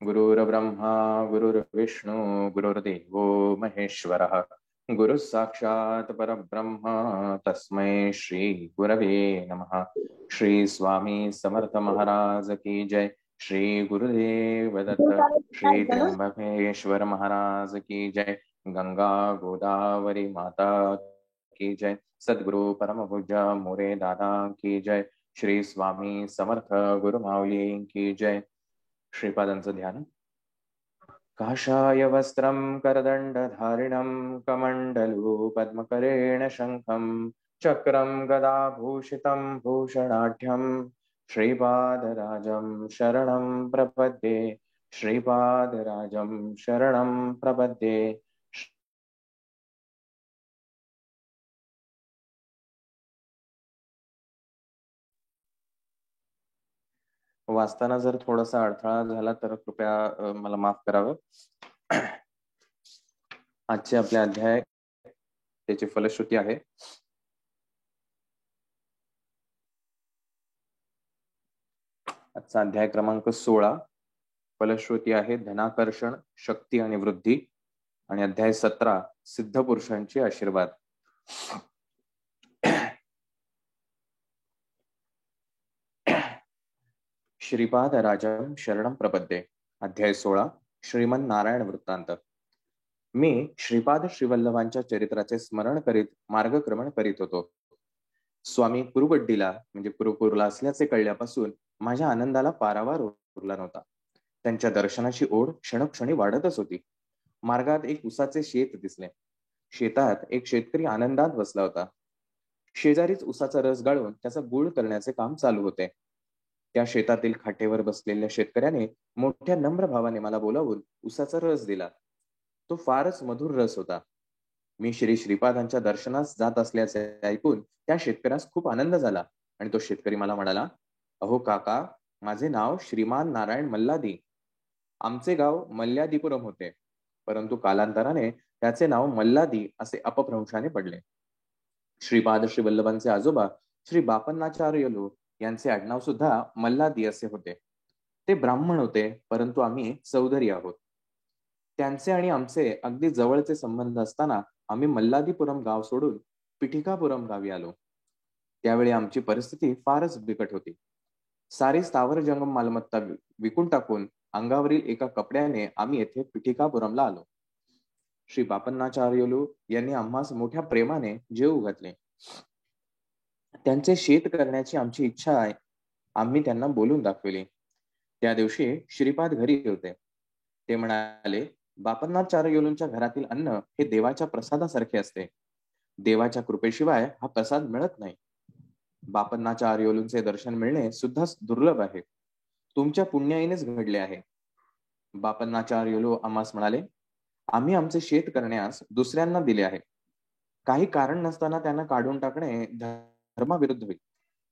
गुरुर्ब्रह्मा गुरुर्विष्णू गुरुर्देवो महेश्वरः गुरुः साक्षात् परब्रह्म तस्मै श्री गुरवे नमः। श्री स्वामी समर्थ महाराज की जय। श्री गुरुदेव दत्त। श्री त्र्यंबकेश्वर महाराज की जय। गंगा गोदावरी माता की जय। सद्गुरु परम पूज्य मोरे दादा की जय। श्री स्वामी समर्थ गुरुमाऊली की जय। श्रीपादांचं ध्यान। काषाय वस्त्रं करदण्डधारिणं कमण्डलू पद्मकरेण शङ्खं चक्रं गदाभूषितं भूषणाढ्यं श्रीपादराजं शरणं प्रपद्ये। श्रीपादराजं शरणं प्रपद्ये। वाचताना जर थोडासा अडथळा झाला तर कृपया मला माफ करावं। आजचे आपले अध्याय त्याची फलश्रुती आहे। आजचा अध्याय क्रमांक 16 फलश्रुती आहे धनाकर्षण शक्ती आणि वृद्धी आणि अध्याय 17 सिद्ध पुरुषांचे आशीर्वाद। श्रीपाद राजम शरणम प्रपद्ये अध्याय 16 श्रीमन नारायण वृत्तांत। मी श्रीपाद श्रीवल्लभांच्या चरित्राचे स्मरण करीत मार्गक्रमण करीत होतो। स्वामी कुरुबड्डीला म्हणजे कुरुपूरला असल्याचे कळल्यापासून माझ्या आनंदाला पारावार उरला नव्हता। त्यांच्या दर्शनाची ओढ क्षणोक्षणी वाढतच होती। मार्गात एक उसाचे शेत दिसले। शेतात एक शेतकरी आनंदात बसला होता। शेजारीच उसाचा रस गाळून त्याचा गुळ करण्याचे काम चालू होते। त्या शेतातील खाटेवर बसलेल्या शेतकऱ्याने मोठ्या नम्र भावाने मला बोलावून उसाचा रस दिला। तो फारच मधुर रस होता। मी श्रीपादांच्या दर्शनास जात असल्याचे ऐकून त्या शेतकऱ्यास खूप आनंद झाला आणि तो शेतकरी मला म्हणाला, अहो काका, माझे नाव श्रीमान नारायण मल्लादी। आमचे गाव मल्ल्यादीपुरम होते, परंतु कालांतराने त्याचे नाव मल्लादी असे अपभ्रंशाने पडले। श्रीपाद श्रीवल्लभांचे आजोबा श्री बापन्नाचार्युलू यांचे आडनाव सुद्धा मल्लादी असे होते। ते ब्राह्मण होते, परंतु आम्ही चौधरी आहोत। त्यांचे आणि आमचे अगदी जवळचे संबंध असताना आम्ही मल्लादीपुरम गाव सोडून पिठिकापुरम गावी आलो। त्यावेळी आमची परिस्थिती फारच बिकट होती। सारी स्थावर जंगम मालमत्ता विकून टाकून अंगावरील एका कपड्याने आम्ही येथे पिठिकापुरमला आलो। श्री बापन्नाचार्युलू यांनी आम्हास मोठ्या प्रेमाने जेवू घातले। त्यांचे शेत करण्याची आमची इच्छा आहे आम्ही त्यांना बोलून दाखविली। त्या दिवशी श्रीपाद घरी होते। ते म्हणाले, बापन्नाचार्युलूंच्या घरातील अन्न हे देवाच्या प्रसादासारखे असते। देवाच्या कृपेशिवाय हा प्रसाद मिळत नाही। बापन्नाचार्युलूंचे दर्शन मिळणे सुद्धा दुर्लभ आहे। तुमच्या पुण्याईनेच घडले आहे। बापन्नाचार्युलू आम्हास म्हणाले, आम्ही आमचे शेत करण्यास दुसऱ्यांना दिले आहे। काही कारण नसताना त्यांना काढून टाकणे धर्माविरुद्ध होईल।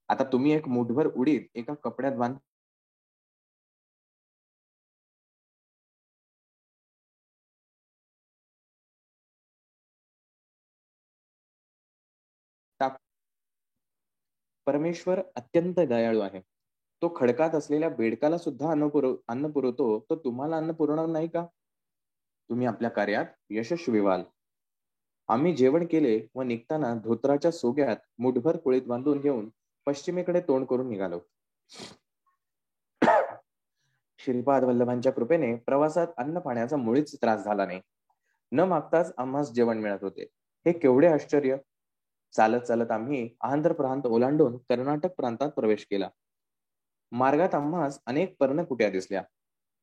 आता तुम्ही एक मुठभर उडीद एका कपड्यात बांध परमेश्वर अत्यंत दयाळू आहे। तो खडकात असलेल्या बेडकाला सुद्धा अन्न पुरवतो, तो तुम्हाला अन्न पुरवणार नाही का? तुम्ही आपल्या कार्यात यशस्वी व्हाल। आम्ही जेवण केले व निघताना धोत्राच्या सोग्यात मुठभर कुळीत बांधून घेऊन पश्चिमेकडे तोंड करून निघालो। श्रीपाद वल्लभांच्या कृपेने प्रवासात अन्न पाण्याचा मुळीच त्रास झाला नाही। न मागताच आम्हास जेवण मिळत होते। हे केवढे आश्चर्य! चालत चालत आम्ही आंध्र प्रांत ओलांडून कर्नाटक प्रांतात प्रवेश केला। मार्गात आम्हास अनेक पर्णकुट्या दिसल्या।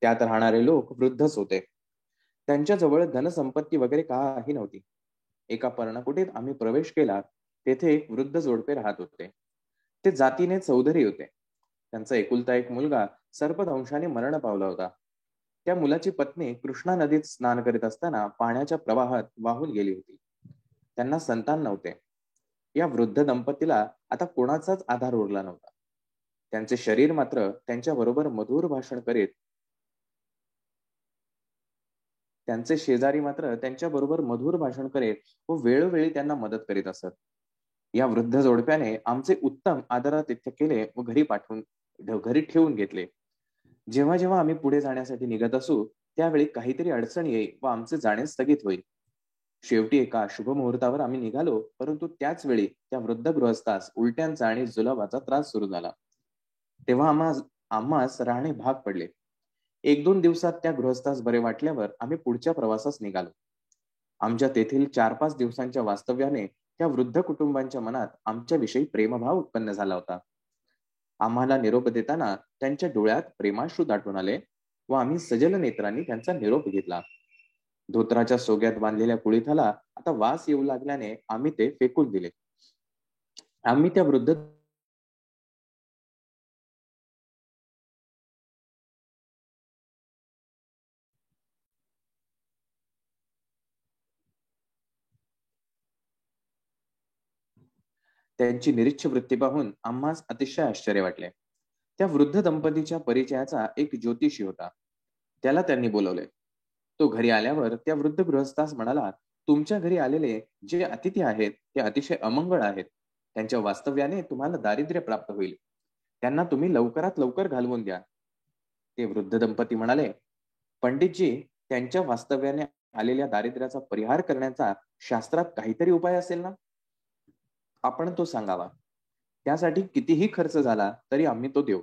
त्यात राहणारे लोक वृद्धच होते। त्यांच्याजवळ धनसंपत्ती वगैरे काही नव्हती। एका पर्णकुटीत आम्ही प्रवेश केला। तेथे एक वृद्ध जोडपे राहत होते। ते जातीने चौधरी होते। त्यांचा एकुलता एक मुलगा सर्पदंशाने मरण पावला होता। त्या मुलाची पत्नी कृष्णा नदीत स्नान करीत असताना पाण्याच्या प्रवाहात वाहून गेली होती। त्यांना संतान नव्हते। या वृद्ध दंपतीला आता कोणाचाच आधार उरला नव्हता। त्यांचे शरीर मात्र त्यांच्या बरोबर मधुर भाषण करीत त्यांचे शेजारी मात्र त्यांच्या बरोबर मधुर भाषण करीत व वेळोवेळी त्यांना मदत करीत असत। या वृद्ध जोडप्याने आमचे उत्तम आदरातिथ्य केले व घरी ठेवून घेतले। जेव्हा जेव्हा आम्ही पुढे जाण्यासाठी निघत असू त्यावेळी काहीतरी अडचण येईल व आमचे जाणे स्थगित होईल. शेवटी एका शुभ मुहूर्तावर आम्ही निघालो, परंतु त्याच वेळी त्या वृद्ध गृहस्थास उलट्यांचा आणि जुलाबाचा त्रास सुरू झाला. तेव्हा आम्हास राहणे भाग पडले. 1-2 दिवसात त्या गृहस्थास बरे वाटल्यावर आम्ही पुढच्या प्रवासास निघालो. आमच्या तेथील 4-5 दिवसांच्या वास्तव्याने त्या वृद्ध कुटुंबांच्या मनात आमच्याविषयी प्रेमभाव उत्पन्न झाला होता. आम्हाला निरोप देताना त्यांच्या डोळ्यात प्रेमाश्रू दाटून आले व आम्ही सजल नेत्रांनी त्यांचा निरोप घेतला. धोत्राच्या सोग्यात बांधलेल्या कुळीथाला आता वास येऊ लागल्याने आम्ही ते फेकून दिले. आम्ही त्या वृद्ध त्यांची निरीच्छ वृत्ती पाहून आम्हास अतिशय आश्चर्य वाटले. त्या वृद्ध दंपतीच्या परिचयाचा एक ज्योतिषी होता. त्याला त्यांनी बोलवले. तो घरी आल्यावर त्या वृद्ध गृहस्थास म्हणाला, तुमच्या घरी आलेले जे अतिथी आहेत ते अतिशय अमंगळ आहेत. त्यांच्या वास्तव्याने तुम्हाला दारिद्र्य प्राप्त होईल. त्यांना तुम्ही लवकरात लवकर घालवून द्या. ते वृद्ध दंपती म्हणाले, पंडितजी, त्यांच्या वास्तव्याने आलेल्या दारिद्र्याचा परिहार करण्याचा शास्त्रात काहीतरी उपाय असेल ना? आपण तो सांगावा. त्यासाठी कितीही खर्च झाला तरी आम्ही तो देऊ.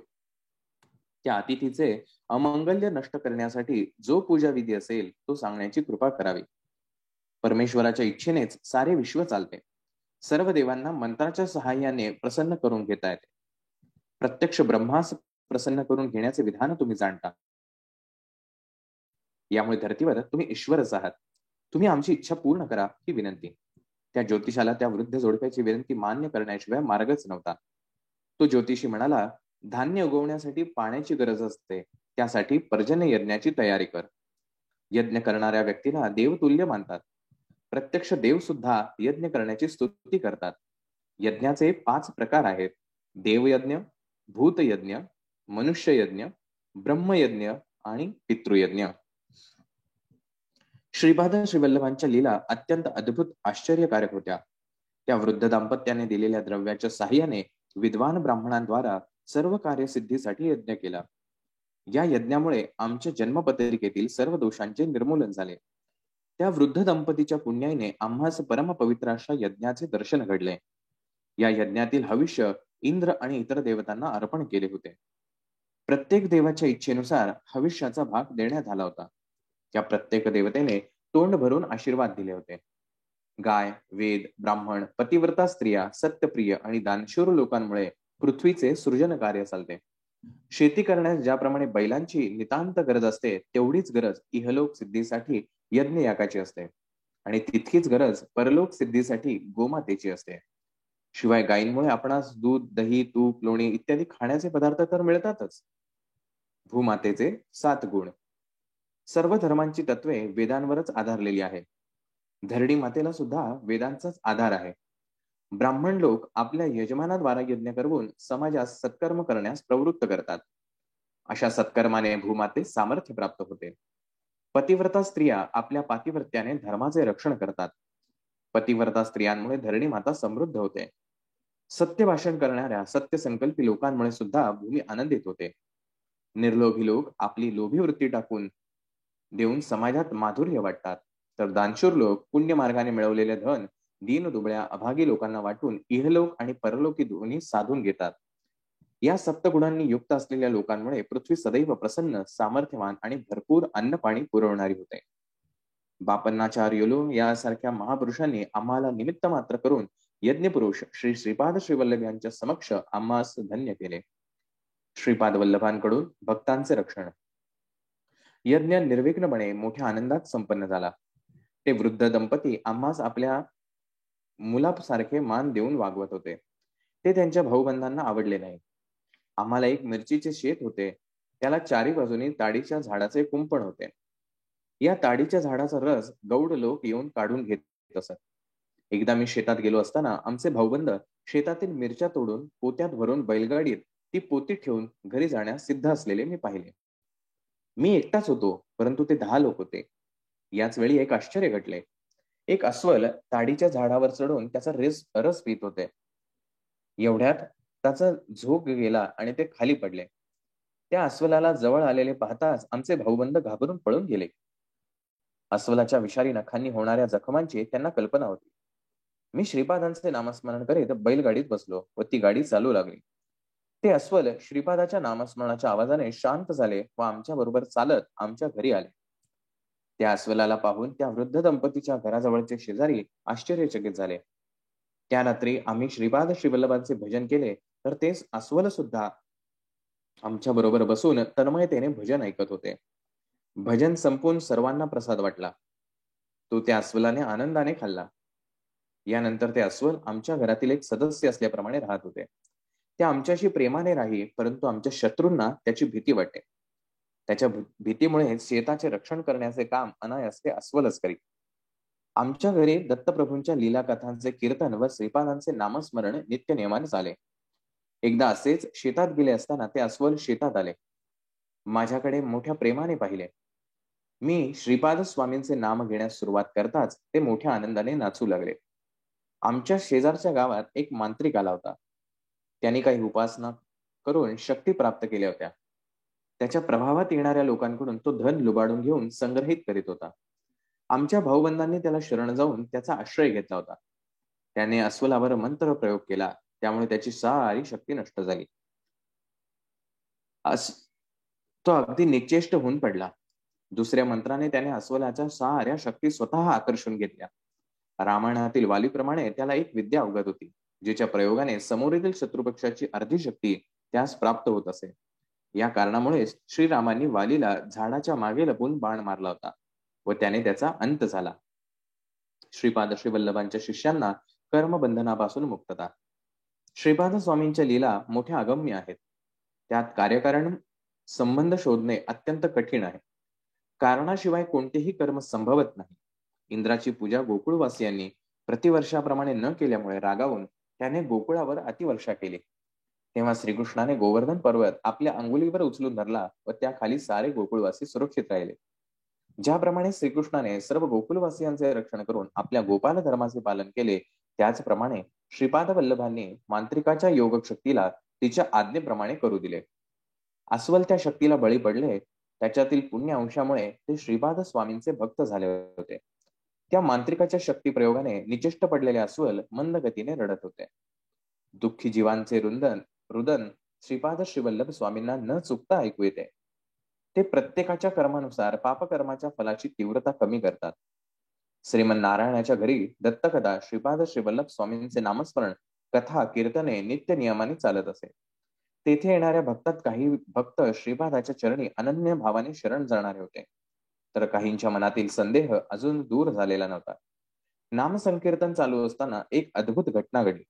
त्या अतिथीचे अमंगल्य नष्ट करण्यासाठी जो पूजा विधी असेल तो सांगण्याची कृपा करावी. परमेश्वराच्या इच्छेनेच सारे विश्व चालते. सर्व देवांना मंत्राच्या सहाय्याने प्रसन्न करून घेता येते. प्रत्यक्ष ब्रह्मास प्रसन्न करून घेण्याचे विधान तुम्ही जाणता. यामुळे धर्तीवर तुम्ही ईश्वरच आहात. तुम्ही आमची इच्छा पूर्ण करा ही विनंती. त्या ज्योतिषाला त्या वृद्ध जोडप्याची विनंती मान्य करण्याशिवाय मार्गच नव्हता. तो ज्योतिषी म्हणाला, धान्य उगवण्यासाठी पाण्याची गरज असते. त्यासाठी पर्जन्य यज्ञाची तयारी कर. यज्ञ करणाऱ्या व्यक्तीला देवतुल्य मानतात. प्रत्यक्ष देव सुद्धा यज्ञ करण्याची स्तुती करतात. यज्ञाचे 5 प्रकार आहेत: देवयज्ञ, भूतयज्ञ, मनुष्ययज्ञ, ब्रह्मयज्ञ आणि पितृयज्ञ. श्रीपाद श्रीवल्लभांच्या लीला अत्यंत अद्भुत आश्चर्यकारक होत्या. त्या वृद्ध दाम्पत्याने दिलेल्या द्रव्याच्या साह्याने विद्वान ब्राह्मणांद्वारा सर्व कार्यसिद्धीसाठी यज्ञ केला. या यज्ञामुळे आमच्या जन्मपत्रिकेतील सर्व दोषांचे निर्मूलन झाले. त्या वृद्ध दंपतीच्या पुण्याईने आम्हास परमपवित्र अशा यज्ञाचे दर्शन घडले. या यज्ञातील हविष्य इंद्र आणि इतर देवतांना अर्पण केले होते. प्रत्येक देवाच्या इच्छेनुसार हविष्याचा भाग देण्यात आला होता. त्या प्रत्येक देवतेने तोंड भरून आशीर्वाद दिले होते. गाय, वेद, ब्राह्मण, पतिव्रता स्त्रिया, सत्यप्रिय आणि दानशूर लोकांमुळे पृथ्वीचे सृजन कार्य चालते. शेती करण्यास ज्याप्रमाणे बैलांची नितांत गरज असते तेवढीच गरज इहलोक सिद्धीसाठी यज्ञ यागाची असते आणि तितकीच गरज परलोक सिद्धीसाठी गोमातेची असते. शिवाय गायींमुळे आपणास दूध, दही, तूप, लोणी इत्यादी खाण्याचे पदार्थ तर मिळतातच. भूमातेचे 7 गुण. सर्व धर्मांची तत्वे वेदांवरच आधारलेली आहे. धरणी मातेला सुद्धा वेदांचाच आधार आहे. ब्राह्मण लोक आपल्या यजमानाद्वारा यज्ञ करून समाजास सत्कर्म करण्यास प्रवृत्त करतात. अशा सत्कर्माने भूमाते सामर्थ्य प्राप्त होते. पतिव्रता स्त्रिया आपल्या पातिव्रत्याने धर्माचे रक्षण करतात. पतिव्रता स्त्रियांमुळे धरणी माता समृद्ध होते. सत्य भाषण करणाऱ्या सत्यसंकल्पी लोकांमुळे सुद्धा भूमी आनंदित होते. निर्लोभी लोक आपली लोभी वृत्ती टाकून देऊन समाजात माधुर्य वाटतात, तर दानशूर लोक पुण्य मार्गाने मिळवलेले धन दीन दुबळ्या अभागी लोकांना वाटून इहलोक आणि परलोकी दोन्ही साधून घेतात. या सप्तगुणांनी युक्त असलेल्या लोकांमुळे पृथ्वी सदैव प्रसन्न, सामर्थ्यवान आणि भरपूर अन्न पाणी पुरवणारी होते. बापन्नाचार्युलो यासारख्या महापुरुषांनी आम्हाला निमित्त मात्र करून यज्ञपुरुष श्री श्रीपाद श्रीवल्लभ यांच्या समक्ष आम्हास धन्य केले. श्रीपाद वल्लभांकडून भक्तांचे रक्षण. यज्ञ निर्विघ्नपणे मोठ्या आनंदात संपन्न झाला. ते वृद्ध दंपती आम्हास आपल्या मुलासारखे मान देऊन वागवत होते. ते त्यांच्या भाऊबंधांना आवडले नाही. आम्हाला एक मिरचीचे शेत होते. त्याला 4ही बाजूनी ताडीच्या झाडाचे कुंपण होते. या ताडीच्या झाडाचा रस गौड लोक येऊन काढून घेत असत. एकदा मी शेतात गेलो असताना आमचे भाऊबंद शेतातील मिरच्या तोडून पोत्यात भरून बैलगाडीत ती पोती ठेवून घरी जाण्यास सिद्ध असलेले मी पाहिले. मी एकटाच होतो, परंतु ते 10 लोक होते. याच वेळी एक आश्चर्य घडले. एक अस्वल ताडीच्या झाडावर चढून त्याचा रस पित होते. एवढ्यात त्याचा झोक गेला आणि ते खाली पडले. त्या अस्वलाला जवळ आलेले पाहताच आमचे भाऊबंद घाबरून पळून गेले. अस्वलाच्या विषारी नखांनी होणाऱ्या जखमांची त्यांना कल्पना होती. मी श्रीपादांचे नामस्मरण करीत बैलगाडीत बसलो व ती गाडी चालू लागली. ते अस्वल श्रीपादाच्या नामस्मरणाच्या आवाजाने शांत झाले व आमच्या बरोबर चालत आमच्या घरी आले. त्या अस्वलाला पाहून त्या वृद्ध दंपतीच्या घराजवळचे शेजारी आश्चर्यचकित झाले. त्या रात्री आम्ही श्रीपाद श्रीवल्लभांचे भजन केले तर तेच अस्वल सुद्धा आमच्या बरोबर बसून तन्मयतेने भजन ऐकत होते. भजन संपून सर्वांना प्रसाद वाटला. तो त्या अस्वलाने आनंदाने खाल्ला. यानंतर ते अस्वल आमच्या घरातील एक सदस्य असल्याप्रमाणे राहत होते. ते आमच्याशी प्रेमाने राही, परंतु आमच्या शत्रूंना त्याची भीती वाटते. त्याच्या भीतीमुळे शेताचे रक्षण करण्याचे काम अनायासे अस्वलच करी. आमच्या घरी दत्तप्रभूंच्या लीला कथांचे कीर्तन व श्रीपादांचे नामस्मरण नित्य नियमाने झाले. एकदा असेच शेतात गेले असताना ते अस्वल शेतात आले. माझ्याकडे मोठ्या प्रेमाने पाहिले. मी श्रीपाद स्वामींचे नाम घेण्यास सुरुवात करताच ते मोठ्या आनंदाने नाचू लागले. आमच्या शेजारच्या गावात एक मांत्रिक आला होता. त्यांनी काही उपासना करून शक्ती प्राप्त केल्या होत्या. त्याच्या प्रभावात येणाऱ्या लोकांकडून तो धन लुबाडून घेऊन संग्रहित करीत होता. आमच्या भाऊबंधांनी त्याला शरण जाऊन त्याचा आश्रय घेतला होता. त्याने अस्वलावर मंत्र प्रयोग केला, त्यामुळे त्याची सारी शक्ती नष्ट झाली. तो अगदी निश्चेष्ट होऊन पडला. दुसऱ्या मंत्राने त्याने अस्वलाच्या साऱ्या शक्ती स्वतः आकर्षून घेतल्या. रामायणातील वालीप्रमाणे त्याला एक विद्या अवगत होती, जिच्या प्रयोगाने समोरील शत्रुपक्षाची अर्धी शक्ती त्यास प्राप्त होत असे. या कारणामुळे श्रीरामांनी वालीला झाडाच्या मागे लपून बाण मारला होता व त्याने त्याचा अंत झाला. श्रीपाद श्रीवल्लभांच्या शिष्यांना कर्मबंधनापासून मुक्तता. श्रीपाद स्वामींच्या लीला मोठ्या अगम्य आहेत. त्यात कार्यकारण संबंध शोधणे अत्यंत कठीण आहे. कारणाशिवाय कोणतेही कर्म संभवत नाही. इंद्राची पूजा गोकुळवासियांनी प्रतिवर्षाप्रमाणे न केल्यामुळे रागावून त्याने गोकुळावर अतिवर्षा केली. तेव्हा श्रीकृष्णाने गोवर्धन पर्वत आपल्या अंगुलीवर उचलून धरला व त्याखाली सारे गोकुळवासी सुरक्षित राहिले. ज्याप्रमाणे श्रीकृष्णाने सर्व गोकुलवासियांचे रक्षण करून आपल्या गोपाल धर्माचे पालन केले, त्याचप्रमाणे श्रीपाद वल्लभांनी मांत्रिकाच्या योग शक्तीला तिच्या आज्ञेप्रमाणे करू दिले. अस्वल त्या शक्तीला बळी पडले. त्याच्यातील पुण्य अंशामुळे ते श्रीपाद स्वामींचे भक्त झाले होते. त्या मांत्रिकाच्या शक्ती प्रयोगाने निचेष्ट पडलेले अस्वल मंद गतीने रडत होते. दुःखी जीवांचे रुदन श्रीपाद श्रीवल्लभ स्वामींना न चुकता ऐकू येते. ते प्रत्येकाच्या कर्मानुसार पापकर्माच्या फलाची तीव्रता कमी करतात. श्रीमन्नारायणाच्या घरी दत्तकथा श्रीपाद श्रीवल्लभ स्वामींचे नामस्मरण, कथा, कीर्तने नित्य नियमाने चालत असे. तेथे येणाऱ्या भक्तात काही भक्त श्रीपादाच्या चरणी अनन्य भावाने शरण जाणारे होते, तर काहींच्या मनातील संदेह अजून दूर झालेला नव्हता. नामसंकीर्तन चालू असताना एक अद्भुत घटना घडली.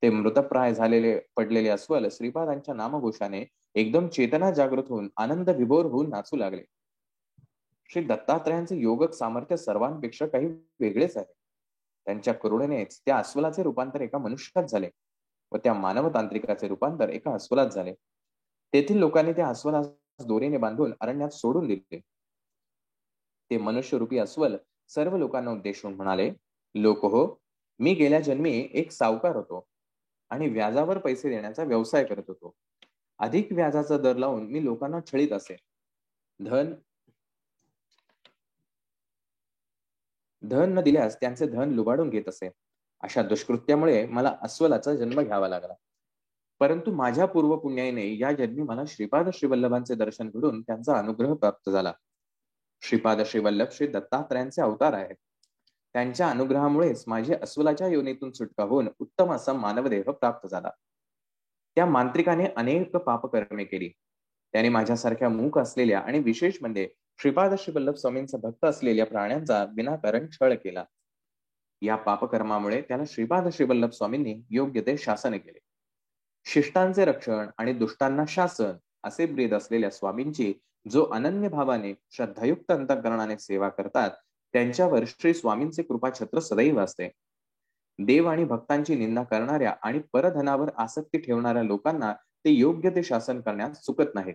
ते मृतप्राय पडलेले अस्वल श्रीपादांच्या नामघोषाने एकदम चेतना जागृत होऊन आनंद विभोर होऊन नाचू लागले. श्री दत्तात्रयांचे योगक सामर्थ्य सर्वांपेक्षा काही वेगळेच आहे. त्यांच्या करुणेनेच त्या अस्वलाचे रूपांतर एका मनुष्यात झाले व त्या मानव तांत्रिकाचे रूपांतर एका अस्वलात झाले. तेथील लोकांनी त्या अस्वलास दोरीने बांधून अरण्यात सोडून दिले. ते मनुष्यरूपी अस्वल सर्व लोकांना उद्देशून म्हणाले, लोकहो, मी गेल्या जन्मी एक सावकार होतो आणि व्याजावर पैसे देण्याचा व्यवसाय करत होतो. अधिक व्याजाचा दर लावून मी लोकांना छळीत असे. धन न दिल्यास त्यांचे धन लुबाडून घेत असे. अशा दुष्कृत्यामुळे मला अस्वलाचा जन्म घ्यावा लागला. परंतु माझ्या पूर्वपुण्याने या जन्मी मला श्रीपाद श्रीवल्लभांचे दर्शन घडून त्यांचा अनुग्रह प्राप्त झाला. श्रीपाद श्रीवल्लभ श्री दत्तात्रयांचे अवतार आहेत. त्यांच्या अनुग्रहामुळेच माझी अस्वलाच्या योनीतून सुटका होऊन उत्तम असा मानवदेह प्राप्त झाला. त्या मांत्रिकाने अनेक पापकर्मे केली. त्याने माझ्यासारख्या मूक असलेल्या आणि विशेष म्हणजे श्रीपाद श्रीवल्लभ स्वामींचा भक्त असलेल्या प्राण्यांचा विनाकारण छळ केला. या पापकर्मामुळे त्याला श्रीपाद श्रीवल्लभ स्वामींनी योग्य ते शासन केले. शिष्टांचे रक्षण आणि दुष्टांना शासन असे ब्रीद असलेल्या स्वामींची जो अनन्य भावाने श्रद्धायुक्त अंतःकरणाने सेवा करतात, त्यांच्यावर श्री स्वामींचे कृपाछत्र सदैव असते. देव आणि भक्तांची निंदा करणाऱ्या आणि परधनावर आसक्ती ठेवणाऱ्या लोकांना ते योग्य ते शासन करण्यास चुकत नाहीत.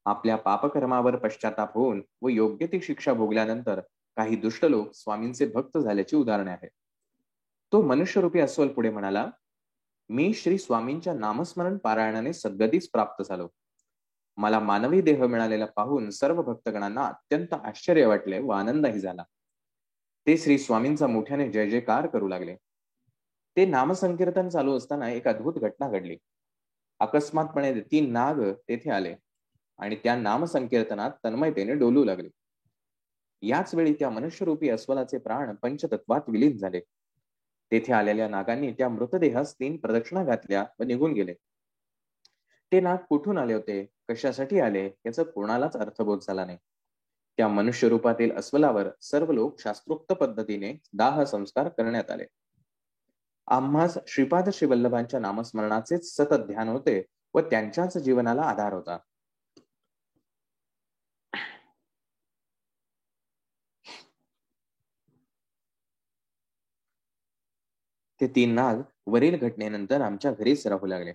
आपल्या पापकर्मावर पश्चाताप होऊन व योग्य ती शिक्षा भोगल्यानंतर काही दुष्ट लोक स्वामींचे भक्त झाल्याची उदाहरणे आहेत. तो मनुष्यरूपी अस्वल पुढे म्हणाला, मी श्री स्वामींच्या नामस्मरण पारायणाने सद्गतीस प्राप्त झालो. मला मानवी देह मिळालेला पाहून सर्व भक्तगणांना अत्यंत आश्चर्य वाटले व आनंदही झाला. ते श्री स्वामींचा मोठ्याने जय जयकार करू लागले. ते नामसंकीर्तन चालू असताना एक अद्भुत घटना घडली. अकस्मातपणे 3 नाग तेथे आले आणि त्या नामसंकीर्तनात तन्मयतेने डोलू लागले. याच वेळी त्या मनुष्यरूपी अस्वलाचे प्राण पंचतत्वात विलीन झाले. तेथे आलेल्या नागांनी त्या मृतदेहास 3 प्रदक्षिणा घातल्या व निघून गेले. ते नाग कुठून आले होते, कशासाठी आले याचा कोणालाच अर्थबोध झाला नाही. त्या मनुष्य रूपातील अस्वलावर सर्व लोक शास्त्रोक्त पद्धतीने दाह संस्कार करण्यात आले. आम्हास श्रीपाद श्रीवल्लभांच्या नामस्मरणाचेच सतत ध्यान होते व त्यांच्याच जीवनाला आधार होता. ते 3 नाग वरील घटनेनंतर आमच्या घरीच राहू लागले.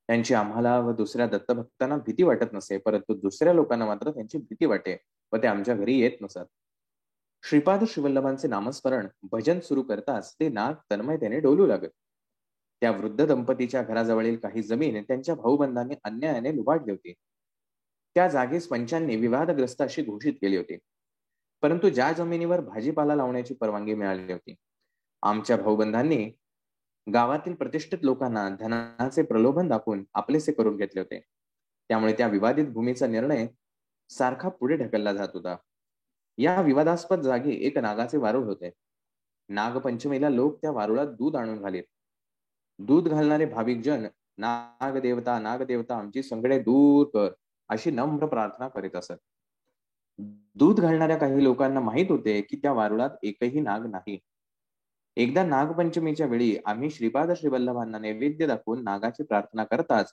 त्यांची आम्हाला व दुसऱ्या दत्तभक्तांना भीती वाटत नसे, परंतु दुसऱ्या लोकांना मात्र त्यांची भीती वाटे व ते आमच्या घरी येत नसत. श्रीपाद श्रीवल्लभांचे नामस्मरण भजन सुरू करताच ते नाग तन्मयतेने डोलू लागत. त्या वृद्ध दंपतीच्या घराजवळील काही जमीन त्यांच्या भाऊबंधांनी अन्यायाने लुबाडली होती. त्या जागेस पंचांनी विवादग्रस्त अशी घोषित केली होती, परंतु ज्या जमिनीवर भाजीपाला लावण्याची परवानगी मिळाली होती, आमच्या भाऊबंधांनी गावातील प्रतिष्ठित लोकांना धनाचे प्रलोभन दाखवून आपलेसे करून घेतले होते. त्यामुळे त्या विवादित भूमीचा निर्णय सारखा पुढे ढकलला जात होता. या विवादास्पद जागी एक नागाचे वारुळ होते. नागपंचमीला लोक त्या वारुळात दूध आणून घालीत. दूध घालणारे भाविक जन नागदेवता नागदेवता आमची संकटे दूर कर अशी नम्र प्रार्थना करीत असत. दूध घालणाऱ्या काही लोकांना माहित होते की त्या वारुळात एकही नाग नाही. एकदा नागपंचमीच्या वेळी आम्ही श्रीपाद श्रीवल्लभांना नैवेद्य दाखवून नागाची प्रार्थना करताच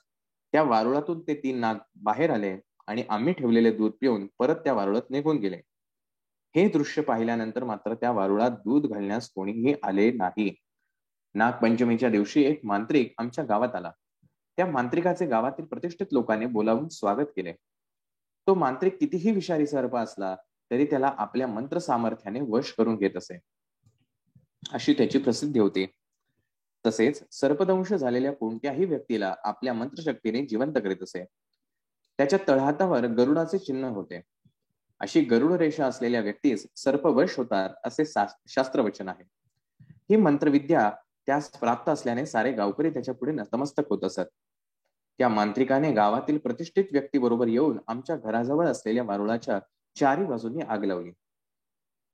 त्या वारुळातून ते 3 नाग बाहेर आले आणि आम्ही ठेवलेले दूध पिऊन परत त्या वारुळात निघून गेले. हे दृश्य पाहिल्यानंतर मात्र त्या वारुळात दूध घालण्यास कोणीही आले नाही. नागपंचमीच्या दिवशी एक मांत्रिक आमच्या गावात आला. त्या मांत्रिकाचे गावातील प्रतिष्ठित लोकांनी बोलावून स्वागत केले. तो मांत्रिक कितीही विषारी सर्प असला तरी त्याला आपल्या मंत्र सामर्थ्याने वश करून घेत असे, अशी त्याची प्रसिद्धी होती. तसेच सर्पदंश झालेल्या कोणत्याही व्यक्तीला आपल्या मंत्रशक्तीने जिवंत करीत असे. त्याच्या तळहातावर गरुडाचे चिन्ह होते. अशी गरुड रेषा असलेल्या व्यक्तीस सर्पवश होतात असे शास्त्रवचन आहे. ही मंत्रविद्या त्यास प्राप्त असल्याने सारे गावकरी त्याच्या पुढे नतमस्तक होत असत. त्या मांत्रिकाने गावातील प्रतिष्ठित व्यक्ती बरोबर येऊन आमच्या घराजवळ असलेल्या वारुळाच्या 4ही बाजूंनी आग लावली.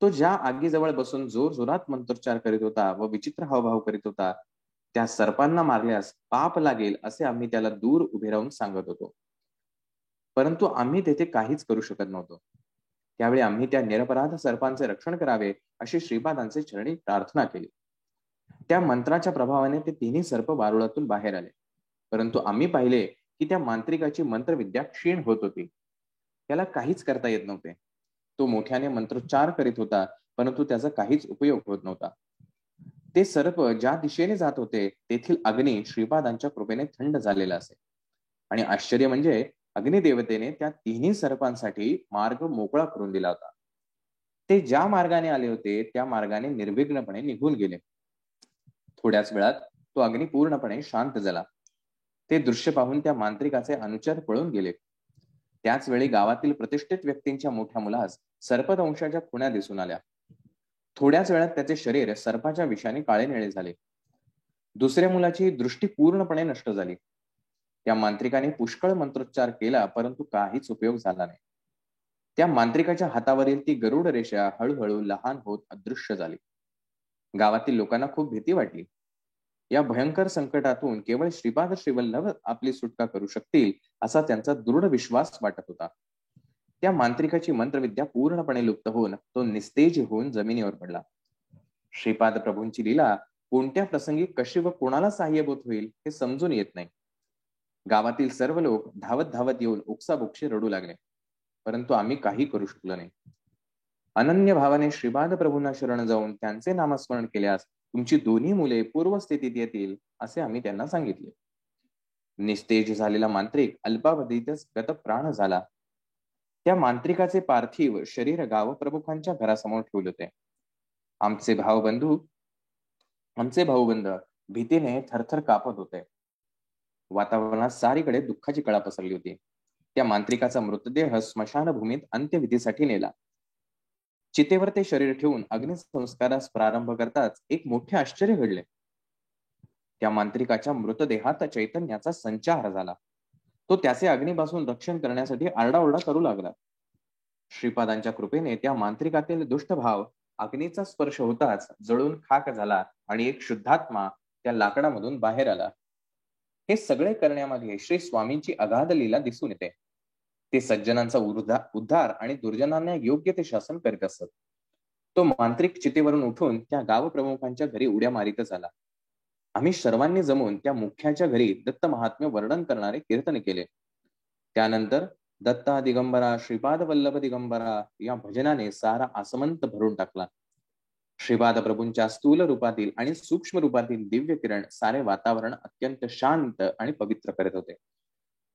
तो ज्या आगीजवळ बसून जोर जोरात मंत्रोच्चार करीत होता व विचित्र हावभाव करीत होता, त्या सर्पांना मारल्यास पाप लागेल असे आम्ही त्याला दूर उभे राहून सांगत होतो. परंतु आम्ही तेथे काहीच करू शकत नव्हतो. त्यावेळी आम्ही त्या निरपराध सर्पांचे रक्षण करावे अशी श्रीपादांचे चरणी प्रार्थना केली. त्या मंत्राच्या प्रभावाने ते 3ही सर्प वारुळातून बाहेर आले. परंतु आम्ही पाहिले की त्या मांत्रिकाची मंत्रविद्या क्षीण होत होती. त्याला काहीच करता येत नव्हते. तो मोठ्याने मंत्रोच्चार करीत होता, परंतु त्याचा काहीच उपयोग होत नव्हता. ते सर्प ज्या दिशेने जात होते तेथील अग्नी श्रीपादांच्या कृपेने थंड झालेला असे. आणि आश्चर्य म्हणजे अग्निदेवतेने त्या 3ही सर्पांसाठी मार्ग मोकळा करून दिला होता. ते ज्या मार्गाने आले होते त्या मार्गाने निर्विघ्नपणे निघून गेले. थोड्याच वेळात तो अग्नी पूर्णपणे शांत झाला. ते दृश्य पाहून त्या मांत्रिकाचे अनुचर पळून गेले. त्याच वेळी गावातील प्रतिष्ठित व्यक्तींच्या मोठ्या मुलास सर्पदंशाच्या खुणा दिसून आल्या. थोड्याच वेळात त्याचे शरीर सर्पाच्या विषाने काळे निळे झाले. दुसऱ्या मुलाची दृष्टी पूर्णपणे नष्ट झाली. त्या मांत्रिकाने पुष्कळ मंत्रोच्चार केला, परंतु काहीच उपयोग झाला नाही. त्या मांत्रिकाच्या हातावरील ती गरुड रेषा हळूहळू लहान होत अदृश्य झाली. गावातील लोकांना खूप भीती वाटली. या भयंकर संकटातून केवळ श्रीपाद श्रीवल्लभ आपली सुटका करू शकतील असा त्यांचा दृढ विश्वास वाटत होता. त्या मांत्रिकाची मंत्रविद्या पूर्णपणे लुप्त होऊन तो निस्तेज होऊन जमिनीवर पडला. श्रीपाद प्रभूंची लीला कोणत्या प्रसंगी कशी व कोणाला सहाय्यभूत होईल हे समजून येत नाही. गावातील सर्व लोक धावत धावत येऊन ओक्साबोक्शी रडू लागले, परंतु आम्ही काही करू शकलो नाही. अनन्य भावाने श्रीपाद प्रभूंना शरण जाऊन त्यांचे नामस्मरण केल्यास तुमची 2ही मुले पूर्वस्थितीत येतील असे आम्ही त्यांना सांगितले. निस्तेज झालेला मांत्रिक अल्पावधीतच गतप्राण झाला. त्या मांत्रिकाचे पार्थिव शरीर गावप्रमुखांच्या घरासमोर ठेवले होते. आमचे भाऊबंध भीतीने थरथर कापत होते. वातावरणात सारीकडे दुःखाची कळा पसरली होती. त्या मांत्रिकाचा मृतदेह स्मशानभूमीत अंत्यविधीसाठी नेला. चितेवर ते शरीर ठेवून अग्निसंस्कारास प्रारंभ करताच एक मोठे आश्चर्य घडले. त्या मांत्रिकाच्या मृतदेहात चैतन्याचा संचार झाला. तो त्याचे अग्नीपासून रक्षण करण्यासाठी आरडाओरडा करू लागला. श्रीपादांच्या कृपेने त्या मांत्रिकातील दुष्ट भाव अग्नीचा स्पर्श होताच जळून खाक झाला आणि एक शुद्धात्मा त्या लाकडामधून बाहेर आला. हे सगळे करण्यामध्ये श्री स्वामींची अगाध लीला दिसून येते. ते सज्जनांचा उद्धार आणि दुर्जनांना योग्य ते शासन करीत असत. तो मांत्रिक चितेवरून उठून त्या गाव प्रमुखांच्या घरी उड्या मारीतच आला. आम्ही सर्वांनी जमून त्या मुख्याच्या घरी दत्त महात्म्य वर्णन करणारे कीर्तन केले. त्यानंतर दत्ता दिगंबरा श्रीपाद वल्लभ दिगंबरा या भजनाने सारा आसमंत भरून टाकला. श्रीपाद प्रभूंच्या स्थूल रूपातील आणि सूक्ष्म रूपातील दिव्य किरण सारे वातावरण अत्यंत शांत आणि पवित्र करत होते.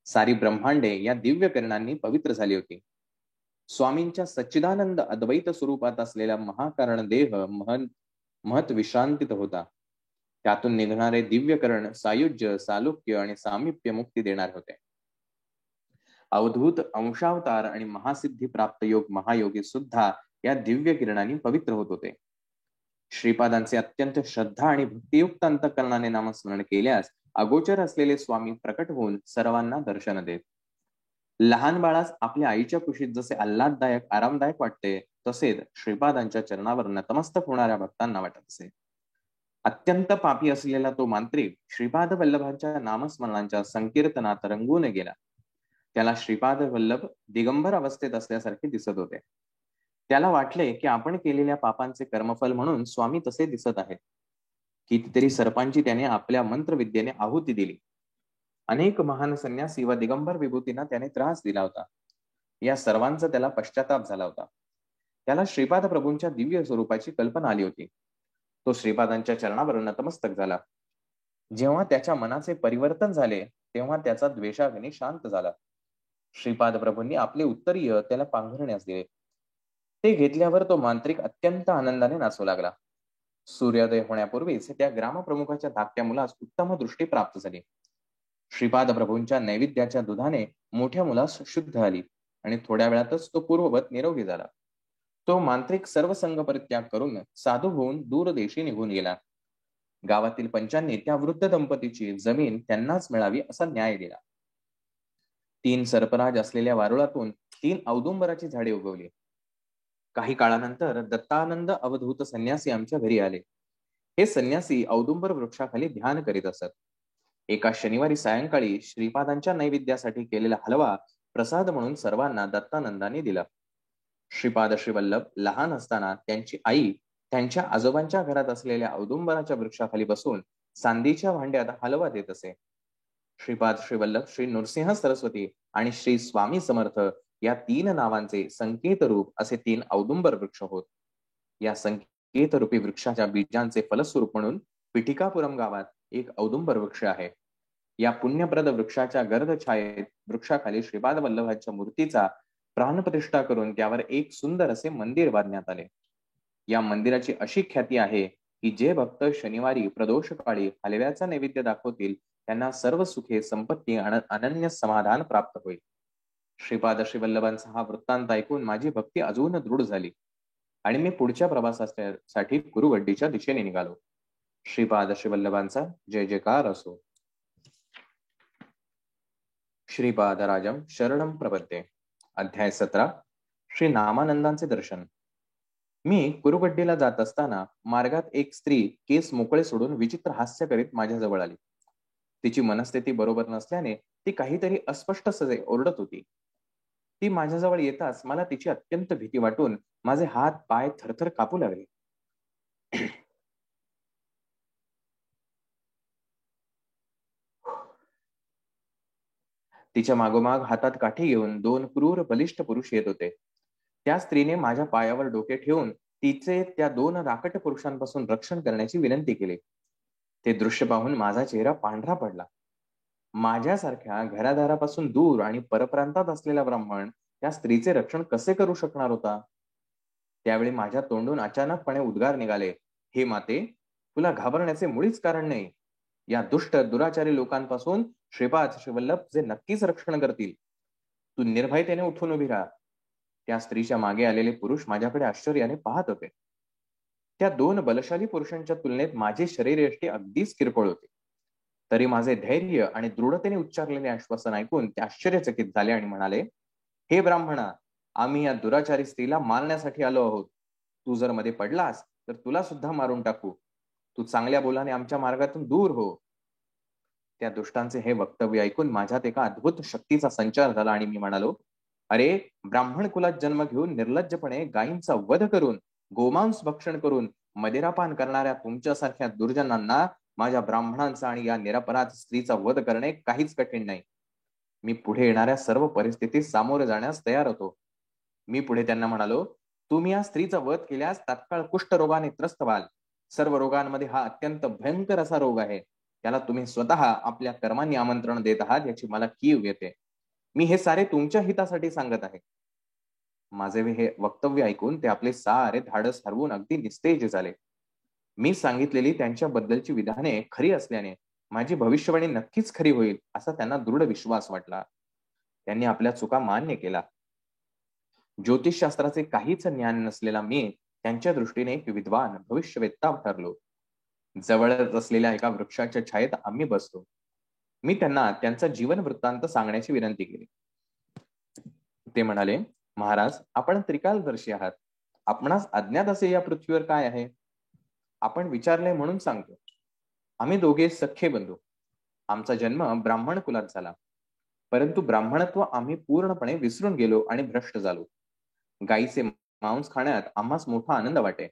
सारी ब्रह्मांडे या दिव्य किरणांनी पवित्र झाली होती. स्वामींच्या सच्चिदानंद अद्वैत स्वरूपात असलेला महाकारण देह महत विश्रांतीत होता. त्यातून निघणारे दिव्य किरण सायुज्य, सालोक्य आणि सामिप्य मुक्ती देणार होते. अवधूत अंशावतार आणि महासिद्धी प्राप्त योग महायोगी सुद्धा या दिव्य किरणांनी पवित्र होत होते. श्रीपादांचे अत्यंत श्रद्धा आणि भक्तियुक्त अंतःकरणाने नामस्मरण केल्यास अगोचर असलेले स्वामी प्रकट होऊन सर्वांना दर्शन देत. लहान बाळास आपल्या आईच्या कुशीत जसे आल्हाददायक आरामदायक वाटते, तसेच श्रीपादांच्या चरणावर नतमस्तक होणाऱ्या भक्तांना वाटत असे. अत्यंत पापी असलेला तो मांत्रिक श्रीपाद वल्लभांच्या नामस्मरणांच्या संकीर्तनात रंगून गेला. त्याला श्रीपाद वल्लभ दिगंबर अवस्थेत असल्यासारखे दिसत होते. त्याला वाटले की आपण केलेल्या पापांचे कर्मफल म्हणून स्वामी तसे दिसत आहेत. कितीतरी सर्पांची त्याने आपल्या मंत्रविद्येने आहुती दिली. अनेक महान संन्यासी व दिगंबर विभूतींना त्याने त्रास दिला होता. या सर्वांचा त्याला पश्चाताप झाला होता. त्याला श्रीपाद प्रभूंच्या दिव्य स्वरूपाची कल्पना आली होती. तो श्रीपादांच्या चरणावर नतमस्तक झाला. जेव्हा त्याच्या मनाचे परिवर्तन झाले तेव्हा त्याचा द्वेषाग्नी शांत झाला. श्रीपाद प्रभूंनी आपले उत्तरीय त्याला पांघरण्यास दिले. ते घेतल्यावर तो मांत्रिक अत्यंत आनंदाने नाचू लागला. सूर्योदय होण्यापूर्वीच त्या ग्रामप्रमुखाच्या धाकट्या मुलास उत्तम दृष्टी प्राप्त झाली. श्रीपाद प्रभूंच्या नैवेद्याच्या दुधाने मोठ्या मुलास शुद्ध आली आणि थोड्या वेळातच तो पूर्ववत निरोगी झाला. तो मांत्रिक सर्व संघ परित्याग करून साधू होऊन दूरदेशी निघून गेला. गावातील पंचांनी त्या वृद्ध दंपतीची जमीन त्यांनाच मिळावी असा न्याय दिला. 3 सर्पराज असलेल्या वारुळातून 3 औदुंबराची झाडे उगवली. काही काळानंतर दत्तानंद अवधूत संन्यासी आमच्या घरी आले. हे संन्यासी औदुंबर वृक्षाखाली ध्यान करीत असत. एका शनिवारी सायंकाळी श्रीपादांच्या नैवेद्यासाठी केलेला हलवा प्रसाद म्हणून सर्वांना दत्तानंदाने दिला. श्रीपाद श्रीवल्लभ लहान असताना त्यांची आई त्यांच्या आजोबांच्या घरात असलेल्या औदुंबराच्या वृक्षाखाली बसून चांदीच्या भांड्यात हलवा देत असे. श्रीपाद श्रीवल्लभ श्री नृसिंह सरस्वती आणि श्री स्वामी समर्थ या 3 नावांचे संकेत रूप असे 3 औदुंबर वृक्ष होत. या संकेत रूपी वृक्षाच्या बीजांचे फलस्वरूप म्हणून पिठिकापुरम गावात एक औदुंबर वृक्ष आहे. या पुण्यप्रद वृक्षाच्या गर्द छायेत वृक्षाखाली श्रीपाद वल्लभांच्या मूर्तीचा प्राणप्रतिष्ठा करून त्यावर एक सुंदर असे मंदिर बांधण्यात आले. या मंदिराची अशी ख्याती आहे की जे भक्त शनिवारी प्रदोष काळी हलव्याचा नैवेद्य दाखवतील त्यांना सर्व सुखे, संपत्ती आणि अनन्य समाधान प्राप्त होईल. श्रीपाद श्रीवल्लभांचा हा वृत्तांत ऐकून माझी भक्ती अजून दृढ झाली आणि मी पुढच्या प्रवासासाठी कुरुगड्डीच्या दिशेने निघालो. श्रीपाद श्रीवल्लभांचा जय जयकार असो. श्रीपाद राजम शरणम प्रपद्ये. अध्याय 17. श्री नामानंदांचे दर्शन. मी कुरुगड्डीला जात असताना मार्गात एक स्त्री केस मोकळे सोडून विचित्र हास्य करीत माझ्या जवळ आली. तिची मनस्थिती बरोबर नसल्याने ती काहीतरी अस्पष्ट सजे ओरडत होती. ती माझ्याजवळ येताच मला तिची अत्यंत भीती वाटून माझे हात पाय थरथर कापू लागले. तिच्या मागोमाग हातात काठी घेऊन 2 क्रूर बलिष्ठ पुरुष येत होते. त्या स्त्रीने माझ्या पायावर डोके ठेवून तिचे त्या 2 राकट पुरुषांपासून रक्षण करण्याची विनंती केली. ते दृश्य पाहून माझा चेहरा पांढरा पडला. माझ्यासारख्या घरादारापासून दूर आणि परप्रांतात असलेला ब्राह्मण त्या स्त्रीचे रक्षण कसे करू शकणार होता? त्यावेळी माझ्या तोंडून अचानकपणे उद्गार निघाले, हे माते, तुला घाबरण्याचे मुळीच कारण नाही. या दुष्ट दुराचारी लोकांपासून श्रीपाद श्रीवल्लभ जे नक्कीच रक्षण करतील. तू निर्भयतेने उठून उभी राहा. त्या स्त्रीच्या मागे आलेले पुरुष माझ्याकडे आश्चर्याने पाहत होते. त्या दोन बलशाली पुरुषांच्या तुलनेत माझे शरीरयष्टी अगदीच किरकोळ होते. तरी माझे धैर्य आणि दृढतेने उच्चारलेले आश्वासन ऐकून ते आश्चर्यचकित झाले आणि म्हणाले, हे ब्राह्मणा, आम्ही या दुराचारी स्त्रीला मारण्यासाठी आलो आहोत. तू जर मध्ये पडलास तर तुला सुद्धा मारून टाकू. तू चांगल्या बोलाने आमच्या मार्गातून दूर हो. त्या दुष्टांचे हे वक्तव्य ऐकून माझ्यात एका अद्भुत शक्तीचा संचार झाला आणि मी म्हणालो, अरे, ब्राह्मण कुलात जन्म घेऊन निर्लज्जपणे गायींचा वध करून, गोमांस भक्षण करून मदिरापान करणाऱ्या तुमच्यासारख्या दुर्जनांना माझ्या ब्राह्मणांचा आणि या निरपराध स्त्रीचा वध करणे काहीच कठीण नाही. मी पुढे येणाऱ्या सर्व परिस्थितीत सामोरे जाण्यास तयार होतो. मी पुढे त्यांना म्हणालो, तुम्ही या स्त्रीचा वध केल्यास तात्काळ कुष्ठरोगाने त्रस्त व्हाल. सर्व रोगांमध्ये हा अत्यंत भयंकर असा रोग आहे. त्याला तुम्ही स्वतः आपल्या कर्मांनी आमंत्रण देत आहात याची मला कीव येते. मी हे सारे तुमच्या हितासाठी सांगत आहे. माझे हे वक्तव्य ऐकून ते आपले सारे धाडस हरवून अगदी निस्तेज झाले. मी सांगितलेली त्यांच्याबद्दलची विधाने खरी असल्याने माझी भविष्यवाणी नक्कीच खरी होईल असा त्यांना दृढ विश्वास वाटला. त्यांनी आपल्या चुका मान्य केला. ज्योतिषशास्त्राचे काहीच ज्ञान नसलेला मी त्यांच्या दृष्टीने एक विद्वान भविष्यवेत्ता ठरलो. जवळच असलेल्या एका वृक्षाच्या छायेत आम्ही बसतो. मी त्यांना त्यांचा जीवन वृत्तांत सांगण्याची विनंती केली. ते म्हणाले, महाराज, आपण त्रिकालदर्शी आहात. आपणास अज्ञात असे या पृथ्वीवर काय आहे? आपण विचारले म्हणून सांगतो. आम्ही दोघे सख्खे बंधू. आमचा जन्म ब्राह्मण कुलात झाला. परंतु ब्राह्मणत्व आम्ही पूर्णपणे विसरून गेलो आणि भ्रष्ट झालो. गायीचे मांस खाण्यात आम्हास मोठा आनंद वाटे.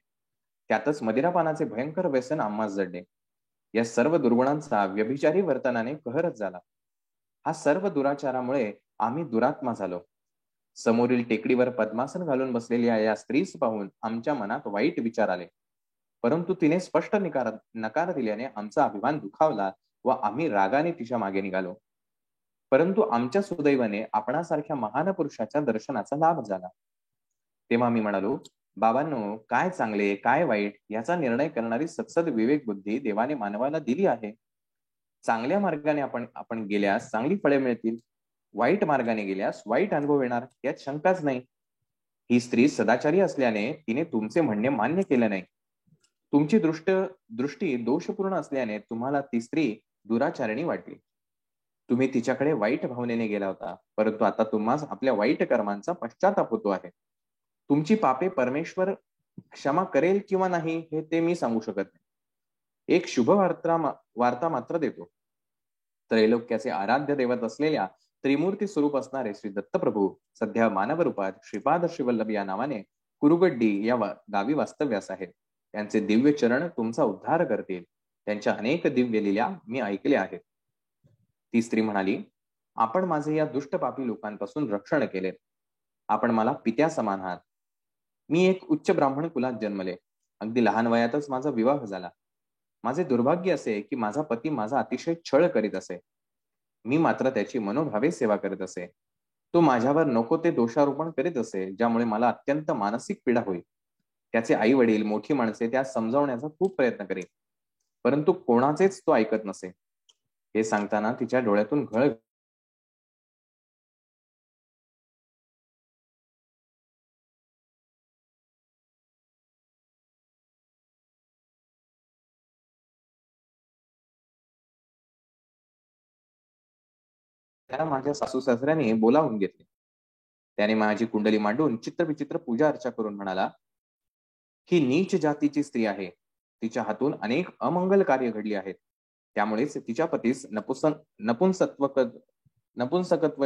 त्यातच मदिरापानाचे भयंकर व्यसन आम्हास जडले. या सर्व दुर्गुणांचा व्यभिचारी वर्तनाने कहरच झाला. हा सर्व दुराचारामुळे आम्ही दुरात्मा झालो. समोरील टेकडीवर पद्मासन घालून बसलेल्या या स्त्रीस पाहून आमच्या मनात वाईट विचार आले. परंतु तिने स्पष्ट नकार दिल्याने आमचा अभिमान दुखावला व आम्ही रागाने तिच्या मागे निघालो. परंतु आमच्या सुदैवाने आपणासारख्या महान पुरुषाच्या दर्शनाचा लाभ झाला. तेव्हा मी म्हणालो, बाबांनो, काय चांगले काय वाईट याचा निर्णय करणारी सत्सद विवेक बुद्धी देवाने मानवाला दिली आहे. चांगल्या मार्गाने आपण गेल्यास चांगली फळे मिळतील. वाईट मार्गाने गेल्यास वाईट अनुभव येणार यात शंकाच नाही. ही स्त्री सदाचारी असल्याने तिने तुमचे म्हणणे मान्य केले नाही. तुमची दृष्टी दोषपूर्ण असल्याने तुम्हाला ती स्त्री दुराचारिणी वाटली. तुम्ही तिच्याकडे वाईट भावनेने गेला होता. परंतु आता तुम्हाला आपल्या वाईट कर्मांचा पश्चाताप होतो आहे. तुमची पापे परमेश्वर क्षमा करेल किंवा नाही हे ते मी सांगू शकत नाही. एक शुभ वार्ता मात्र देतो. त्रैलोक्याचे आराध्य दैवत असलेल्या त्रिमूर्ती स्वरूप असणारे श्री दत्तप्रभू सध्या मानव रूपात श्रीपाद श्रीवल्लभ या नावाने कुरुगड्डी या गावी वास्तव्यास आहेत. त्यांचे दिव्य चरण तुमचा उद्धार करतील. त्यांच्या अनेक दिव्य लीला मी ऐकल्या आहेत. ती स्त्री म्हणाली, आपण माझे या दुष्ट पापी लोकांपासून रक्षण केले. आपण मला पित्या समान आहात. मी एक उच्च ब्राह्मण कुलात जन्मले. अगदी लहान वयातच माझा विवाह झाला. माझे दुर्भाग्य असे की माझा पती माझा अतिशय छळ करीत असे. मी मात्र त्याची मनोभावे सेवा करीत असे. तो माझ्यावर नको ते दोषारोपण करीत असे, ज्यामुळे मला अत्यंत मानसिक पीडा होईल. त्याचे आई वडील, मोठी माणसे त्यास समजावण्याचा खूप प्रयत्न करीत, परंतु कोणाचेच तो ऐकत नसे. हे सांगताना तिच्या डोळ्यातून घळ त्याला माझ्या सासू सासऱ्याने बोलावून घेतले. त्याने माझी कुंडली मांडून चित्रविचित्र पूजा अर्चा करून म्हणाला, ही नीच जातीची स्त्री आहे. तिच्या हातून अनेक अमंगल कार्य घडली आहेत. त्यामुळेच तिच्या पतीस नपुंसकत्व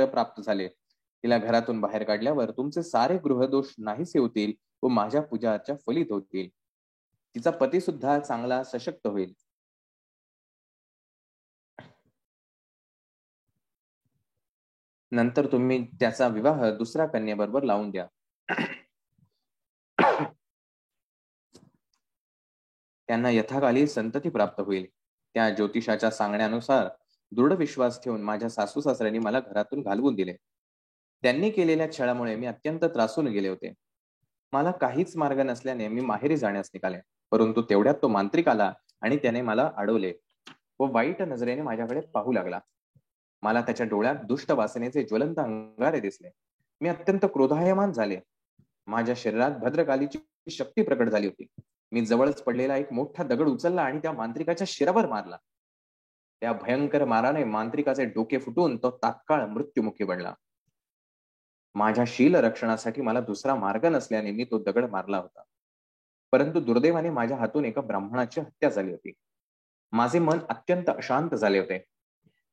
प्राप्त झाले. तिला घरातून बाहेर काढल्यावर तुमचे सारे गृहदोष नाहीसे होतील व माझ्या पूजा अर्चा फलित होतील. तिचा पती सुद्धा चांगला सशक्त होईल. नंतर तुम्ही त्याचा विवाह दुसऱ्या कन्येबरोबर लावून द्या. त्यांना यथाकाली संतती प्राप्त होईल. त्या ज्योतिषाच्या सांगण्यानुसार दृढ विश्वास ठेवून माझ्या सासू सासऱ्यांनी मला घरातून घालवून दिले. त्यांनी केलेल्या छळामुळे मी अत्यंत त्रासून गेले होते. मला काहीच मार्ग नसल्याने मी माहेरी जाण्यास निघाले. परंतु तेवढ्यात तो मांत्रिक आला आणि त्याने मला अडवले व वाईट नजरेने माझ्याकडे पाहू लागला. मला त्याच्या डोळ्यात दुष्ट वासनेचे ज्वलंत अंगारे दिसले. मी अत्यंत क्रोधायमान झाले. माझ्या शरीरात भद्रकालीची शक्ती प्रकट झाली होती. मी जवळच पडलेला एक मोठा दगड उचलला आणि त्या मांत्रिकाच्या शिरावर मारला. त्या भयंकर माराने मांत्रिकाचे डोके फुटून तो तात्काळ मृत्युमुखी पडला. माझ्या शील रक्षणासाठी मला दुसरा मार्ग नसल्याने मी तो दगड मारला होता. परंतु दुर्दैवाने माझ्या हातून एका ब्राह्मणाची हत्या झाली होती. माझे मन अत्यंत अशांत झाले होते.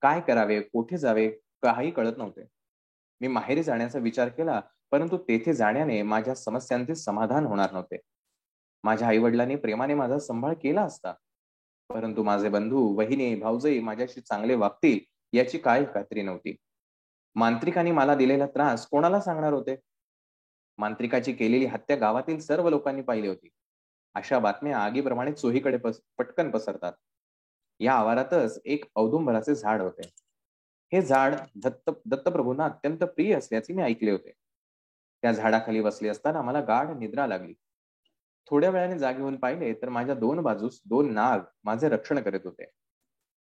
काय करावे, कोठे जावे, काही कळत नव्हते. मी माहेरी जाण्याचा विचार केला, परंतु तेथे जाण्याने माझ्या समस्यांचे समाधान होणार नव्हते. माझ्या आई वडिलांनी प्रेमाने माझा सांभाळ केला असता, परंतु माझे बंधू, वहिनी, भाऊजई माझ्याशी चांगले वागतील याची काय खात्री नव्हती. मांत्रिकाने मला दिलेला त्रास कोणाला सांगणार होते? मांत्रिकाची केलेली हत्या गावातील सर्व लोकांनी पाहिली होती. अशा बातम्या आगीप्रमाणे चोहीकडे पटकन पसरतात. या आवारातच एक औदुंबराचे झाड होते. हे झाड दत्तप्रभूंना अत्यंत प्रिय असल्याचे मी ऐकले होते. त्या झाडाखाली बसले असताना मला गाढ निद्रा लागली. थोड्या वेळाने जागे होऊन पाहिले तर माझ्या दोन बाजूस दोन नाग माझे रक्षण करीत होते.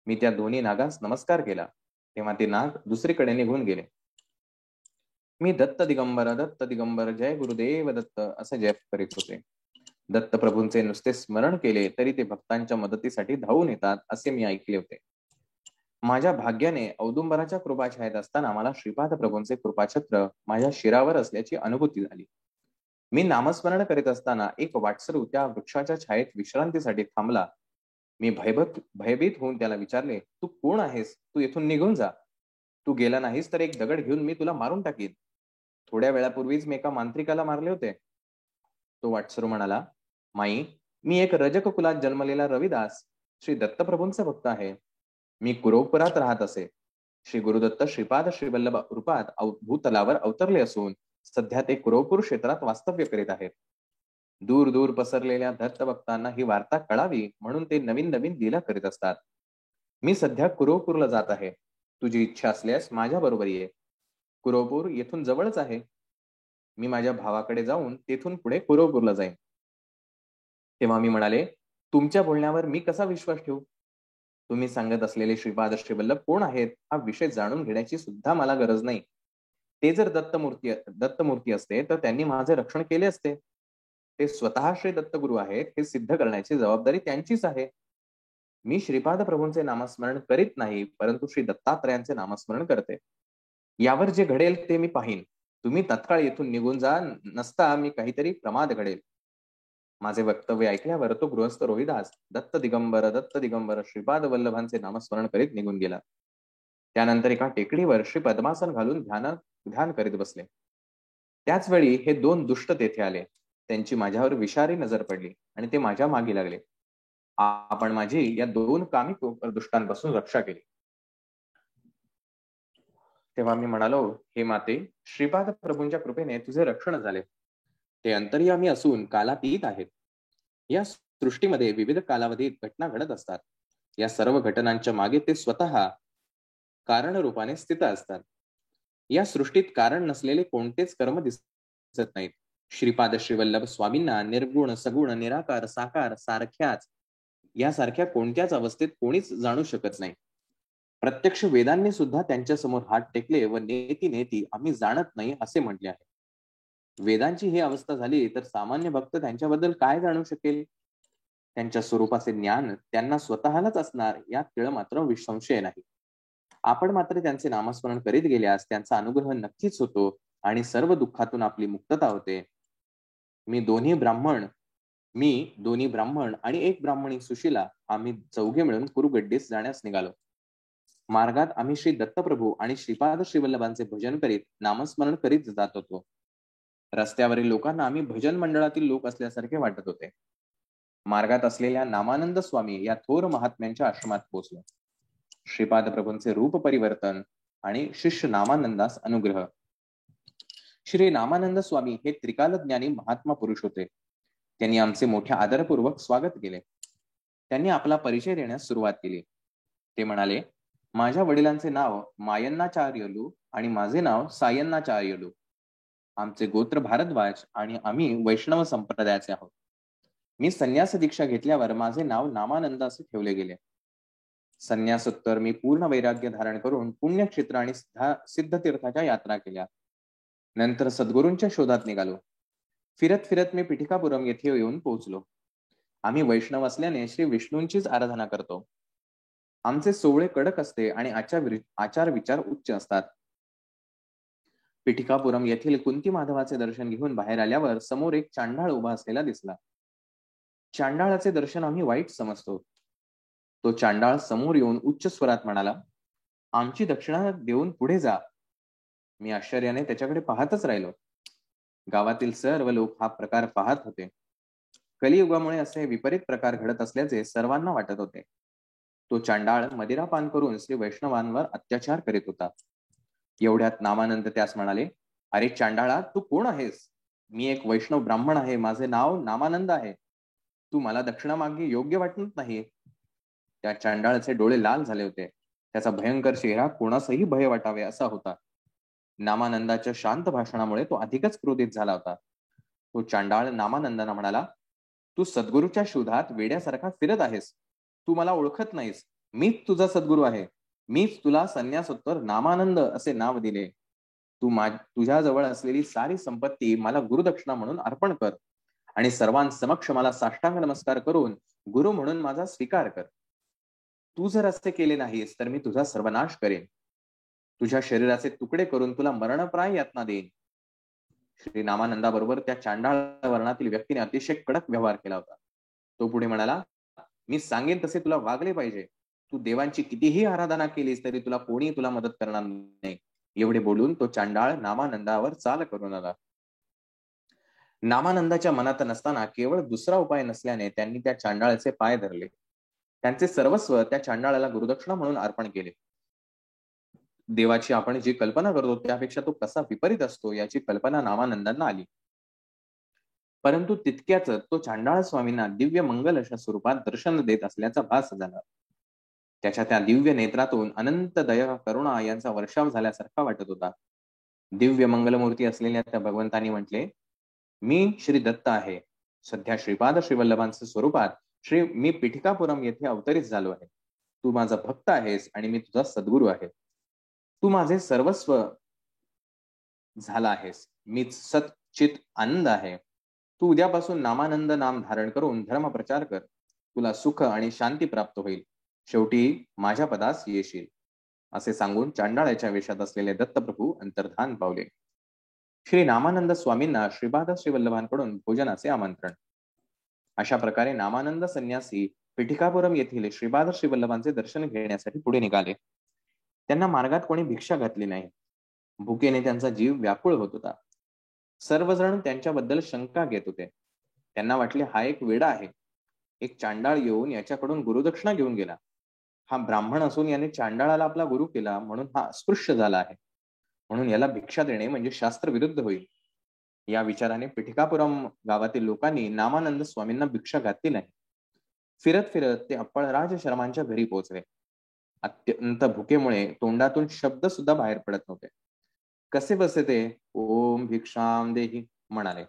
मी त्या दोन्ही नागांस नमस्कार केला, तेव्हा ते नाग दुसरीकडे निघून गेले. मी दत्त दिगंबर जय गुरुदेव दत्त असे जप करीत होते. दत्तप्रभूंचे नुसते स्मरण केले तरी ते भक्तांच्या मदतीसाठी धावून येतात असे मी ऐकले होते. माझ्या भाग्याने औदुंबराच्या कृपाछायेत असताना मला श्रीपाद प्रभूंचे कृपाछत्र माझ्या शिरावर असल्याची अनुभूती झाली. मी नामस्मरण करीत असताना एक वाटसरू त्या वृक्षाच्या छायेत विश्रांतीसाठी थांबला. मी भयभीत होऊन त्याला विचारले, तू कोण आहेस? तू येथून निघून जा. तू गेला नाहीस तर एक दगड घेऊन मी तुला मारून टाकीन. थोड्या वेळापूर्वीच मी एका मांत्रिकाला मारले होते. तो वाटसरू म्हणाला, माई, मी एक रजक कुलात जन्मलेला रविदास श्री दत्तप्रभूंचा भक्त आहे. मी कुरोपुरात राहत असे. श्री गुरुदत्त श्रीपाद श्रीवल्लभ रूपात भूतलावर अवतरले असून सध्या ते कुरोपूर क्षेत्रात वास्तव्य करीत आहेत. दूर दूर पसरलेल्या दत्त भक्तांना ही वार्ता कळावी म्हणून ते नवीन नवीन लीला करीत असतात. मी सध्या कुरोपूरला जात आहे. तुझी इच्छा असल्यास माझ्या बरोबर ये. कुरोपूर येथून जवळच आहे. मी माझ्या भावाकडे जाऊन तेथून पुढे कुरोपूरला जाईन. तेव्हा मी म्हणाले, तुमच्या बोलण्यावर मी कसा विश्वास ठेवू? तुम्ही सांगत असलेले श्रीपाद श्रीवल्लभ कोण आहेत हा विषय जाणून घेण्याची सुद्धा मला गरज नाही. ते जर दत्तमूर्ती असते तर त्यांनी माझे रक्षण केले असते. ते स्वतः श्री दत्तगुरु आहेत हे सिद्ध करण्याची जबाबदारी त्यांचीच आहे. मी श्रीपाद प्रभूंचे नामस्मरण करीत नाही, परंतु श्री दत्तात्रयांचे नामस्मरण करते. यावर जे घडेल ते मी पाहीन. तुम्ही तत्काळ येथून निघून जा, नसता मी काहीतरी प्रमाद घडेल. माझे वक्तव्य ऐकल्यावर तो गृहस्थ रोहिदास दत्त दिगंबर श्रीपाद वल्लभांचे नामस्मरण करीत निघून गेला. त्यानंतर एका टेकडीवर श्री पद्मासन घालून ध्यान करीत बसले. त्याच वेळी हे दोन दुष्ट तेथे आले. त्यांची माझ्यावर विषारी नजर पडली आणि ते माझ्या मागे लागले. आपण माझी या दोन कामी दुष्टांपासून रक्षा केली. तेव्हा मी म्हणालो, हे माते, श्रीपाद प्रभूंच्या कृपेने तुझे रक्षण झाले. ते अंतर्यामी असून कालातीत आहेत. या सृष्टीमध्ये विविध कालावधीत घटना घडत असतात. या सर्व घटनांच्या मागे ते स्वतः कारण रूपाने स्थित असतात. या सृष्टीत कारण नसलेले कोणतेच कर्म दिसत नाहीत. श्रीपाद श्रीवल्लभ स्वामींना निर्गुण, सगुण, निराकार, साकार सारख्याच यासारख्या कोणत्याच अवस्थेत कोणीच जाणू शकत नाही. प्रत्यक्ष वेदांनी सुद्धा त्यांच्या समोर हात टेकले व नेती नेती आम्ही जाणत नाही असे म्हटले आहे. वेदांची ही अवस्था झाली तर सामान्य भक्त त्यांच्याबद्दल काय जाणू शकेल? त्यांच्या स्वरूपाचे ज्ञान त्यांना स्वतःलाच असणार यात तिळ मात्र संशय नाही. आपण मात्र त्यांचे नामस्मरण करीत गेल्यास त्यांचा अनुग्रह नक्कीच होतो आणि सर्व दुःखातून आपली मुक्तता होते. मी दोन्ही ब्राह्मण आणि एक ब्राह्मणी सुशीला आम्ही चौघे मिळून कुरुगड्डीस जाण्यास निघालो. मार्गात आम्ही श्री दत्तप्रभू आणि श्रीपाद श्रीवल्लभांचे भजन करीत नामस्मरण करीत जात होतो. रस्त्यावरील लोकांना आम्ही भजन मंडळातील लोक असल्यासारखे वाटत होते. मार्गात असलेल्या नामानंद स्वामी या थोर महात्म्यांच्या आश्रमात पोहोचलो. श्रीपाद प्रभूंचे रूप परिवर्तन आणि शिष्य नामानंदास अनुग्रह. श्री नामानंद स्वामी हे त्रिकालज्ञानी महात्मा पुरुष होते. त्यांनी आमचे मोठ्या आदरपूर्वक स्वागत केले. त्यांनी आपला परिचय देण्यास सुरुवात केली. ते म्हणाले, माझ्या वडिलांचे नाव मायन्नाचार्यलू आणि माझे नाव सायन्नाचार्यलू. आमचे गोत्र भारद्वाज आणि आम्ही वैष्णव संप्रदायाचे आहोत. मी संन्यास दीक्षा घेतल्यावर माझे नाव नामानंद असे ठेवले गेले. संन्यासोत्तर मी पूर्ण वैराग्य धारण करून पुण्यक्षेत्र आणि सिद्धतीर्थाच्या यात्रा केल्या. नंतर सद्गुरूंच्या शोधात निघालो. फिरत फिरत मी पिठिकापुरम येथे येऊन पोहोचलो. आम्ही वैष्णव असल्याने श्री विष्णूंचीच आराधना करतो. आमचे सोवळे कडक असते आणि आचार विचार उच्च असतात. पिठिकापुरम येथील कुंती माधवाचे दर्शन घेऊन बाहेर आल्यावर समोर एक चांडाळ उभा असलेला दिसला. चांडाळाचे दर्शन आम्ही वाईट समजतो. तो चांडाळ समोर येऊन उच्च स्वरात म्हणाला, आमची दक्षिणा देऊन पुढे जा. मी आश्चर्याने त्याच्याकडे पाहतच राहिलो. गावातील सर्व लोक हा प्रकार पाहत होते. कलियुगामुळे असे विपरीत प्रकार घडत असल्याचे सर्वांना वाटत होते. तो चांडाळ मदिरापान करून श्री वैष्णवांवर अत्याचार करीत होता. एवढ्यात नामानंद त्यास म्हणाले, अरे चांडाळा, तू कोण आहेस? मी एक वैष्णव ब्राह्मण आहे. माझे नाव नामानंद आहे. तू मला दक्षिणा मागे योग्य वाटत नाही. त्या चांडाळाचे डोळे लाल झाले होते. त्याचा भयंकर चेहरा कोणासही भय वाटावे असा होता. नामानंदाच्या शांत भाषणामुळे तो अधिकच क्रोधित झाला होता. तो चांडाळ नामानंदांना म्हणाला, तू सद्गुरूच्या शोधात वेड्यासारखा फिरत आहेस. तू मला ओळखत नाहीस. मीच तुझा सद्गुरू आहे. मीच तुला संन्यासोत्तर नामानंद असे नाव दिले. तुझ्याजवळ असलेली सारी संपत्ती मला गुरुदक्षिणा म्हणून अर्पण कर आणि सर्वांसमक्ष मला साष्टांग नमस्कार करून गुरु म्हणून माझा स्वीकार कर. तू जर असे केले नाहीस तर मी तुझा सर्वनाश करेन. तुझ्या शरीराचे तुकडे करून तुला मरणप्राय यातना देईन. श्री नामानंदाबरोबर त्या चांडाळ वर्णातील व्यक्तीने अतिशय कडक व्यवहार केला होता. तो पुढे म्हणाला, मी सांगेन तसे तुला वागले पाहिजे. तू देवांची कितीही आराधना केलीस तरी कोणी तुला मदत करणार नाही. एवढे बोलून तो चांडाळ नामानंदावर चाल करून आला. नामानंदाच्या मनात नसताना केवळ दुसरा उपाय नसल्याने त्यांनी त्या चांडाळाचे पाय धरले. त्यांचे सर्वस्व त्या चांडाळाला गुरुदक्षिणा म्हणून अर्पण केले. देवाची आपण जी कल्पना करतो त्यापेक्षा तो कसा विपरीत असतो याची कल्पना नामानंदांना आली. परंतु तितक्याच तो चांडाळ स्वामींना दिव्य मंगल अशा स्वरूपात दर्शन देत असल्याचा भास झाला. त्याच्या त्या दिव्य नेत्रातून अनंत दया करुणा यांचा वर्षाव झाल्यासारखा वाटत होता. दिव्य मंगलमूर्ती असलेल्या त्या भगवंतांनी म्हटले, मी श्री दत्त आहे. सध्या श्रीपाद श्रीवल्लभांच्या स्वरूपात मी पिठिकापुरम येथे अवतरित झालो आहे. तू माझा भक्त आहेस आणि मी तुझा सद्गुरू आहे. तू माझे सर्वस्व झाला आहेस. मीच सच्चित आनंद आहे. तू उद्यापासून नामानंद नाम धारण करून धर्म प्रचार कर. तुला सुख आणि शांती प्राप्त होईल. शेवटी माझ्या पदास येशील. असे सांगून चांडाळाच्या वेशात असलेले दत्तप्रभू अंतर्धान पावले. श्री नामानंद स्वामींना श्रीपाद श्रीवल्लभांकडून भोजनाचे आमंत्रण. अशा प्रकारे नामानंद संन्यासी पिठिकापुरम येथील श्रीपाद श्रीवल्लभांचे दर्शन घेण्यासाठी पुढे निघाले. त्यांना मार्गात कोणी भिक्षा घातली नाही. भुकेने त्यांचा जीव व्याकुळ होत होता. सर्वजण त्यांच्याबद्दल शंका घेत होते. त्यांना वाटले, हा एक वेडा आहे. एक चांडाळ येऊन याच्याकडून गुरुदक्षिणा घेऊन गेला. हा ब्राह्मण असून याने चांडाळाला आपला गुरु केला म्हणून हा अस्पृश्य झाला आहे. म्हणून याला भिक्षा देणे म्हणजे शास्त्र विरुद्ध होईल. या विचाराने पिठिकापुरम गावातील लोकांनी नामानंद स्वामींना भिक्षा घातली नाही. फिरत फिरत ते अप्पळराज शर्मांच्या घरी पोहोचले. अत्यंत भुकेमुळे तोंडातून शब्द सुद्धा बाहेर पडत नव्हते. कसे बसे ते ओम भिक्षाम देही म्हणाले.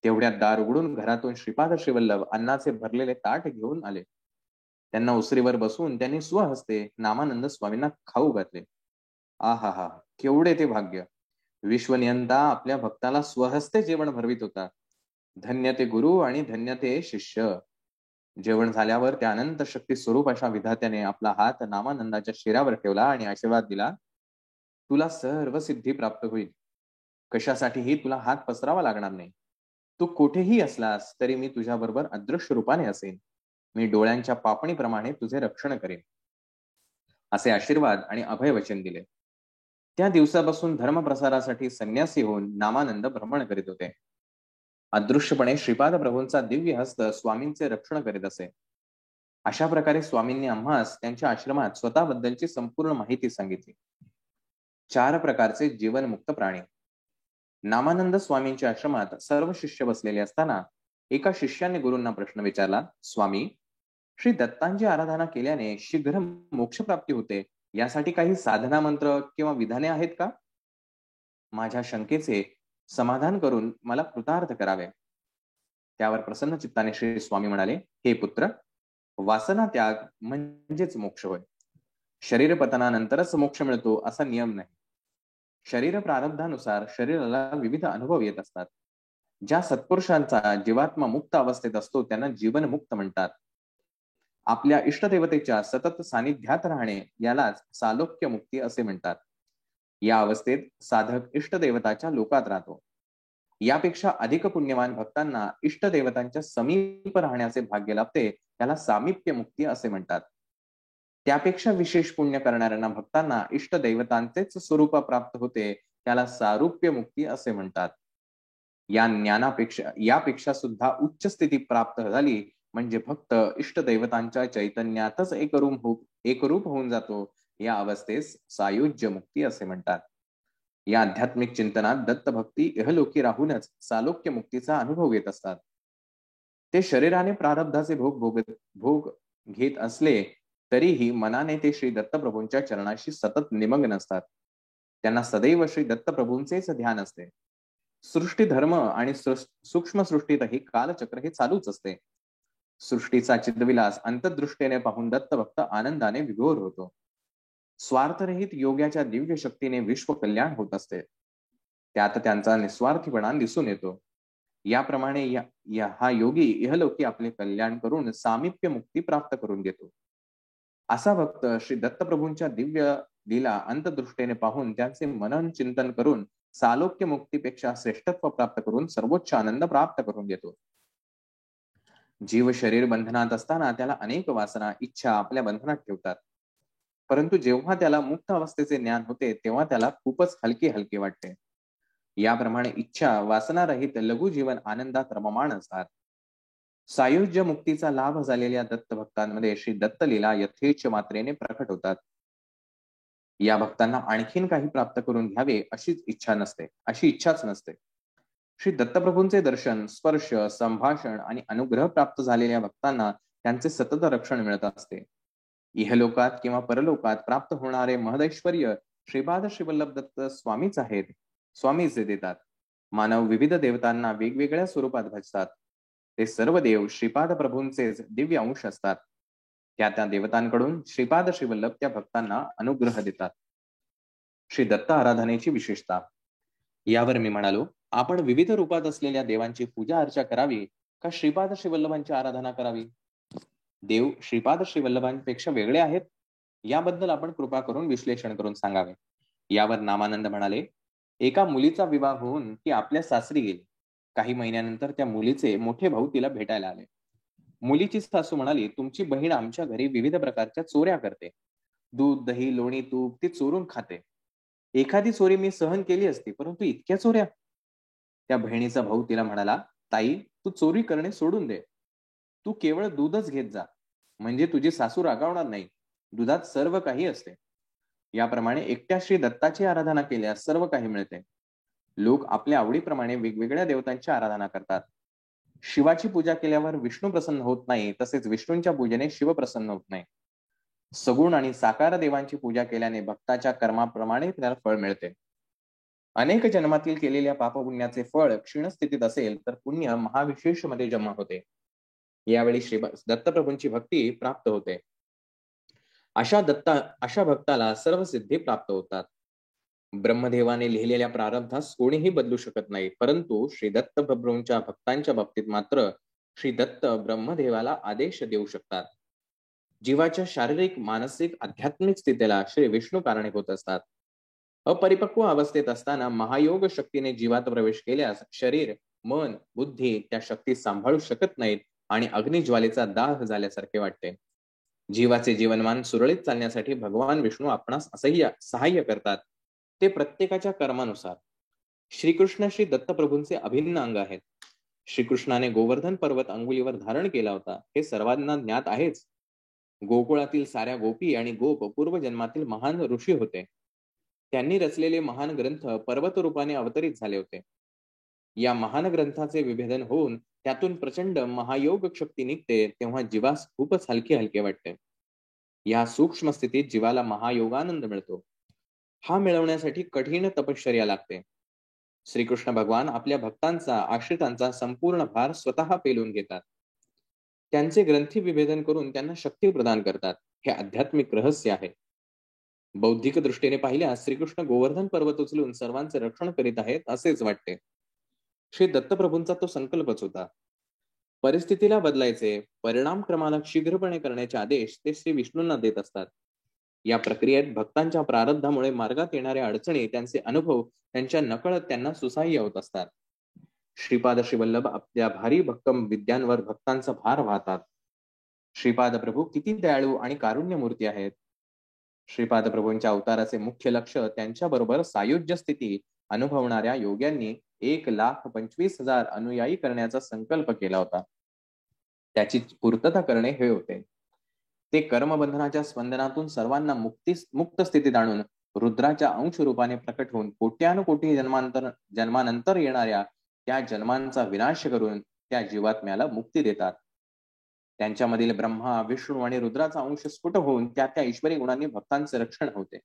तेवढ्यात दार उघडून घरातून श्रीपाद श्रीवल्लभ अन्नाचे भरलेले ताट घेऊन आले. त्यांना उसरीवर बसून त्यांनी स्वहस्ते नामानंद स्वामींना खाऊ घातले. आहा हा, केवढे ते भाग्य! विश्वनियंता आपल्या भक्ताला स्वहस्ते जेवण भरवित होता. धन्य ते गुरु आणि धन्य ते शिष्य. जेवण झाल्यावर त्या अनंत शक्ती स्वरूप अशा विधात्याने आपला हात नामानंदाच्या शिरावर ठेवला आणि आशीर्वाद दिला, तुला सर्व सिद्धी प्राप्त होईल. कशासाठीही तुला हात पसरावा लागणार नाही. तू कुठेही असलास तरी मी तुझ्याबरोबर अदृश्य रूपाने असेन. मी डोळ्यांच्या पापणीप्रमाणे तुझे रक्षण करेन. असे आशीर्वाद आणि अभयवचन दिले. त्या दिवसापासून धर्मप्रसारासाठी संन्यासी होऊन नामानंद भ्रमण करीत होते. अदृश्यपणे श्रीपाद प्रभूंचा दिव्य हस्त स्वामींचे रक्षण करीत असे. अशा प्रकारे स्वामींनी आम्हास त्यांच्या आश्रमात स्वतःबद्दलची संपूर्ण माहिती सांगितली. 4 प्रकारचे जीवनमुक्त प्राणी. नामानंद स्वामींच्या आश्रमात सर्व शिष्य बसलेले असताना एका शिष्याने गुरूंना प्रश्न विचारला, स्वामी, श्री दत्तांची आराधना केल्याने शीघ्र मोक्ष प्राप्ती होते, यासाठी काही साधना मंत्र किंवा विधाने आहेत का? माझ्या शंकेचे समाधान करून मला कृतार्थ करावे. त्यावर प्रसन्न चित्ताने श्री स्वामी म्हणाले, हे पुत्र, वासना त्याग म्हणजेच मोक्ष होय. शरीर पतनानंतरच मोक्ष मिळतो असा नियम नाही. शरीर प्रारब्धानुसार शरीराला विविध अनुभव येत असतात. ज्या सत्पुरुषांचा जीवात्मा मुक्त अवस्थेत असतो त्यांना जीवनमुक्त म्हणतात. आपल्या इष्टदेवतेच्या सतत सानिध्यात राहणे यालाच सालोक्य मुक्ती असे म्हणतात. या अवस्थेत साधक इष्टदेवताच्या लोकात राहतो. यापेक्षा अधिक पुण्यवान भक्तांना इष्टदेवतांच्या समीप राहण्याचे भाग्य लाभते, त्याला सामिप्य मुक्ती असे म्हणतात. त्यापेक्षा विशेष पुण्य करणाऱ्यांना भक्तांना इष्टदैवतांचेच स्वरूप प्राप्त होते, त्याला सारूप्य मुक्ती असे म्हणतात. यापेक्षा सुद्धा उच्च स्थिती प्राप्त झाली म्हणजे भक्त इष्टदैवतांच्या चैतन्यातच एकरूप होऊन जातो. या अवस्थेस सायुज्य मुक्ती असे म्हणतात. या आध्यात्मिक चिंतनात दत्तभक्ती इहलोकी राहूनच सालोक्य मुक्तीचा अनुभव घेत असतात. ते शरीराने प्रारब्धाचे भोग घेत असले तरीही मनाने ते श्री दत्तप्रभूंच्या चरणाशी सतत निमग्न असतात. त्यांना सदैव श्री दत्तप्रभूंचेच ध्यान असते. सृष्टी धर्म आणि सूक्ष्म सृष्टीतही कालचक्र हे चालूच असते. सृष्टीचा चिद्विलास अंतर्दृष्टीने पाहून दत्तभक्त आनंदाने विभोर होतो. स्वार्थरहित योग्याच्या दिव्य शक्तीने विश्व कल्याण होत असते. त्यात त्यांचा निस्वार्थीपणा दिसून येतो. याप्रमाणे हा योगी इहलोकी आपले कल्याण करून सामिप्य मुक्ती प्राप्त करून घेतो. असा भक्त श्री दत्तप्रभूंच्या दिव्य लीला अंतदृष्टीने पाहून त्यांचे मनन चिंतन करून सालोक्य मुक्तीपेक्षा श्रेष्ठत्व प्राप्त करून सर्वोच्च आनंद प्राप्त करून घेतो. जीव शरीर बंधनात असताना त्याला अनेक वासना इच्छा आपल्या बंधनात ठेवतात. परंतु जेव्हा त्याला मुक्त अवस्थेचे ज्ञान होते तेव्हा त्याला खूपच हलके हलके वाटते. याप्रमाणे इच्छा वासनारहित लघु जीवन आनंदात रममाण असतात. सायुज्य मुक्तीचा लाभ झालेल्या दत्त भक्तांमध्ये श्री दत्तलीला यथेच्छ मात्रेने प्रकट होतात. या भक्तांना आणखीन काही प्राप्त करून घ्यावे अशी इच्छाच नसते. श्री दत्तप्रभूंचे दर्शन, स्पर्श, संभाषण आणि अनुग्रह प्राप्त झालेल्या भक्तांना त्यांचे सतत रक्षण मिळत असते. इहलोकात किंवा परलोकात प्राप्त होणारे महदैश्वर्य श्रीपाद श्रीवल्लभ दत्त स्वामीच देतात. मानव विविध देवतांना वेगवेगळ्या स्वरूपात भजतात. ते सर्व देव श्रीपाद प्रभूंचेच दिव्य अंश असतात. त्या देवतांकडून श्रीपाद श्रीवल्लभ त्या भक्तांना अनुग्रह देतात. श्री दत्त आराधनेची विशेषता. यावर मी म्हणालो, आपण विविध रूपात असलेल्या देवांची पूजा अर्चा करावी का श्रीपाद श्रीवल्लभांची आराधना करावी? देव श्रीपाद श्रीवल्लभांपेक्षा वेगळे आहेत याबद्दल आपण कृपा करून विश्लेषण करून सांगावे. यावर नामानंद म्हणाले, एका मुलीचा विवाह होऊन ती आपल्या सासरी गेली. काही महिन्यानंतर त्या मुलीचे मोठे भाऊ तिला भेटायला आले. मुलीची सासू म्हणाली, तुमची बहीण आमच्या घरी विविध प्रकारच्या चोऱ्या करते. दूध, दही, लोणी, तूप ती चोरून खाते. एखादी चोरी मी सहन केली असती, परंतु इतक्या चोऱ्या? त्या बहिणीचा भाऊ तिला म्हणाला, ताई, तू चोरी करणे सोडून दे. तू केवळ दूधच घेत जा, म्हणजे तुझी सासू रागावणार नाही. दुधात सर्व काही असते. याप्रमाणे एकट्या श्री दत्ताची आराधना केल्यास सर्व काही मिळते. लोक आपल्या आवडीप्रमाणे वेगवेगळ्या देवतांची आराधना करतात. शिवाची पूजा केल्यावर विष्णू प्रसन्न होत नाही, तसेच विष्णूंच्या पूजेने शिव प्रसन्न होत नाही. सगुण आणि साकार देवांची पूजा केल्याने भक्ताच्या कर्माप्रमाणे त्याला फळ मिळते. अनेक जन्मातील केलेल्या पापपुण्याचे फळ क्षीण स्थितीत असेल तर पुण्य महाविशेष मध्ये जमा होते. यावेळी श्री दत्तप्रभूंची भक्ती प्राप्त होते. अशा भक्ताला सर्व सिद्धी प्राप्त होतात. ब्रह्मदेवाने लिहिलेल्या प्रारब्धास कोणीही बदलू शकत नाही, परंतु श्री दत्तप्रभूंच्या भक्तांच्या बाबतीत मात्र श्री दत्त ब्रह्मदेवाला आदेश देऊ शकतात. जीवाच्या शारीरिक, मानसिक, आध्यात्मिक स्थितीला श्री विष्णू कारणीभूत असतात. अपरिपक्व अवस्थेत असताना महायोग शक्तीने जीवात प्रवेश केल्यास शरीर, मन, बुद्धी त्या शक्ती सांभाळू शकत नाहीत आणि अग्निज्वालेचा दाह झाल्यासारखे वाटते. जीवाचे जीवनमान सुरळीत चालण्यासाठी भगवान विष्णू आपणास सहाय्य करतात. ते प्रत्येकाच्या कर्मानुसार. श्रीकृष्ण श्री दत्तप्रभूंचे अभिन्न अंग आहेत. श्रीकृष्णाने गोवर्धन पर्वत अंगुलीवर धारण केला होता, हे सर्वांना ज्ञात आहेच. गोकुळातील साऱ्या गोपी आणि गोप पूर्वजन्मातील महान ऋषी होते. त्यांनी रचलेले महान ग्रंथ पर्वत रूपाने अवतरित झाले होते. या महान ग्रंथाचे विभेदन होऊन त्यातून प्रचंड महायोग शक्ती निघते, तेव्हा जीवास खूपच हलके हलके वाटते. या सूक्ष्म स्थितीत जीवाला महायोगानंद मिळतो. हा मिळवण्यासाठी कठीण तपश्चर्या लागते. श्रीकृष्ण भगवान आपल्या भक्तांचा, आश्रितांचा संपूर्ण भार स्वतः पेलून घेतात. त्यांचे ग्रंथी विभेदन करून त्यांना शक्ती प्रदान करतात. हे आध्यात्मिक रहस्य आहे. बौद्धिक दृष्टीने पाहिल्यास श्रीकृष्ण गोवर्धन पर्वत उचलून सर्वांचे रक्षण करीत आहेत असेच वाटते. श्री दत्तप्रभूंचा तो संकल्पच होता. परिस्थितीला बदलायचे, परिणाम क्रमाला शीघ्रपणे करण्याचे आदेश ते श्री विष्णूंना देत असतात. या प्रक्रियेत भक्तांच्या प्रारब्धामुळे मार्गात येणाऱ्या अडचणी, त्यांचे अनुभव त्यांच्या नकळत त्यांना सुसह्य होत असतात. श्रीपाद श्रीवल्लभ आपल्या भारी भक्कम विद्यांवर भक्तांचा भार वाहतात. श्रीपाद प्रभू किती दयाळू आणि कारुण्य मूर्ती आहेत. श्रीपाद प्रभूंच्या अवताराचे मुख्य लक्ष त्यांच्याबरोबर सायुज्य स्थिती अनुभवणाऱ्या योग्यांनी 1,25,000 अनुयायी करण्याचा संकल्प केला होता. त्याची पूर्तता करणे हे होते. ते कर्मबंधनाच्या स्पंदनातून सर्वांना मुक्त स्थितीत आणून रुद्राच्या अंश रूपाने प्रकट होऊन कोट्यानुकोटी जन्मानंतर येणाऱ्या त्या जन्मांचा विनाश करून त्या जीवात्म्याला मुक्ती देतात. त्यांच्यामधील ब्रह्मा, विष्णू आणि रुद्राचा अंश स्फुट होऊन त्या त्या ईश्वरी गुणांनी भक्तांचे रक्षण होते.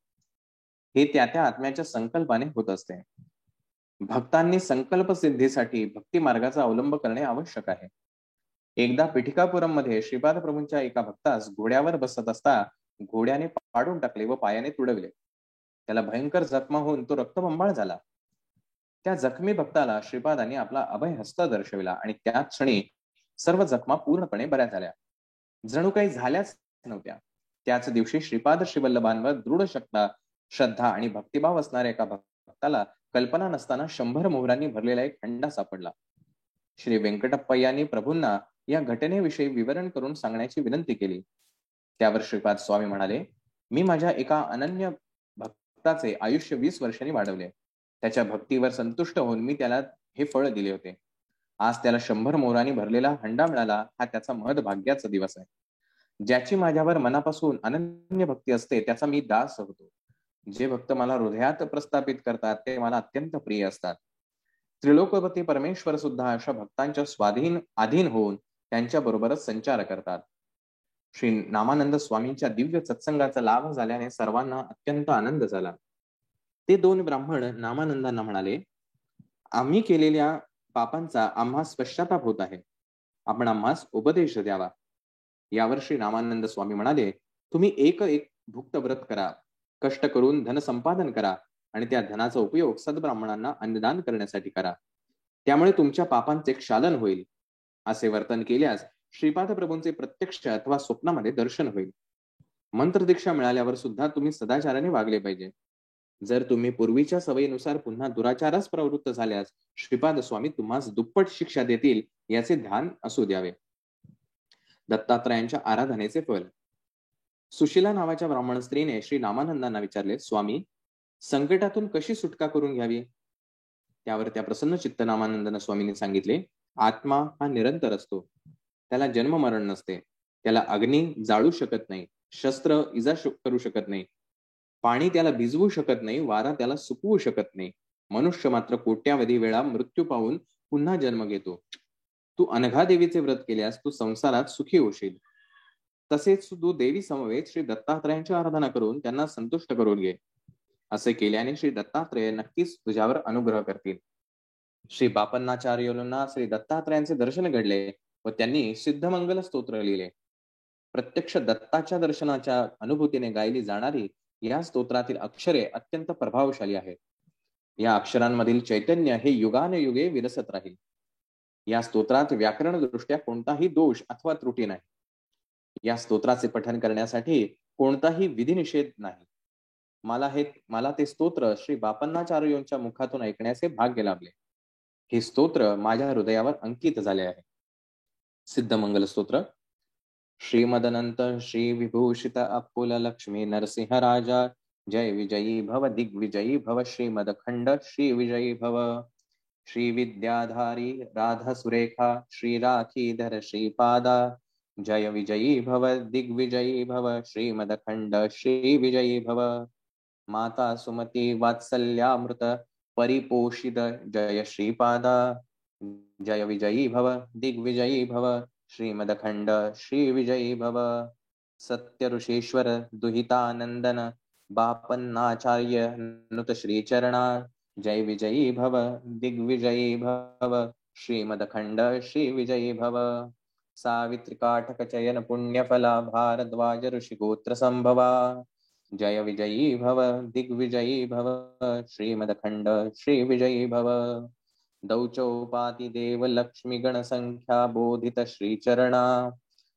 हे त्या त्या आत्म्याच्या संकल्पाने होत असते. भक्तांनी संकल्प सिद्धीसाठी भक्ती मार्गाचा अवलंब करणे आवश्यक आहे. एकदा पिठिकापुरम मध्ये श्रीपाद प्रभूंच्या एका भक्तास घोड्यावर बसत असता घोड्याने पाडून टाकले व पायाने तुडवले. त्याला भयंकर जखमा होऊन तो रक्तबंबाळ झाला. त्या जखमी भक्ताला श्रीपादांनी आपला अभय हस्त दर्शविला आणि त्याच क्षणी सर्व जखमा पूर्णपणे बऱ्या झाल्या, जणू काही झाल्याच नव्हत्या. त्याच दिवशी श्रीपाद श्रीवल्लभांवर दृढ श्रद्धा आणि भक्तिभाव असणाऱ्या एका भक्ताला कल्पना नसताना 100 मोहरांनी भरलेला एक हंडा सापडला. श्री व्यंकटप्पय्यांनी प्रभूंना या घटनेविषयी विवरण करून सांगण्याची विनंती केली. त्यावर श्रीपाद स्वामी म्हणाले, मी माझ्या एका अनन्य भक्ताचे आयुष्य 20 वर्षांनी वाढवले. त्याच्या भक्तीवर संतुष्ट होऊन मी त्याला हे फळ दिले होते. आज त्याला 100 मोहरांनी भरलेला हंडा मिळाला. हा त्याचा महद्भाग्याचा दिवस आहे. ज्याची माझ्यावर मनापासून अनन्य भक्ती असते त्याचा मी दास होतो. जे भक्त मला हृदयात प्रस्थापित करतात ते मला अत्यंत प्रिय असतात. त्रिलोकपती परमेश्वर सुद्धा अशा भक्तांच्या अधीन होऊन त्यांच्या बरोबरच संचार करतात. श्री नामानंद स्वामींच्या दिव्य सत्संगाचा लाभ झाल्याने सर्वांना अत्यंत आनंद झाला. ते 2 ब्राह्मण नामानंदांना म्हणाले, आम्ही केलेल्या पापांचा आम्हास पश्चाताप होत आहे. आपण आम्हास उपदेश द्यावा. यावर श्री नामानंद स्वामी म्हणाले, तुम्ही एक भुक्त व्रत करा, कष्ट करून धन संपादन करा आणि त्या धनाचा उपयोग सद्ब्राह्मणांना अन्नदान करण्यासाठी करा. त्यामुळे तुमच्या पापांचे क्षालन होईल. असे वर्तन केल्यास श्रीपाद प्रभूंचे प्रत्यक्ष अथवा स्वप्नामध्ये दर्शन होईल. मंत्रदीक्षा मिळाल्यावर सुद्धा तुम्ही सदाचाराने वागले पाहिजे. जर तुम्ही पूर्वीच्या सवयीनुसार पुन्हा दुराचारास प्रवृत्त झाल्यास श्रीपाद स्वामी तुम्हास दुप्पट शिक्षा देतील याचे ध्यान असू द्यावे. दत्तात्रयांच्या आराधनेचे फल. सुशीला नावाच्या ब्राह्मण स्त्रीने श्री नामानंदांना विचारले, स्वामी, संकटातून कशी सुटका करून घ्यावी? त्यावर त्या प्रसन्न चित्त नामानंदांना स्वामींनी सांगितले, आत्मा हा निरंतर असतो. त्याला जन्म मरण नसते. त्याला अग्नी जाळू शकत नाही, शस्त्र इजा करू शकत नाही, पाणी त्याला भिजवू शकत नाही, वारा त्याला सुकवू शकत नाही. मनुष्य मात्र कोट्यावधी वेळा मृत्यू पाहून पुन्हा जन्म घेतो. तू अनघा देवीचे व्रत केल्यास तू संसारात सुखी होशील. तसेच तू देवी समवेत श्री दत्तात्रयांची आराधना करून त्यांना संतुष्ट करून घे. असे केल्याने श्री दत्तात्रय नक्कीच तुझ्यावर अनुग्रह करतील. श्री बापन्नाचार्योंना श्री दत्तात्रयांचे दर्शन घडले व त्यांनी सिद्धमंगल स्तोत्र लिहिले. प्रत्यक्ष दत्ताच्या दर्शनाच्या अनुभूतीने गायली जाणारी या स्तोत्रातील अक्षरे अत्यंत प्रभावशाली आहेत. या अक्षरांमधील चैतन्य हे युगानुयुगे विरसत राहील. या स्तोत्रात व्याकरण दृष्ट्या कोणताही दोष अथवा त्रुटी नाही. या स्तोत्राचे पठन करण्यासाठी कोणताही विधिनिषेध नाही. मला ते स्तोत्र श्री बापन्नाचार्योंच्या मुखातून ऐकण्याचे भाग्य लाभले. हे स्तोत्र माझ्या हृदयावर अंकित झाले आहे. सिद्धमंगल स्तोत्र. श्रीमदनंत श्री विभूषित अपुल लक्ष्मी नरसिंह राजा जय विजयी भव दिग्विजयी भव श्रीमदखंड श्री विजयी भव. श्री विद्याधारी राधा सुरेखा श्री राखीधर श्रीपादा जय विजयी भव दिग्विजयी भव श्रीमदखंड श्री विजयी भव. माता सुमती वात्सल्यामृत परिपोषित जय श्रीपादा जय विजयी भव दिग्विजयी भव श्रीमदखंड श्री विजयी भव. सत्य ऋषेश्वर दुहितानंदन बापन्नाचार्य नुत श्रीचरणा जय विजयी भव दिग्विजयी भव श्रीमदखंड श्री विजयी भव. सावित्रिकाठक चयन पुण्यफला भारद्वाज ऋषि गोत्र संभवा जय विजयी भव दिग्विजयी भव श्रीमदखंड श्री विजयी भव दौचौपाति देव लक्ष्मी गण संख्या बोधित श्री चरणा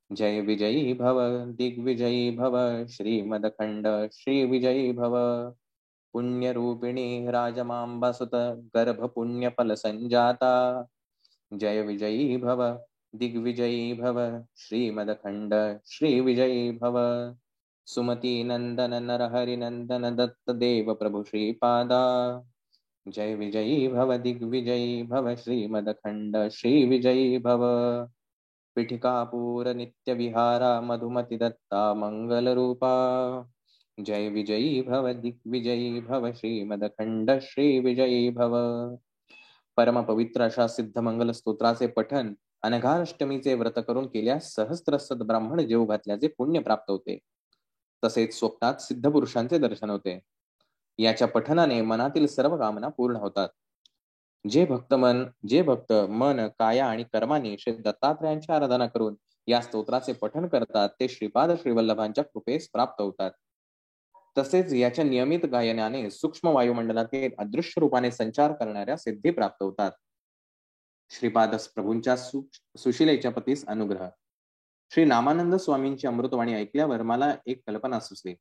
जय विजयी भव दिग्विजयी भव श्रीमदखंड श्री विजयी भव पुण्य रूपिणी राजमांबा सुत गर्भ पुण्य फल संजाता जय विजयी भव दिग्विजयी भव श्रीमदखंड श्री विजयी भव सुमति नंदन नरहरि नंदन दत्त देव प्रभु श्रीपादा जय विजयी भव दिग्विजयी भव श्रीमदखंड श्री विजयी भव पीठिकापूर नित्य विहारा मधुमति दत्ता मंगल रूपा जय विजयी भव दिग्विजयी भव श्रीमदखंड श्री विजयी भव परम पवित्र अशा सिद्ध मंगल स्तोत्राचे पठन अनघाष्टमीचे व्रत करून केल्यास सहस्त्र सद्ब्राह्मण जेव घातल्याचे पुण्य प्राप्त होते. तसेच स्वप्नात सिद्ध पुरुषांचे दर्शन होते. याच्या पठनाने मनातील सर्व कामना पूर्ण होतात. जे भक्त मन काया आणि कर्माने श्री दत्तात्रयांची आराधना करून या स्तोत्राचे पठन करतात ते श्रीपाद श्रीवल्लभांच्या कृपेस प्राप्त होतात. तसेच याच्या नियमित गायनाने सूक्ष्म वायुमंडलातील अदृश्य रूपाने संचार करणाऱ्या सिद्धी प्राप्त होतात. श्रीपाद प्रभूंच्या सुशिलेच्या पतीस अनुग्रह. श्री नामानंद स्वामींची अमृतवाणी ऐकल्यावर मला एक कल्पना सुचली.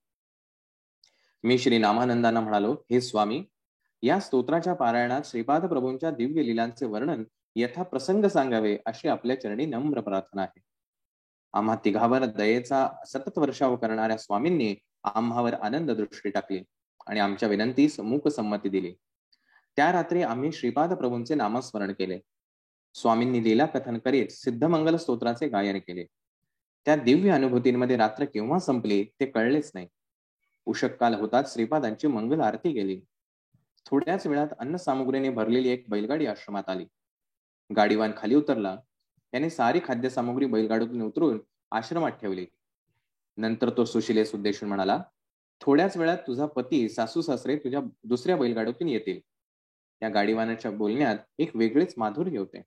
मी श्री नामानंदांना म्हणालो, हे स्वामी, या स्तोत्राच्या पारायणात श्रीपाद प्रभूंच्या दिव्य लीलांचे वर्णन यथा प्रसंग सांगावे अशी आपल्या चरणी नम्र प्रार्थना आहे. आम्हा तिघावर दयेचा सतत वर्षाव करणाऱ्या स्वामींनी आम्हावर आनंद दृष्टी टाकली आणि आमच्या विनंतीस मूक संमती दिली. त्या रात्री आम्ही श्रीपाद प्रभूंचे नामस्मरण केले. स्वामींनी लीला कथन करीत सिद्धमंगल स्तोत्राचे गायन केले. त्या दिव्य अनुभूतींमध्ये रात्र केव्हा संपली ते कळलेच नाही. उषक्काल होताच श्रीपादांची मंगल आरती गेली. थोड्याच वेळात अन्न सामुग्रीने भरलेली एक बैलगाडी आश्रमात आली. गाडीवान खाली उतरला. त्याने सारी खाद्य सामुग्री बैलगाडीतून उतरून आश्रमात ठेवली. नंतर तो सुशिलेस उद्देशून म्हणाला, थोड्याच वेळात तुझा पती सासू सासरे तुझ्या दुसऱ्या बैलगाडीतून येतील. त्या गाडीवानाच्या बोलण्यात एक वेगळेच माधुर्य होते.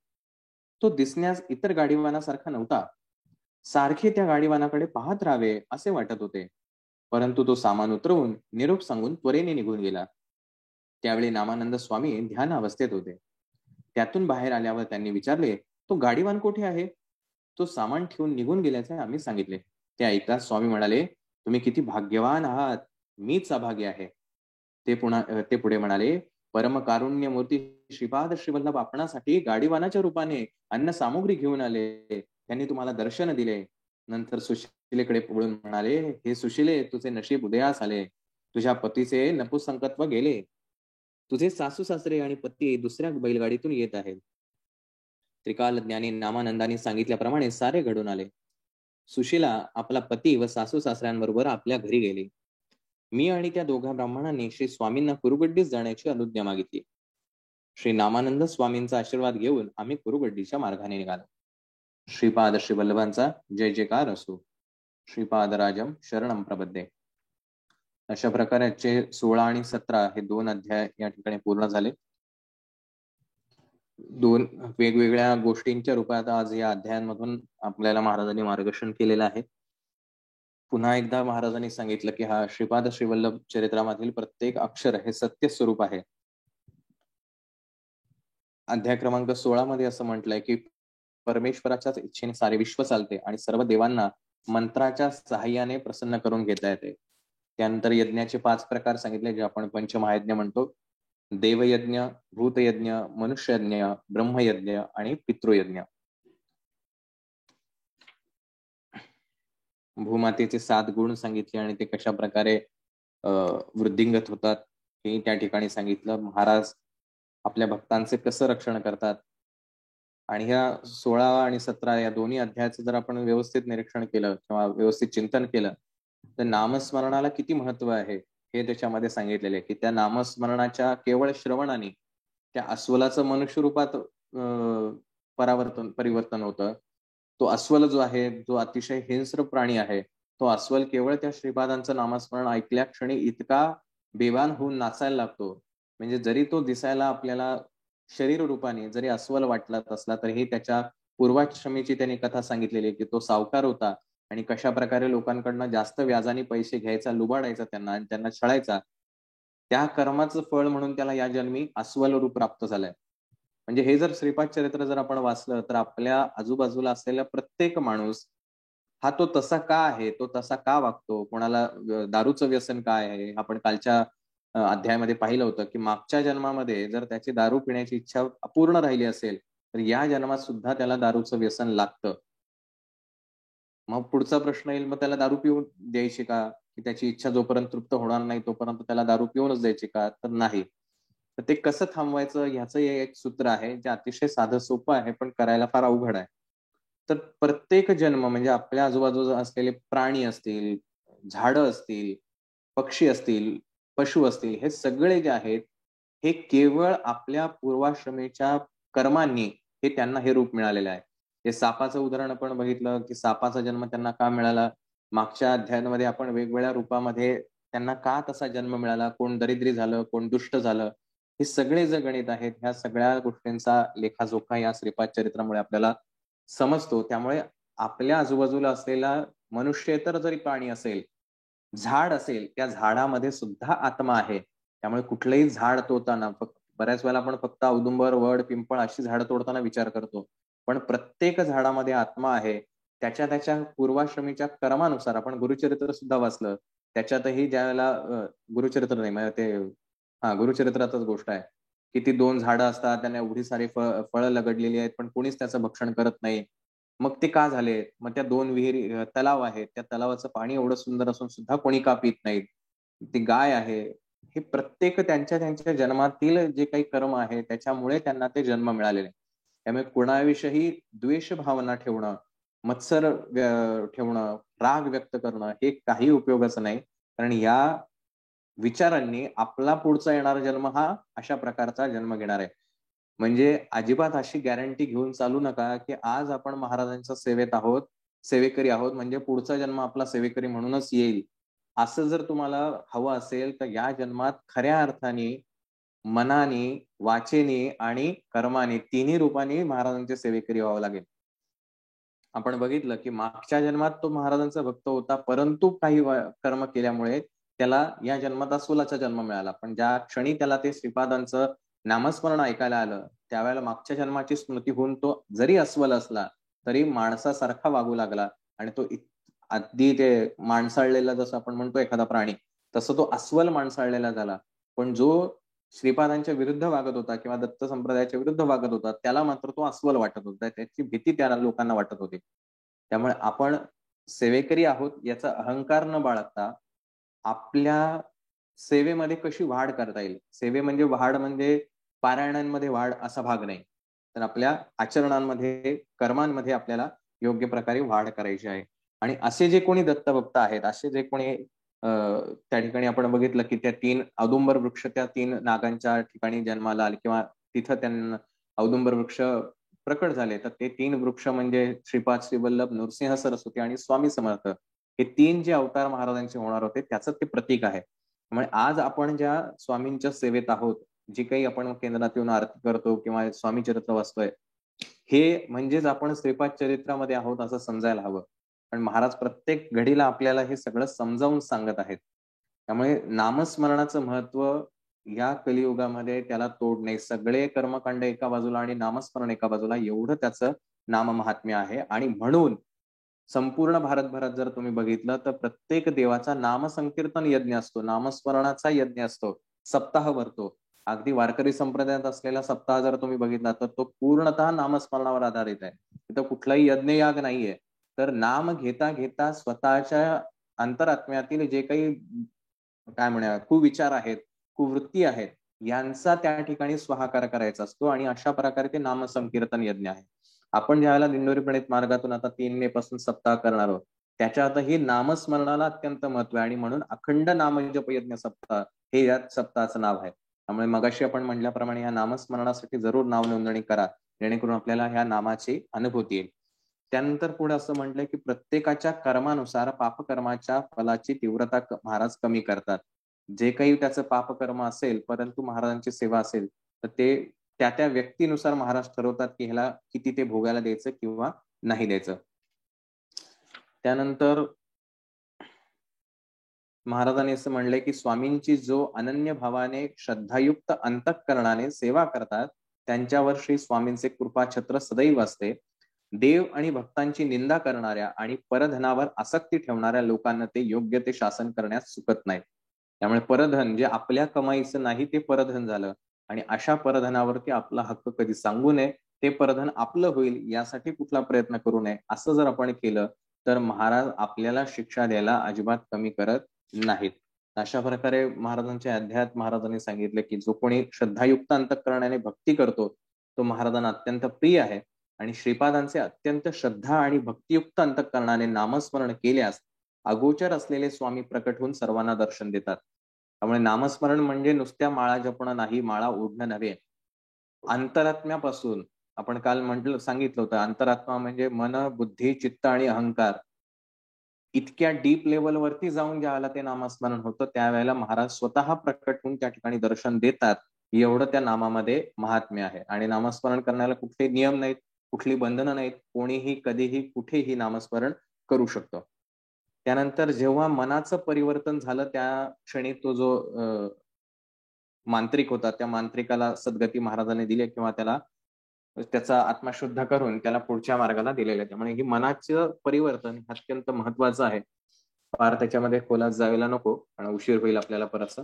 तो दिसण्यास इतर गाडीवानासारखा नव्हता. सारखे त्या गाडीवानाकडे पाहत राहावे असे वाटत होते. परंतु तो सामान उतरवून निरोप सांगून त्वरेने निघून गेला. त्यावेळी नामानंद स्वामी ध्यान अवस्थेत होते. त्यातून बाहेर आल्यावर त्यांनी विचारले, तो गाडीवान कोठे आहे? तो सामान ठेवून निघून गेल्याचे आम्ही सांगितले. ते ऐकताच स्वामी म्हणाले, तुम्ही किती भाग्यवान आहात, मीच अभागी आहे. ते पुढे म्हणाले, परम कारुण्य मूर्ती श्रीपाद श्रीवल्लभ आपणासाठी गाडीवानाच्या रूपाने अन्न सामुग्री घेऊन आले. त्यांनी तुम्हाला दर्शन दिले. नंतर सुशिलेकडे वळून म्हणाले, हे सुशिले, तुझे नशीब उदयास आले. तुझ्या पतीचे नपुसंकत्व गेले. तुझे सासू सासरे आणि पती दुसऱ्या बैलगाडीतून येत आहेत. त्रिकाल ज्ञानी नामानंदांनी सांगितल्याप्रमाणे सारे घडून आले. सुशिला आपला पती व सासू सासऱ्यांबरोबर आपल्या घरी गेली. मी आणि त्या दोघा ब्राह्मणांनी श्री स्वामींना कुरुगड्डीस जाण्याची अनुज्ञा मागितली. श्री नामानंद स्वामींचा आशीर्वाद घेऊन आम्ही कुरुगड्डीच्या मार्गाने निघालो. श्रीपाद श्रीवल्लभांचा जय जयकार असो. श्रीपादराजम शरणम प्रपद्ये. अशा प्रकारे 16 आणि 17 हे 2 अध्याय या ठिकाणी पूर्ण झाले. 2 वेगवेगळ्या गोष्टींच्या रूपात आज या अध्यायांमधून आपल्याला महाराजांनी मार्गदर्शन केलेलं आहे. पुन्हा एकदा महाराजांनी सांगितलं की हा श्रीपाद श्रीवल्लभ चरित्रामधील प्रत्येक अक्षर हे सत्य स्वरूप आहे. अध्याय क्रमांक 16 मध्ये असं म्हटलंय की परमेश्वराच्याच इच्छेने सारे विश्व चालते आणि सर्व देवांना मंत्राच्या सहाय्याने प्रसन्न करून घेता येते. त्यानंतर यज्ञाचे 5 प्रकार सांगितले, जे आपण पंचमहायज्ञ म्हणतो. देवयज्ञ, भूतयज्ञ, मनुष्ययज्ञ, ब्रह्मयज्ञ आणि पितृयज्ञ. भूमातेचे 7 गुण सांगितले आणि ते कशा प्रकारे वृद्धिंगत होतात हे त्या ठिकाणी सांगितलं. महाराज आपल्या भक्तांचे कसं रक्षण करतात. आणि ह्या 16 आणि 17 या दोन्ही अध्यायाचं जर आपण व्यवस्थित निरीक्षण केलं किंवा व्यवस्थित चिंतन केलं तर नामस्मरणाला किती महत्व आहे हे त्याच्यामध्ये सांगितलेले, की त्या नामस्मरणाच्या केवळ श्रवणाने त्या अस्वलाचं मनुष्य रूपात परिवर्तन होतं. तो अस्वल जो आहे, जो अतिशय हिंस्र प्राणी आहे, तो अस्वल केवळ त्या श्रीपादांचं नामस्मरण ऐकल्या क्षणी इतका बेभान होऊन नाचायला लागतो. म्हणजे जरी तो दिसायला आपल्याला शरीर रूपाने जरी अस्वल वाटला असला तरीही त्याच्या पूर्वाश्रमीची त्यांनी कथा सांगितलेली आहे की तो सावकार होता आणि कशा प्रकारे लोकांकडनं जास्त व्याजाने पैसे घ्यायचा, लुबाडायचा त्यांना आणि त्यांना छळायचा. त्या कर्माचं फळ म्हणून त्याला या जन्मी अस्वल रूप प्राप्त झालंय. म्हणजे हे जर श्रीपाद चरित्र जर आपण वाचलं तर आपल्या आजूबाजूला असलेला प्रत्येक माणूस हा तो तसा का आहे, तो तसा का वागतो, कोणाला दारूचं व्यसन काय आहे. आपण कालच्या अध्यायामध्ये पाहिलं होतं की मागच्या जन्मामध्ये जर त्याची दारू पिण्याची इच्छा अपूर्ण राहिली असेल तर या जन्मात सुद्धा त्याला दारूचं व्यसन लागतं. मग पुढचा प्रश्न येईल, मग त्याला दारू पिऊन द्यायची का? की त्याची इच्छा जोपर्यंत तृप्त होणार नाही तोपर्यंत त्याला दारू पिऊनच द्यायची का? तर नाही. तर ते कसं थांबवायचं ह्याचं एक सूत्र आहे जे अतिशय साधं सोपं आहे पण करायला फार अवघड आहे. तर प्रत्येक जन्म म्हणजे आपल्या आजूबाजूला असलेले प्राणी असतील, झाडं असतील, पक्षी असतील, पशु असतील, हे सगळे जे आहेत हे केवळ आपल्या पूर्वाश्रमीच्या कर्मांनी हे त्यांना हे रूप मिळालेलं आहे. हे सापाचं उदाहरण आपण बघितलं की सापाचा जन्म त्यांना का मिळाला. मागच्या अध्यायांमध्ये आपण वेगवेगळ्या रूपामध्ये त्यांना का तसा जन्म मिळाला, कोण दरिद्री झालं, कोण दुष्ट झालं, हे सगळे जे गणित आहेत ह्या सगळ्या गोष्टींचा लेखाजोखा या श्रीपाद चरित्रामुळे आपल्याला समजतो. त्यामुळे आपल्या आजूबाजूला असलेला मनुष्येतर जरी प्राणी असेल, झाड असेल, त्या झाडामध्ये सुद्धा आत्मा आहे. त्यामुळे कुठलंही झाड तोडताना बऱ्याच वेळेला आपण फक्त औदुंबर, वड, पिंपळ अशी झाडं तोडताना विचार करतो. पण प्रत्येक झाडामध्ये आत्मा आहे. त्याच्या पूर्वाश्रमीच्या कर्मानुसार आपण गुरुचरित्र सुद्धा वाचलं. त्याच्यातही ज्यावेळेला गुरुचरित्र नाही म्हणजे ते गुरुचरित्रातच गोष्ट आहे की ती 2 झाडं असतात, त्यांना एवढी सारी फळं लगडलेली आहेत, पण कोणीच त्याचं भक्षण करत नाही. मग ते का झाले? मग त्या 2 विहिरी तलाव आहेत. त्या तलावाचं पाणी एवढं सुंदर असून सुद्धा कोणी का पित नाहीत? ती गाय आहे. हे प्रत्येक त्यांच्या जन्मातील जे काही कर्म आहे त्याच्यामुळे त्यांना ते जन्म मिळालेले. त्यामुळे कोणाविषयी द्वेष भावना ठेवणं, मत्सर ठेवणं, राग व्यक्त करणं हे काही उपयोगाचं नाही. कारण या विचारांनी आपला पुढचा येणारा जन्म हा अशा प्रकारचा जन्म घेणार आहे. म्हणजे अजिबात अशी गॅरंटी घेऊन चालू नका की आज आपण महाराजांच्या सेवेत आहोत, सेवेकरी आहोत म्हणजे पुढचा जन्म आपला सेवेकरी म्हणूनच येईल. असं जर तुम्हाला हवं असेल तर या जन्मात खऱ्या अर्थाने मनाने, वाचेने आणि कर्माने तिन्ही रूपाने महाराजांचे सेवेकरी व्हावं लागेल. आपण बघितलं की मागच्या जन्मात तो महाराजांचा भक्त होता, परंतु काही कर्म केल्यामुळे त्याला या जन्मात अस्वलाचा जन्म मिळाला. पण ज्या क्षणी त्याला ते श्रीपादांचं नामस्मरण ऐकायला आलं, त्यावेळेला मागच्या जन्माची स्मृती होऊन तो जरी अस्वल असला, तरी माणसासारखा वागू लागला आणि तो अगदी ते माणसाळलेला जसं आपण म्हणतो एखादा प्राणी, तसं तो अस्वल माणसाळलेला झाला. पण जो श्रीपादांच्या विरुद्ध वागत होता किंवा दत्त संप्रदायाच्या विरुद्ध वागत होता, त्याला मात्र तो अस्वल वाटत होता. त्याची भीती त्या लोकांना वाटत होती. त्यामुळे आपण सेवेकरी आहोत याचा अहंकार न बाळगता आपल्या सेवेमध्ये कशी वाढ करता येईल. सेवे म्हणजे वाढ म्हणजे पारायणांमध्ये वाढ असा भाग नाही. तर आपल्या आचरणांमध्ये, कर्मांमध्ये आपल्याला योग्य प्रकारे वाढ करायची आहे. आणि असे जे कोणी दत्तभक्त आहेत, असे जे कोणी त्या ठिकाणी आपण बघितलं की त्या 3 औदुंबर वृक्ष त्या 3 नागांच्या ठिकाणी जन्माला आले किंवा तिथं त्यांना औदुंबर वृक्ष प्रकट झाले. तर ते 3 वृक्ष म्हणजे श्रीपाद, श्रीवल्लभ, नृसिंह सरस्वती आणि स्वामी समर्थ. हे 3 जे अवतार महाराजांचे होणार होते त्याचं ते प्रतीक आहे. त्यामुळे आज आपण ज्या स्वामींच्या सेवेत आहोत, जी काही आपण केंद्रात येऊन आरती करतो किंवा स्वामी चरित्र वाचतोय, हे म्हणजेच आपण श्रीपाद चरित्रामध्ये आहोत असं समजायला हवं. पण महाराज प्रत्येक घडीला आपल्याला हे सगळं समजावून सांगत आहेत. त्यामुळे नामस्मरणाचं महत्व या कलियुगामध्ये त्याला तोड नाही. सगळे कर्मकांड एका बाजूला आणि नामस्मरण एका बाजूला एवढं त्याचं नाममहात्म्य आहे. आणि म्हणून संपूर्ण भारतभरात जर तुम्ही बघितलं तर प्रत्येक देवाचा नामसंकीर्तन यज्ञ असतो, नामस्मरणाचा यज्ञ असतो, सप्ताह भरतो. अगदी वारकरी संप्रदायात असलेला सप्ताह जर तुम्ही बघितला तर तो पूर्णतः नामस्मरणावर आधारित आहे. तिथं कुठलाही यज्ञयाग नाहीये. तर नाम घेता घेता स्वतःच्या अंतरात्म्यातील जे काही काय म्हणूया कुविचार आहेत, कुवृत्ती आहेत, यांचा त्या ठिकाणी स्वाहाकार करायचा असतो आणि अशा प्रकारे ते नामसंकीर्तन यज्ञ आहे. आपण ज्यावेळेला दिंडोरी प्रणित मार्गातून आता 3 मे पासून सप्ताह करणार आहोत, त्याच्यातही नामस्मरणाला अत्यंत महत्व आहे आणि म्हणून अखंड नामजप यज्ञ सप्ताह हे या सप्ताहाचं नाव आहे. त्यामुळे मगाशी आपण म्हटल्याप्रमाणे या नामस्मरणासाठी जरूर नाव नोंदणी करा, जेणेकरून आपल्याला ह्या नामाची अनुभूती येईल. त्यानंतर पुढे असं म्हटलंय की प्रत्येकाच्या कर्मानुसार पापकर्माच्या फलाची तीव्रता महाराज कमी करतात. जे काही त्याचं पापकर्म असेल, परंतु महाराजांची सेवा असेल तर ते त्या त्या व्यक्तीनुसार महाराज ठरवतात की ह्याला किती ते भोगायला द्यायचं किंवा नाही द्यायचं. त्यानंतर महाराजांनी असं म्हणलंय की स्वामींची जो अनन्य भावाने श्रद्धायुक्त अंतःकरणाने सेवा करतात त्यांच्यावर श्री स्वामींचे कृपाछत्र सदैव असते. देव आणि भक्तांची निंदा करणाऱ्या आणि परधनावर आसक्ती ठेवणाऱ्या लोकांना ते योग्य ते शासन करण्यास चुकत नाही. त्यामुळे परधन जे आपल्या कमाईचं नाही ते परधन झालं आणि अशा परधनावरती आपला हक्क कधी सांगू नये, ते परधन आपलं होईल यासाठी कुठला प्रयत्न करू नये. असं जर आपण केलं तर महाराज आपल्याला शिक्षा द्यायला अजिबात कमी करत नाहीत. अशा प्रकारे महाराजांच्या अध्यायात महाराजांनी सांगितले की जो कोणी श्रद्धायुक्त अंतःकरणाने भक्ती करतो तो महाराजांना अत्यंत प्रिय आहे आणि श्रीपादांचे अत्यंत श्रद्धा आणि भक्तियुक्त अंतःकरणाने नामस्मरण केल्यास अगोचर असलेले स्वामी प्रकट होऊन सर्वांना दर्शन देतात. त्यामुळे नामस्मरण म्हणजे नुसत्या माळा जपणं नाही, माळा ओढणं नव्हे. अंतरात्म्यापासून आपण काल सांगितलं होतं, अंतरात्मा म्हणजे मन, बुद्धी, चित्त आणि अहंकार इतक्या डीप लेवलवरती जाऊन ज्यावेळेला ते नामस्मरण होतं त्यावेळेला महाराज स्वतः प्रकट होऊन त्या ठिकाणी दर्शन देतात. एवढं त्या नामामध्ये महात्म्य आहे. आणि नामस्मरण करण्याला कुठले नियम नाहीत, कुठली बंधनं नाहीत. कोणीही कधीही कुठेही नामस्मरण करू शकतो. त्यानंतर जेव्हा मनाचं परिवर्तन झालं त्या क्षणी तो जो मांत्रिक होता त्या मांत्रिकाला सद्गती महाराजांनी दिली किंवा त्याला त्याचा आत्मा शुद्ध करून त्याला पुढच्या मार्गाला दिलेलं आहे. त्यामुळे ही मनाचं परिवर्तन अत्यंत महत्वाचं आहे. फार त्याच्यामध्ये खोलात जायला नको आणि उशीर होईल आपल्याला परत.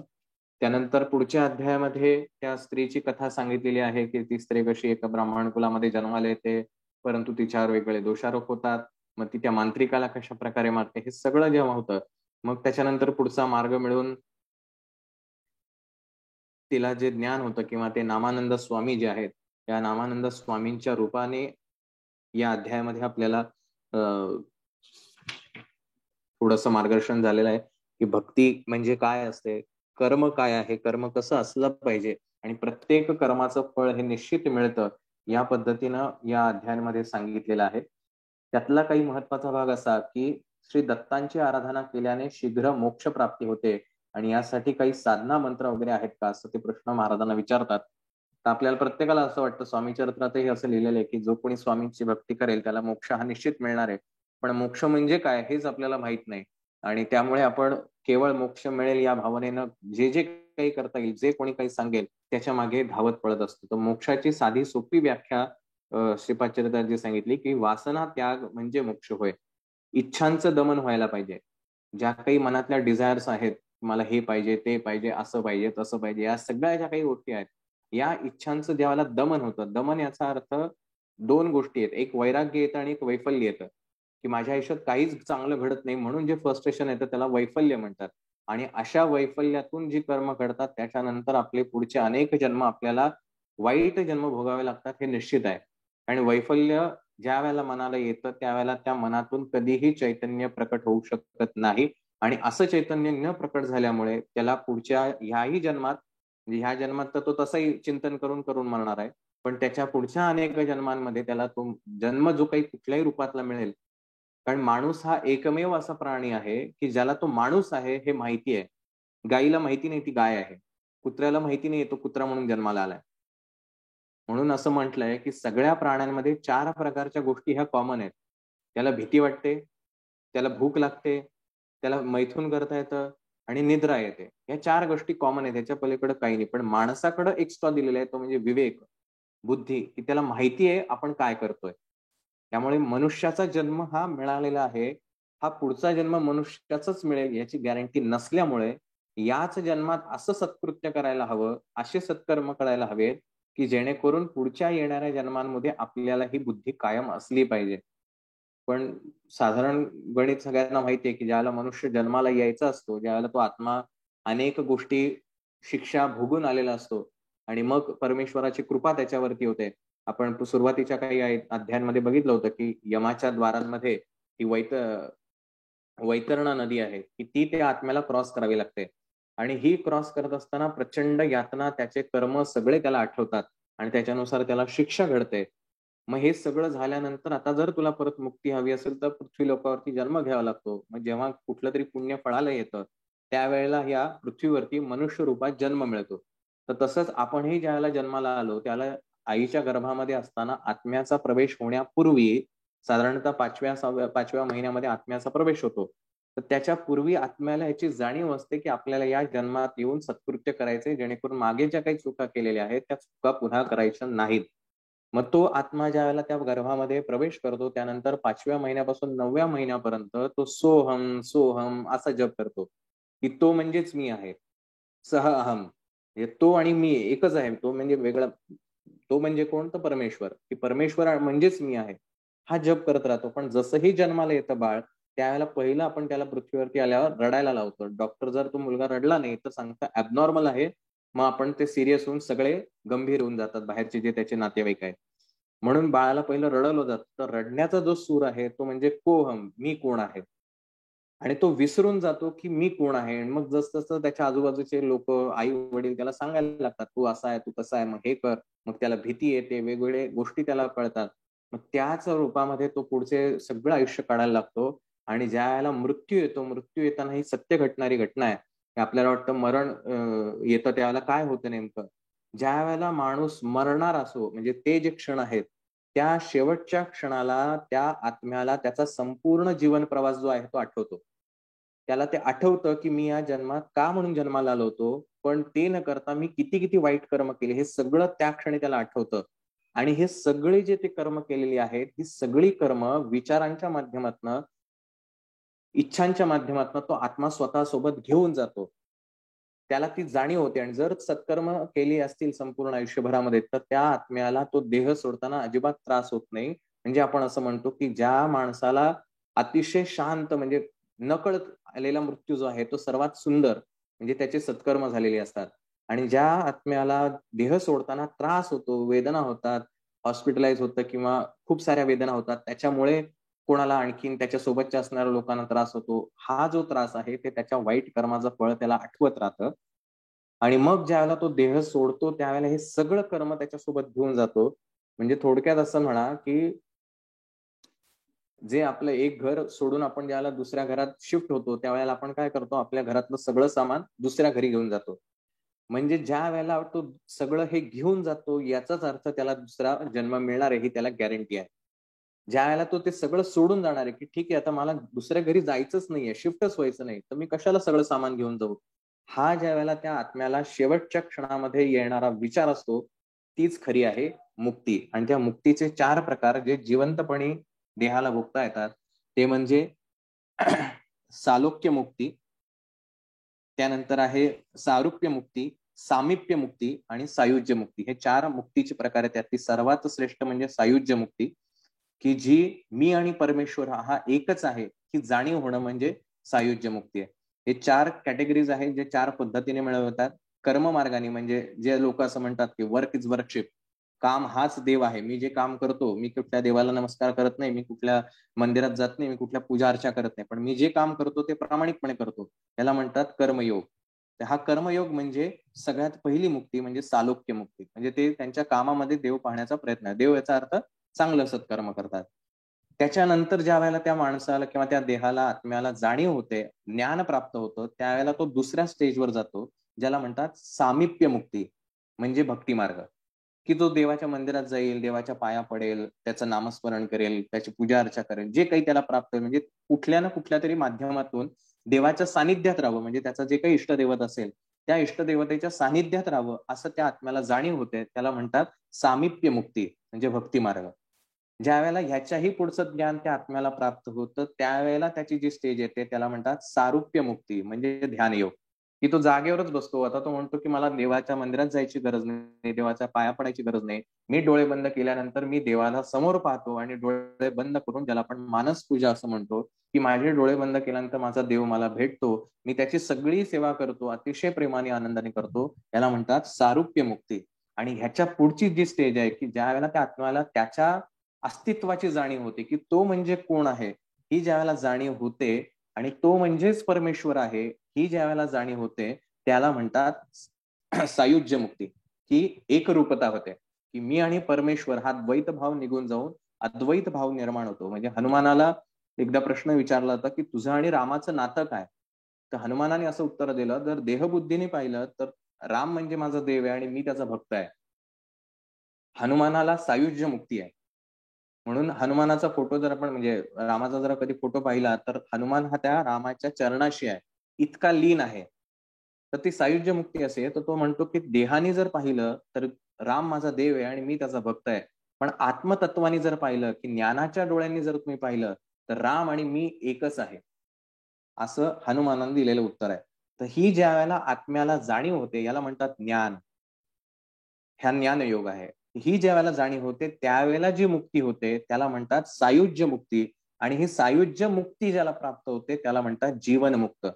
त्यानंतर पुढच्या अध्यायामध्ये त्या स्त्रीची कथा सांगितलेली आहे की ती स्त्री कशी एका ब्राह्मण कुलामध्ये जन्माला येते परंतु तिच्यावर वेगवेगळे दोषारोप होतात. मग ती त्या मांत्रिकाला कशा प्रकारे मारते हे सगळं जेव्हा होतं मग त्याच्यानंतर पुढचा मार्ग मिळून तिला जे ज्ञान होतं किंवा ते नामानंद स्वामी जे आहेत या नामानंद स्वामींच्या रूपाने या अध्यायामध्ये आपल्याला थोडंसं मार्गदर्शन झालेलं आहे की भक्ती म्हणजे काय असते, कर्म काय आहे, कर्म कसं असलं पाहिजे आणि प्रत्येक कर्माचं फळ हे निश्चित मिळतं या पद्धतीनं या अध्यायामध्ये सांगितलेलं आहे. त्यातला काही महत्वाचा भाग असा की श्री दत्तांची आराधना केल्याने शीघ्र मोक्ष प्राप्ती होते आणि यासाठी काही साधना मंत्र वगैरे आहेत का असं ते प्रश्न महाराजांना विचारतात. तर आपल्याला प्रत्येकाला असं वाटतं स्वामी चरित्रातही असं लिहिलेलं आहे की जो कोणी स्वामींची भक्ती करेल त्याला मोक्ष हा निश्चित मिळणार आहे. पण मोक्ष म्हणजे काय हेच आपल्याला माहित नाही आणि त्यामुळे आपण केवळ मोक्ष मिळेल या भावनेनं जे जे काही करता येईल जे कोणी काही सांगेल त्याच्या मागे धावत पडत असतो. तर मोक्षाची साधी सोपी व्याख्या श्रीपाद चरित्रात सांगितली की वासना त्याग म्हणजे मोक्ष होय. इच्छांचं दमन व्हायला पाहिजे. ज्या काही मनातल्या डिझायर्स आहेत मला हे पाहिजे ते पाहिजे असं पाहिजे तसं पाहिजे या सगळ्या ज्या काही गोष्टी आहेत या इच्छांचं ज्यावेळेला दमन होतं, दमन याचा अर्थ दोन गोष्टी आहेत, एक वैराग्य येतं आणि एक वैफल्य येतं की माझ्या आयुष्यात काहीच चांगलं घडत नाही म्हणून जे फ्रस्ट्रेशन येतं त्याला वैफल्य म्हणतात. आणि अशा वैफल्यातून जी कर्म घडतात त्याच्यानंतर आपले पुढचे अनेक जन्म आपल्याला वाईट जन्म भोगावे लागतात हे निश्चित आहे. आणि वैफल्य ज्या वेळेला मनाला येतं त्यावेळेला त्या मनातून कधीही चैतन्य प्रकट होऊ शकत नाही आणि असं चैतन्य न प्रकट झाल्यामुळे त्याला पुढच्या ह्याही जन्मात ह्या जन्मात तर तो तसंही चिंतन करून करून मरणार आहे पण त्याच्या पुढच्या अनेक जन्मांमध्ये त्याला तो जन्म जो काही कुठल्याही रूपातला मिळेल. कारण माणूस हा एकमेव असा प्राणी आहे की ज्याला तो माणूस आहे हे माहिती आहे. गाईला माहिती नाही ती गाय आहे, कुत्र्याला माहिती नाही तो कुत्रा म्हणून जन्माला आलाय. म्हणून असं म्हटलंय की सगळ्या प्राण्यांमध्ये 4 प्रकारच्या गोष्टी ह्या कॉमन आहेत. त्याला भीती वाटते, त्याला भूक लागते, त्याला मैथून करता येतं आणि निद्रा येते. या 4 गोष्टी कॉमन आहेत, याच्या पलीकडे काही नाही. पण माणसाकडे एक्स्ट्रा दिलेला आहे तो म्हणजे विवेक, बुद्धी, की त्याला माहिती आहे आपण काय करतोय. त्यामुळे मनुष्याचा जन्म हा मिळालेला आहे. हा पुढचा जन्म मनुष्याचाच मिळेल याची गॅरंटी नसल्यामुळे याच जन्मात असं सत्कृत्य करायला हवं, असे सत्कर्म करायला हवेत की जेणेकरून पुढच्या येणाऱ्या जन्मांमध्ये आपल्याला ही बुद्धी कायम असली पाहिजे. पण साधारण गणित सगळ्यांना माहिती आहे की ज्यावेळेला मनुष्य जन्माला यायचा असतो ज्यावेळेला तो आत्मा अनेक गोष्टी शिक्षा भोगून आलेला असतो आणि मग परमेश्वराची कृपा त्याच्यावरती होते. आपण सुरुवातीच्या काही अध्यायांमध्ये बघितलं होतं की यमाच्या द्वारांमध्ये ती वैतरणा नदी आहे की ती त्या आत्म्याला क्रॉस करावी लागते आणि ही क्रॉस करत असताना प्रचंड यातना त्याचे कर्म सगळे त्याला आठवतात आणि त्याच्यानुसार त्याला शिक्षा घडते. मग हे सगळं झाल्यानंतर आता जर तुला परत मुक्ती हवी असेल तर पृथ्वी लोकावरती जन्म घ्यावा लागतो. मग जेव्हा कुठलं तरी पुण्य फळाला येतं त्यावेळेला या पृथ्वीवरती मनुष्य रूपात जन्म मिळतो तर तसंच आपणही ज्याला जन्माला आलो त्याला आईच्या गर्भामध्ये असताना आत्म्याचा प्रवेश होण्यापूर्वी साधारणतः 5व्या महिन्यामध्ये आत्म्याचा प्रवेश होतो. तर त्याच्या पूर्वी आत्म्याला ह्याची जाणीव असते की आपल्याला या जन्मात येऊन सत्कृत्य करायचे, जेणेकरून मागे ज्या काही चुका केलेल्या आहेत त्या चुका पुन्हा करायच्या नाहीत. मग तो आत्मा ज्यावेळेला त्या गर्भामध्ये प्रवेश करतो त्यानंतर 5व्या महिन्यापासून 9व्या महिन्यापर्यंत तो सोहम सोहम असा जप करतो की तो म्हणजेच मी आहे. सह अहम, म्हणजे तो आणि मी एकच आहे. तो म्हणजे वेगळा. तो म्हणजे कोण? तर परमेश्वर. की परमेश्वर म्हणजेच मी आहे. हा जप करत राहतो. पण जसंही जन्माला येतं बाळ, त्यावेळेला पहिलं आपण त्याला पृथ्वीवरती आल्यावर रडायला लावतो. डॉक्टर जर तो मुलगा रडला नाही तर सांगता ॲबनॉर्मल आहे. मग आपण ते सीरियस होऊन सगळे गंभीर होऊन जातात बाहेरचे जे त्याचे नातेवाईक आहेत. म्हणून बाळाला पहिलं रडवलं जातं. तर रडण्याचा जो सूर आहे तो म्हणजे कोहम, मी कोण आहे. आणि तो विसरून जातो की मी कोण आहे. आणि मग जसं त्याच्या आजूबाजूचे लोक, आई वडील त्याला सांगायला लागतात, तू असा आहे, तू कसा आहे, मग हे कर. मग त्याला भीती येते, वेगवेगळे गोष्टी त्याला कळतात. मग त्याच रूपामध्ये तो पुढचे सगळं आयुष्य काढायला लागतो. आणि ज्या वेळेला मृत्यू येतो, मृत्यू येताना ही सत्य घडणारी घटना आहे. आपल्याला वाटतं मरण येतं त्यावेळेला काय होतं नेमकं. ज्या वेळेला माणूस मरणार असो, म्हणजे ते जे क्षण आहेत, त्या शेवटच्या क्षणाला त्या आत्म्याला त्याचा संपूर्ण जीवन प्रवास जो आहे तो आठवतो. त्याला ते आठवतं की मी या जन्मात का म्हणून जन्माला आलो होतो, पण ते न करता मी किती किती वाईट कर्म केले हे सगळं त्या क्षणी त्याला आठवतं. आणि हे सगळे जे ते कर्म केलेली आहेत, ही सगळी कर्म विचारांच्या माध्यमातनं, इच्छांच्या माध्यमातनं तो आत्मा स्वतःसोबत घेऊन जातो. त्याला ती जाणीव होते. आणि जर सत्कर्म केली असतील संपूर्ण आयुष्यभरामध्ये तर त्या आत्म्याला तो देह सोडताना अजिबात त्रास होत नाही. म्हणजे आपण असं म्हणतो की ज्या माणसाला अतिशय शांत, म्हणजे नकळत आलेला मृत्यू जो आहे तो सर्वात सुंदर, म्हणजे त्याचे सत्कर्म झालेले असतात. आणि ज्या आत्म्याला देह सोडताना त्रास होतो, वेदना होतात, हॉस्पिटलाइज होतं किंवा खूप साऱ्या वेदना होतात, त्याच्यामुळे कोणाला आणखीन त्याच्या सोबतच्या असणाऱ्या लोकांना त्रास होतो. हा जो त्रास आहे ते त्याच्या वाईट कर्माचं फळ त्याला आठवत राहतं. आणि मग ज्यावेळेला तो देह सोडतो त्यावेळेला हे सगळं कर्म त्याच्यासोबत घेऊन जातो. म्हणजे थोडक्यात असं म्हणा की जे आपलं एक घर सोडून आपण ज्यावेळेला दुसऱ्या घरात शिफ्ट होतो, त्यावेळेला आपण काय करतो, आपल्या घरातलं सगळं सामान दुसऱ्या घरी घेऊन जातो. म्हणजे ज्या वेळेला तो सगळं हे घेऊन जातो, याचाच अर्थ त्याला दुसरा जन्म मिळणार आहे ही त्याला गॅरंटी आहे. ज्यावेळेला तो ते सगळं सोडून जाणार आहे, की ठीक आहे आता मला दुसऱ्या घरी जायचंच नाहीये, शिफ्टच व्हायचं नाही, तर मी कशाला सगळं सामान घेऊन जाऊ? हा ज्यावेळेला त्या आत्म्याला शेवटच्या क्षणामध्ये येणारा विचार असतो, तीच खरी आहे मुक्ती. आणि त्या मुक्तीचे 4 प्रकार जे जिवंतपणे देहाला भोगता येतात, ते म्हणजे सालोक्य मुक्ती, त्यानंतर आहे सारुप्य मुक्ती, सामिप्य मुक्ती आणि सायुज्य मुक्ती. हे 4 मुक्तीचे प्रकार आहेत. त्यातली सर्वात श्रेष्ठ म्हणजे सायुज्य मुक्ती, की जी मी आणि परमेश्वर हा एकच आहे ही जाणीव होणं म्हणजे सायुज्य मुक्ती आहे. हे 4 कॅटेगरीज आहेत जे 4 पद्धतीने मिळवतात. कर्म मार्गाने, म्हणजे जे लोक असं म्हणतात की वर्क इज वर्कशिप, काम हाच देव आहे. मी जे काम करतो, मी कुठल्या देवाला नमस्कार करत नाही, मी कुठल्या मंदिरात जात नाही, मी कुठल्या पूजा अर्चा करत नाही, पण मी जे काम करतो ते प्रामाणिकपणे करतो. त्याला म्हणतात कर्मयोग. तर हा कर्मयोग म्हणजे सगळ्यात पहिली मुक्ती म्हणजे सालोक्य मुक्ती. म्हणजे ते त्यांच्या कामामध्ये देव पाहण्याचा प्रयत्न आहे. देव याचा अर्थ चांगलं सत्कर्म करतात. त्याच्यानंतर ज्या वेळेला त्या माणसाला किंवा त्या देहाला, आत्म्याला जाणीव होते, ज्ञान प्राप्त होतं, त्यावेळेला तो दुसऱ्या स्टेजवर जातो, ज्याला म्हणतात सामिप्य मुक्ती, म्हणजे भक्ती मार्ग. की जो देवाच्या मंदिरात जाईल, देवाच्या पाया पडेल, त्याचं नामस्मरण करेल, त्याची पूजा अर्चा करेल, जे काही त्याला प्राप्त होईल, म्हणजे कुठल्या ना कुठल्या तरी माध्यमातून देवाच्या सानिध्यात राहावं, म्हणजे त्याचा जे काही इष्टदैवत असेल त्या इष्टदेवतेच्या सानिध्यात राहावं असं त्या आत्म्याला जाणीव होते. त्याला म्हणतात सामिप्य मुक्ती म्हणजे भक्ती मार्ग. ज्या वेळेला ह्याच्याही पुढचं ज्ञान त्या आत्म्याला प्राप्त होतं, त्यावेळेला त्याची जी स्टेज येते त्याला म्हणतात सारुप्य मुक्ती म्हणजे ध्यानयोग. की तो जागेवरच बसतो. आता तो म्हणतो की मला देवाच्या मंदिरात जायची गरज नाही, देवाच्या पाया पडायची गरज नाही. मी डोळे बंद केल्यानंतर मी देवाला समोर पाहतो आणि डोळे बंद करून, ज्याला आपण मानस पूजा असं म्हणतो, की माझे डोळे बंद केल्यानंतर माझा देव मला भेटतो, मी त्याची सगळी सेवा करतो, अतिशय प्रेमाने आनंदाने करतो. याला म्हणतात सारुप्य मुक्ती. आणि ह्याच्या पुढची जी स्टेज आहे की ज्या वेळेला त्या आत्म्याला त्याच्या अस्तित्वाची जाणीव होते, की तो म्हणजे कोण आहे, ही ज्यावेळेला जाणीव होते आणि तो म्हणजेच परमेश्वर आहे, ही ज्यावेळेला जाणीव होते, त्याला म्हणतात सायुज्य मुक्ती, की एकरूपता होते, की मी आणि परमेश्वर हा द्वैत भाव निघून जाऊन अद्वैत भाव निर्माण होतो. म्हणजे हनुमानाला एकदा प्रश्न विचारला होता, की तुझं आणि रामाचं नातं काय? तर हनुमानाने असं उत्तर दिलं, जर देहबुद्धीने पाहिलं तर राम म्हणजे माझा देव आहे आणि मी त्याचा भक्त आहे. हनुमानाला सायुज्य मुक्ती आहे. म्हणून हनुमानाचा फोटो जर आपण म्हणजे रामाचा जर कधी फोटो पाहिला तर हनुमान हा त्या रामाच्या चरणाशी आहे, इतका लीन आहे. तर ती सायुज्य मुक्ती असे तर तो म्हणतो की देहाने जर पाहिलं तर राम माझा देव आहे आणि मी त्याचा भक्त आहे. पण आत्मतत्वाने जर पाहिलं की ज्ञानाच्या डोळ्यांनी जर तुम्ही पाहिलं तर राम आणि मी एकच आहे. असं हनुमानाने दिलेलं उत्तर आहे. तर ही ज्या वेळेला आत्म्याला जाणीव होते याला म्हणतात ज्ञान. ह्या ज्ञानयोग आहे. ही ज्या वेळेला जाणीव होते त्यावेळेला जी मुक्ती होते त्याला म्हणतात सायुज्य मुक्ती आणि ही सायुज्य मुक्ती ज्याला प्राप्त होते त्याला म्हणतात जीवनमुक्त.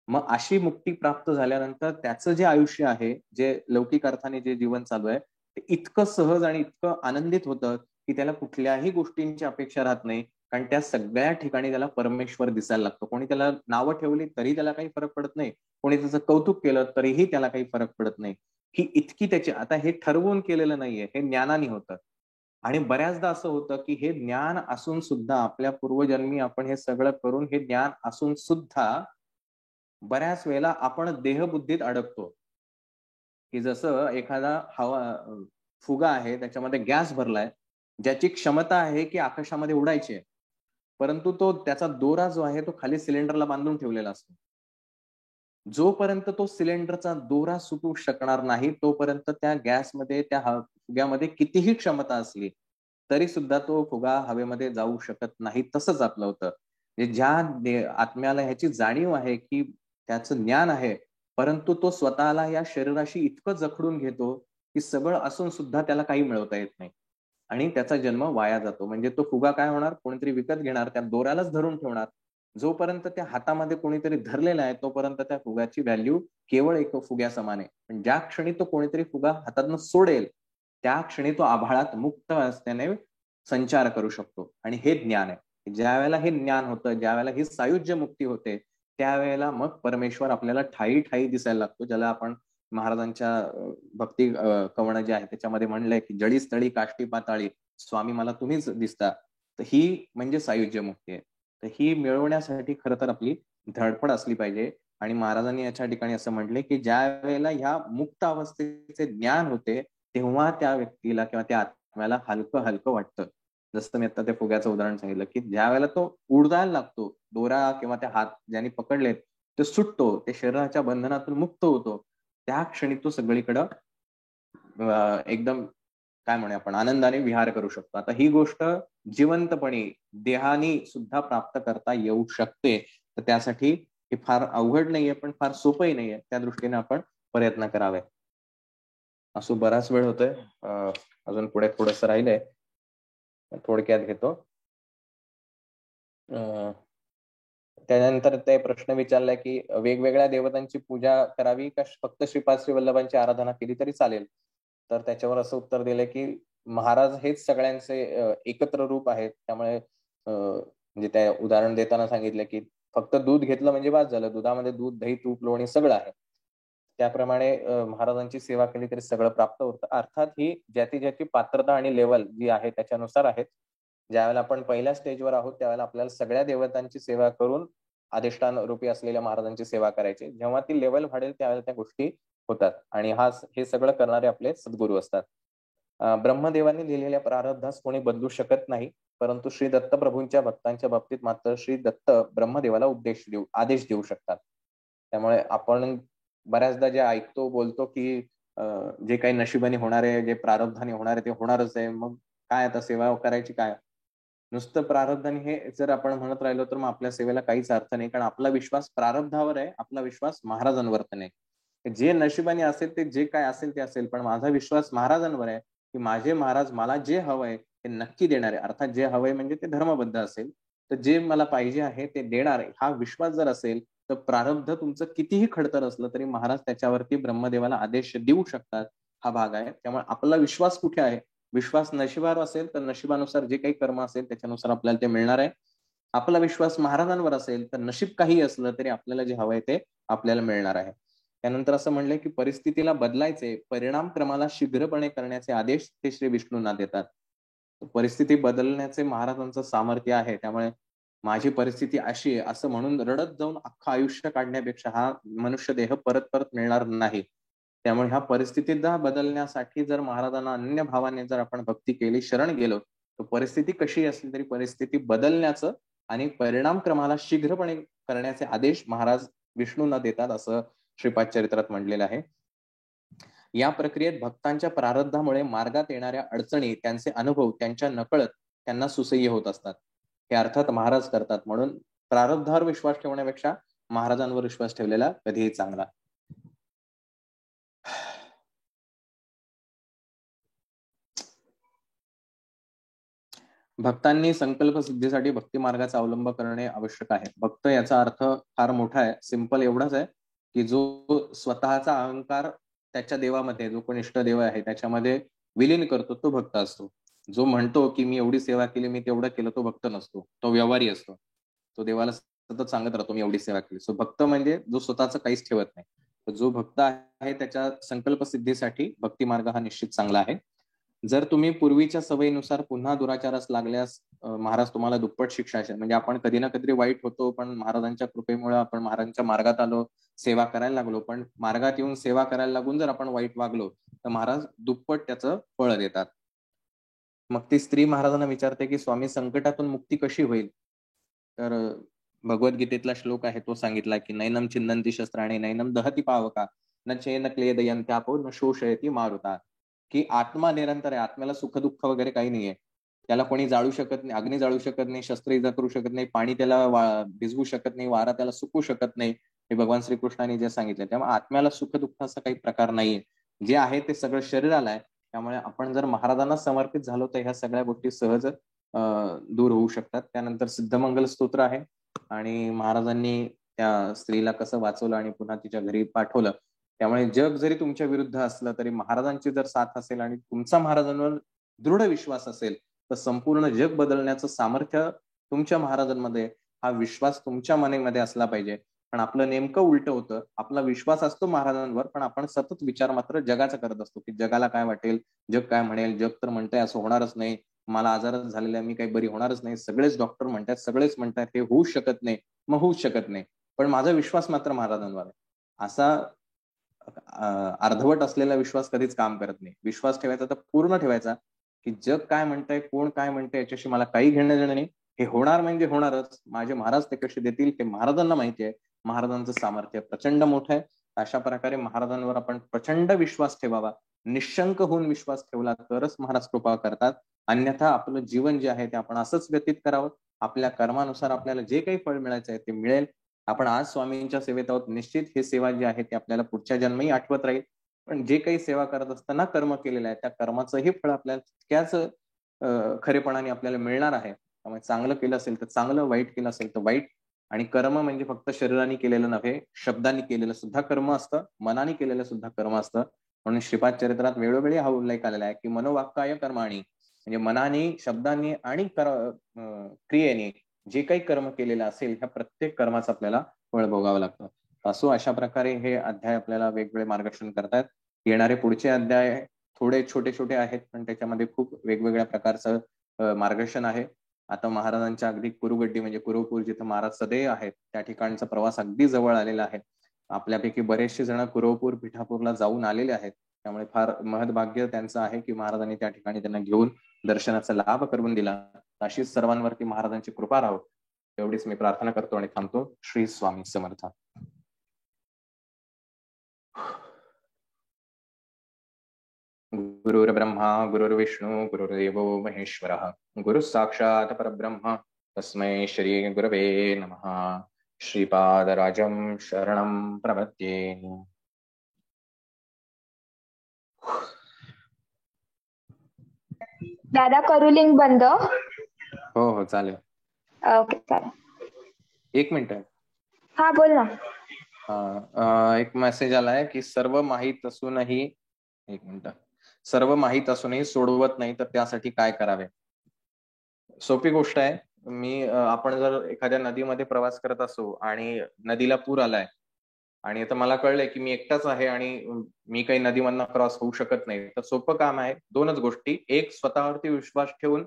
मग अशी मुक्ती प्राप्त झाल्यानंतर त्याचं जे आयुष्य आहे, जे लौकिक अर्थाने जे जीवन चालू आहे, ते इतकं सहज आणि इतकं आनंदित होतं की त्याला कुठल्याही गोष्टींची अपेक्षा राहत नाही. कारण त्या सगळ्या ठिकाणी त्याला परमेश्वर दिसायला लागतो. कोणी त्याला नावं ठेवली तरी त्याला काही फरक पडत नाही. कोणी त्याचं कौतुक केलं तरीही त्याला काही फरक पडत नाही. ही इतकी त्याची आता हे ठरवून केलेलं नाहीये, हे ज्ञानाने होतं. आणि बऱ्याचदा असं होतं की हे ज्ञान असून सुद्धा आपल्या पूर्वजन्मी आपण हे सगळं करून हे ज्ञान असून सुद्धा बऱ्याच वेळेला आपण देहबुद्धीत अडकतो. की जसं एखादा फुगा आहे त्याच्यामध्ये गॅस भरलाय, ज्याची क्षमता आहे की आकाशामध्ये उडायची आहे. परंतु तो त्याचा दोरा जो आहे तो खाली सिलेंडरला बांधून ठेवलेला असतो. जोपर्यंत तो सिलेंडरचा दोरा सुटू शकणार नाही, तोपर्यंत त्या गॅसमध्ये त्या फुग्यामध्ये कितीही क्षमता असली, तरी सुद्धा तो फुगा हवेमध्ये जाऊ शकत नाही. तसंच आपलं होतं. म्हणजे ज्या आत्म्याला ह्याची जाणीव आहे, की त्याचं ज्ञान आहे, परंतु तो स्वतःला या शरीराशी इतकं जखडून घेतो, की सगळं असून सुद्धा त्याला काही मिळवता येत नाही. आणि त्याचा जन्म वाया जातो. म्हणजे तो फुगा काय होणार? कोणीतरी विकत घेणार, त्या दोऱ्यालाच धरून ठेवणार. जोपर्यंत त्या हातामध्ये कोणीतरी धरलेला आहे, तोपर्यंत त्या फुग्याची व्हॅल्यू केवळ एक फुग्यासमान आहे. पण ज्या क्षणी तो कोणीतरी फुगा हातातनं सोडेल, त्या क्षणी तो आभाळात मुक्त असल्याने संचार करू शकतो. आणि हे ज्ञान आहे. ज्यावेळेला हे ज्ञान होतं, ज्यावेळेला ही सायुज्य मुक्ती होते, त्यावेळेला मग परमेश्वर आपल्याला ठायी दिसायला लागतो. ज्याला आपण महाराजांच्या भक्ती कवणं जे आहे त्याच्यामध्ये म्हणलंय की जडी स्थळी काष्टी पाताळी स्वामी मला तुम्हीच दिसता. तर ही म्हणजे सायुज्य मुक्ती आहे. तर ही मिळवण्यासाठी खरं तर आपली धडपड असली पाहिजे. आणि महाराजांनी याच्या ठिकाणी असं म्हटले की ज्या वेळेला ह्या मुक्त अवस्थेचे ज्ञान होते तेव्हा त्या व्यक्तीला किंवा त्या आत्म्याला हलकं हलकं वाटतं. जसं मी आता त्या फुग्याचं उदाहरण सांगितलं की ज्या वेळेला तो उडायला लागतो, दोरा किंवा त्या हात ज्यांनी पकडलेत ते सुटतो, ते शरीराच्या बंधनातून मुक्त होतो. त्या क्षणी तो सगळीकडं एकदम काय म्हणूया आपण आनंदाने विहार करू शकतो. आता ही गोष्ट जिवंतपणे देहाने सुद्धा प्राप्त करता येऊ शकते. तर त्यासाठी हे फार अवघड नाहीये, पण फार सोपंही नाहीये. त्या दृष्टीने आपण प्रयत्न करावे. असं बराच वेळ होतोय. अजून पुढे थोडंसं राहिलंय. थोडक्यात घेतो. त्यानंतर ते प्रश्न विचारलाय की वेगवेगळ्या देवतांची पूजा करावी का फक्त श्रीपाद श्री वल्लभांची आराधना केली तरी चालेल? तर त्याच्यावर असं उत्तर दिलंय की महाराज हेच सगळ्यांचे एकत्र रूप आहेत. त्यामुळे म्हणजे त्या उदाहरण देताना सांगितलं की फक्त दूध घेतलं म्हणजे बाद झालं. दुधामध्ये दूध, दही, तूप, लोणी सगळं आहे. त्याप्रमाणे महाराजांची सेवा केली तरी सगळं प्राप्त होतं. अर्थात ही ज्याची पात्रता आणि लेवल जी आहे त्याच्यानुसार आहे. ज्यावेळेला आपण पहिल्या स्टेजवर आहोत त्यावेळेला आपल्याला सगळ्या देवतांची सेवा करून अधिष्ठान रूपी असलेल्या महाराजांची सेवा करायची. जेव्हा ती लेवल वाढेल त्यावेळेला त्या गोष्टी होतात. आणि हे सगळं करणारे आपले सद्गुरू असतात. ब्रह्मदेवांनी लिहिलेल्या प्रारब्धास कोणी बदलू शकत नाही. परंतु श्री दत्त प्रभूंच्या भक्तांच्या बाबतीत मात्र श्री दत्त ब्रह्मदेवाला आदेश देऊ शकतात. त्यामुळे आपण बऱ्याचदा जे ऐकतो बोलतो की जे काही नशिबाने होणार आहे, जे प्रारब्धाने होणार आहे ते होणारच आहे. मग काय आता सेवा करायची काय? नुसतं प्रारब्धाने हे जर आपण म्हणत राहिलो तर मग आपल्या सेवेला काहीच अर्थ नाही. कारण आपला विश्वास प्रारब्धावर आहे, आपला विश्वास महाराजांवर नाही. जे नशिबाने असेल ते जे काय असेल ते असेल. पण माझा विश्वास महाराजांवर आहे की माझे महाराज मला जे हवंय ते नक्की देणार आहे. अर्थात जे हवंय म्हणजे ते धर्मबद्ध असेल. तर जे मला पाहिजे आहे ते देणार आहे. हा विश्वास जर असेल तर प्रारब्ध तुमचं कितीही खडतर असलं तरी महाराज त्याच्यावरती ब्रह्मदेवाला आदेश देऊ शकतात. हा भाग आहे. त्यामुळे आपला विश्वास कुठे आहे? विश्वास नशिबावर असेल तर नशिबानुसार जे काही कर्म असेल त्याच्यानुसार आपल्याला ते मिळणार आहे. आपला विश्वास महाराजांवर असेल तर नशीब काही असलं तरी आपल्याला जे हवंय ते आपल्याला मिळणार आहे. त्यानंतर असं म्हणलंय की परिस्थितीला बदलायचे, परिणाम क्रमाला शीघ्रपणे करण्याचे आदेश ते श्री विष्णूंना देतात. परिस्थिती बदलण्याचे महाराजांचं सामर्थ्य आहे. त्यामुळे माझी परिस्थिती अशी आहे असं म्हणून रडत जाऊन अख्खं आयुष्य काढण्यापेक्षा हा मनुष्य देह परत परत मिळणार नाही. त्यामुळे ह्या परिस्थितीला बदलण्यासाठी जर महाराजांना अन्य भावाने जर आपण भक्ती केली, शरण गेलो, तर परिस्थिती कशी असली तरी परिस्थिती बदलण्याचं आणि परिणामक्रमाला शीघ्रपणे करण्याचे आदेश महाराज विष्णू न देतात, असं श्रीपाद चरित्रात म्हणलेलं आहे. या प्रक्रियेत भक्तांच्या प्रारब्धामुळे मार्गात येणाऱ्या अडचणी, त्यांचे अनुभव त्यांच्या नकळत त्यांना सुसह्य होत असतात. हे अर्थात महाराज करतात. म्हणून प्रारब्धावर विश्वास ठेवण्यापेक्षा महाराजांवर विश्वास ठेवलेला कधीही चांगला. भक्तांनी संकल्प सिद्धीसाठी भक्ती मार्गाचा अवलंब करणे आवश्यक आहे. भक्त याचा अर्थ फार मोठा आहे. सिंपल एवढाच आहे की जो स्वतःचा अहंकार त्याच्या देवामध्ये, जो कोण इष्टदेव आहे त्याच्यामध्ये विलीन करतो, तो भक्त असतो. जो म्हणतो की मी एवढी सेवा केली, मी तेवढं केलं, तो भक्त नसतो, तो व्यवहारी असतो. तो देवाला सतत सांगत राहतो मी एवढी सेवा केली. सो भक्त म्हणजे जो स्वतःचं काहीच ठेवत नाही. तर जो भक्त आहे त्याच्या संकल्प सिद्धीसाठी भक्ती मार्ग हा निश्चित चांगला आहे. जर तुम्ही पूर्वीच्या सवयीनुसार पुन्हा दुराचारास लागल्यास महाराज तुम्हाला दुप्पट शिक्षा असेल. म्हणजे आपण कधी ना कधी वाईट होतो, पण महाराजांच्या कृपेमुळे आपण महाराजांच्या मार्गात आलो, सेवा करायला लागलो. पण मार्गात येऊन सेवा करायला लागून जर आपण वाईट वागलो तर महाराज दुप्पट त्याचं फळ देतात. मग ती स्त्री महाराजांना विचारते की स्वामी, संकटातून मुक्ती कशी होईल? तर भगवद्गीतेतला श्लोक आहे तो सांगितला की नैनम छिन्नंती शस्त्राणी नैनम दहती पावका न चेन क्लेदयंत्यापो न शोषयती मारुता. की आत्मा निरंतर आहे, आत्म्याला सुख दुःख वगैरे काही नाहीये. त्याला कोणी जाळू शकत नाही, अग्नी जाळू शकत नाही, शस्त्र इजा करू शकत नाही, पाणी त्याला भिजवू शकत नाही, वारा त्याला सुकवू शकत नाही. हे भगवान श्रीकृष्णाने जे सांगितलं. त्यामुळे आत्म्याला सुख दुःख असा काही प्रकार नाहीये. जे आहे ते सगळं शरीराला आहे. त्यामुळे आपण जर महाराजांना समर्पित झालो तर ह्या सगळ्या गोष्टी सहज दूर होऊ शकतात. त्यानंतर सिद्धमंगल स्तोत्र आहे आणि महाराजांनी त्या स्त्रीला कसं वाचवलं आणि पुन्हा तिच्या घरी पाठवलं. त्यामुळे जग जरी तुमच्या विरुद्ध असलं तरी महाराजांची जर साथ असेल आणि तुमचा महाराजांवर दृढ विश्वास असेल तर संपूर्ण जग बदलण्याचं सामर्थ्य तुमच्या महाराजांमध्ये, हा विश्वास तुमच्या मनामध्ये असला पाहिजे. पण आपलं नेमकं उलट होतं. आपला विश्वास असतो महाराजांवर, पण आपण सतत विचार मात्र जगाचा करत असतो की जगाला काय वाटेल, जग काय म्हणेल, जग तर म्हणतंय असं होणारच नाही, मला आजारच झालेला आहे, मी काही बरी होणारच नाही, सगळेच डॉक्टर म्हणतात, सगळेच म्हणतात हे होऊ शकत नाही, मग होऊच शकत नाही. पण माझा विश्वास मात्र महाराजांवर आहे. असा अर्धवट असलेला विश्वास कधीच काम करत नाही. विश्वास ठेवायचा तर पूर्ण ठेवायचा की जग काय म्हणतंय, कोण काय म्हणतंय याच्याशी मला काही घेणं देणं नाही. हे होणार म्हणजे होणारच. माझे महाराज ते कसे देतील ते महाराजांना माहिती आहे. महाराजांचं सामर्थ्य प्रचंड मोठं आहे. अशा प्रकारे महाराजांवर आपण प्रचंड विश्वास ठेवावा. निशंक होऊन विश्वास ठेवला तरच महाराज कृपा करतात. अन्यथा आपलं जीवन जे आहे ते आपण असंच व्यतीत करावं. आपल्या कर्मानुसार आपल्याला जे काही फळ मिळायचं आहे ते मिळेल. आपण आज स्वामींच्या सेवेत आहोत. निश्चित ही सेवा जी आहे ती आपल्याला पुढच्या जन्मही आठवत राहील. पण जे काही सेवा करत असताना कर्म केलेलं आहे त्या कर्माचंही फळ आपल्याला तितक्याच खरेपणाने आपल्याला मिळणार आहे. त्यामुळे चांगलं केलं असेल तर चांगलं, वाईट केलं असेल तर वाईट. आणि कर्म म्हणजे फक्त शरीराने केलेलं नव्हे, शब्दांनी केलेलं सुद्धा कर्म असतं, मनाने केलेलं सुद्धा कर्म असतं. म्हणून श्रीपाद चरित्रात वेळोवेळी हा उल्लेख आलेला आहे की मनोवाक्काय कर्माणी, म्हणजे मनाने, शब्दांनी आणि क्रियेने जे काही कर्म केलेलं असेल ह्या प्रत्येक कर्माचं आपल्याला फळ भोगावं लागतं. असो अशा प्रकारे हे अध्याय आपल्याला वेगवेगळे मार्गदर्शन करतात. येणारे पुढचे अध्याय थोडे छोटे छोटे आहेत पण त्याच्यामध्ये खूप वेगवेगळ्या प्रकारचं मार्गदर्शन आहे. आता महाराजांच्या अगदी कुरुगड्डी म्हणजे कुरुपूर जिथं महाराज सदैव आहेत त्या ठिकाणचा प्रवास अगदी जवळ आलेला आहे. आपल्यापैकी बरेचसे जण कुरवपूर, पिठापूरला जाऊन आलेले आहेत. त्यामुळे फार महत्भाग्य त्यांचं आहे की महाराजांनी त्या ठिकाणी त्यांना घेऊन दर्शनाचा लाभ करून दिला. अशीच सर्वांवरती महाराजांची कृपा राहो एवढीच मी प्रार्थना करतो आणि थांबतो. श्री स्वामी समर्थ. गुरुर्ब्रह्मा गुरुर्विष्णू गुरुर्देवो महेश्वरः गुरु साक्षात् परब्रह्म तस्मै श्री गुरवे नमः. श्रीपादराजं शरणं प्रपद्ये. दादा करू लिंक बंद? हो हो चालेल. ओके चालेल. एक मिनिट. हा बोल ना. एक मेसेज आलाय की सर्व माहित असूनही, एक मिनिट, सर्व माहित असूनही सोडवत नाही तर त्यासाठी काय करावे? सोपी गोष्ट आहे. आपण जर एखाद्या नदीमध्ये प्रवास करत असो आणि नदीला पूर आलाय आणि आता मला कळलंय की मी एकटाच आहे आणि मी काही नदीमधनं क्रॉस होऊ शकत नाही, तर सोपं काम आहे. दोनच गोष्टी. एक, स्वतःवरती विश्वास ठेवून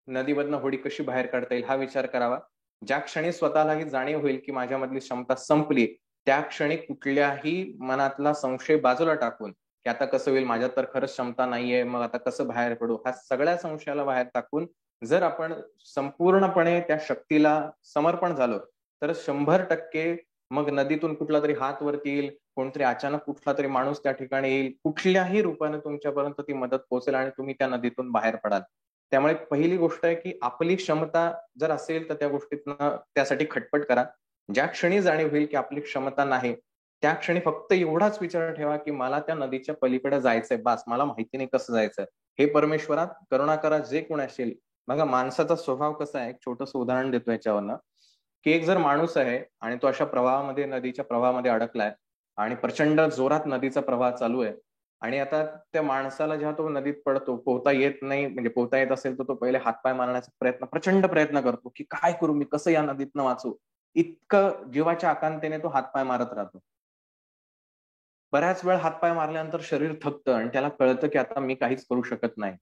नदीमधनं होडी कशी बाहेर काढता येईल हा विचार करावा. ज्या क्षणी स्वतःलाही जाणीव होईल की माझ्यामधली क्षमता संपली त्या क्षणी कुठल्याही मनातला संशय बाजूला टाकून की आता कसं होईल, माझ्यात तर खरंच क्षमता नाहीये, मग आता कसं बाहेर पडू, हा सगळ्या संशयाला बाहेर टाकून जर आपण संपूर्णपणे त्या शक्तीला समर्पण झालो तर 100% मग नदीतून कुठला तरी हात वरती येईल, कोणतरी अचानक कुठला तरी माणूस त्या ठिकाणी येईल, कुठल्याही रूपाने तुमच्यापर्यंत ती मदत पोहोचेल आणि तुम्ही त्या नदीतून बाहेर पडाल. त्यामुळे पहिली गोष्ट आहे की आपली क्षमता जर असेल तर त्या गोष्टीतनं त्यासाठी खटपट करा. ज्या क्षणी जाणीव होईल की आपली क्षमता नाही, त्या क्षणी फक्त एवढाच विचार ठेवा की मला त्या नदीच्या पलीकडे जायचंय, बास, मला माहिती नाही कसं जायचं. हे परमेश्वरात करुणा करा जे कोण असेल. बघा, माणसाचा स्वभाव कसा आहे, एक छोटंसं उदाहरण देतो याच्यावरनं, की एक जर माणूस आहे आणि तो अशा प्रवाहामध्ये, नदीच्या प्रवाहामध्ये अडकलाय आणि प्रचंड जोरात नदीचा प्रवाह चालू आहे आणि आता त्या माणसाला जेव्हा तो नदीत पडतो, पोहता येत नाही, म्हणजे पोहता येत असेल तर तो पहिले हातपाय मारण्याचा प्रचंड प्रयत्न करतो की काय करू मी, कसं या नदीतनं वाचू. इतकं जीवाच्या आकांक्षेने तो हातपाय मारत राहतो. बऱ्याच वेळ हातपाय मारल्यानंतर शरीर थकतं आणि त्याला कळतं की आता मी काहीच करू शकत नाही.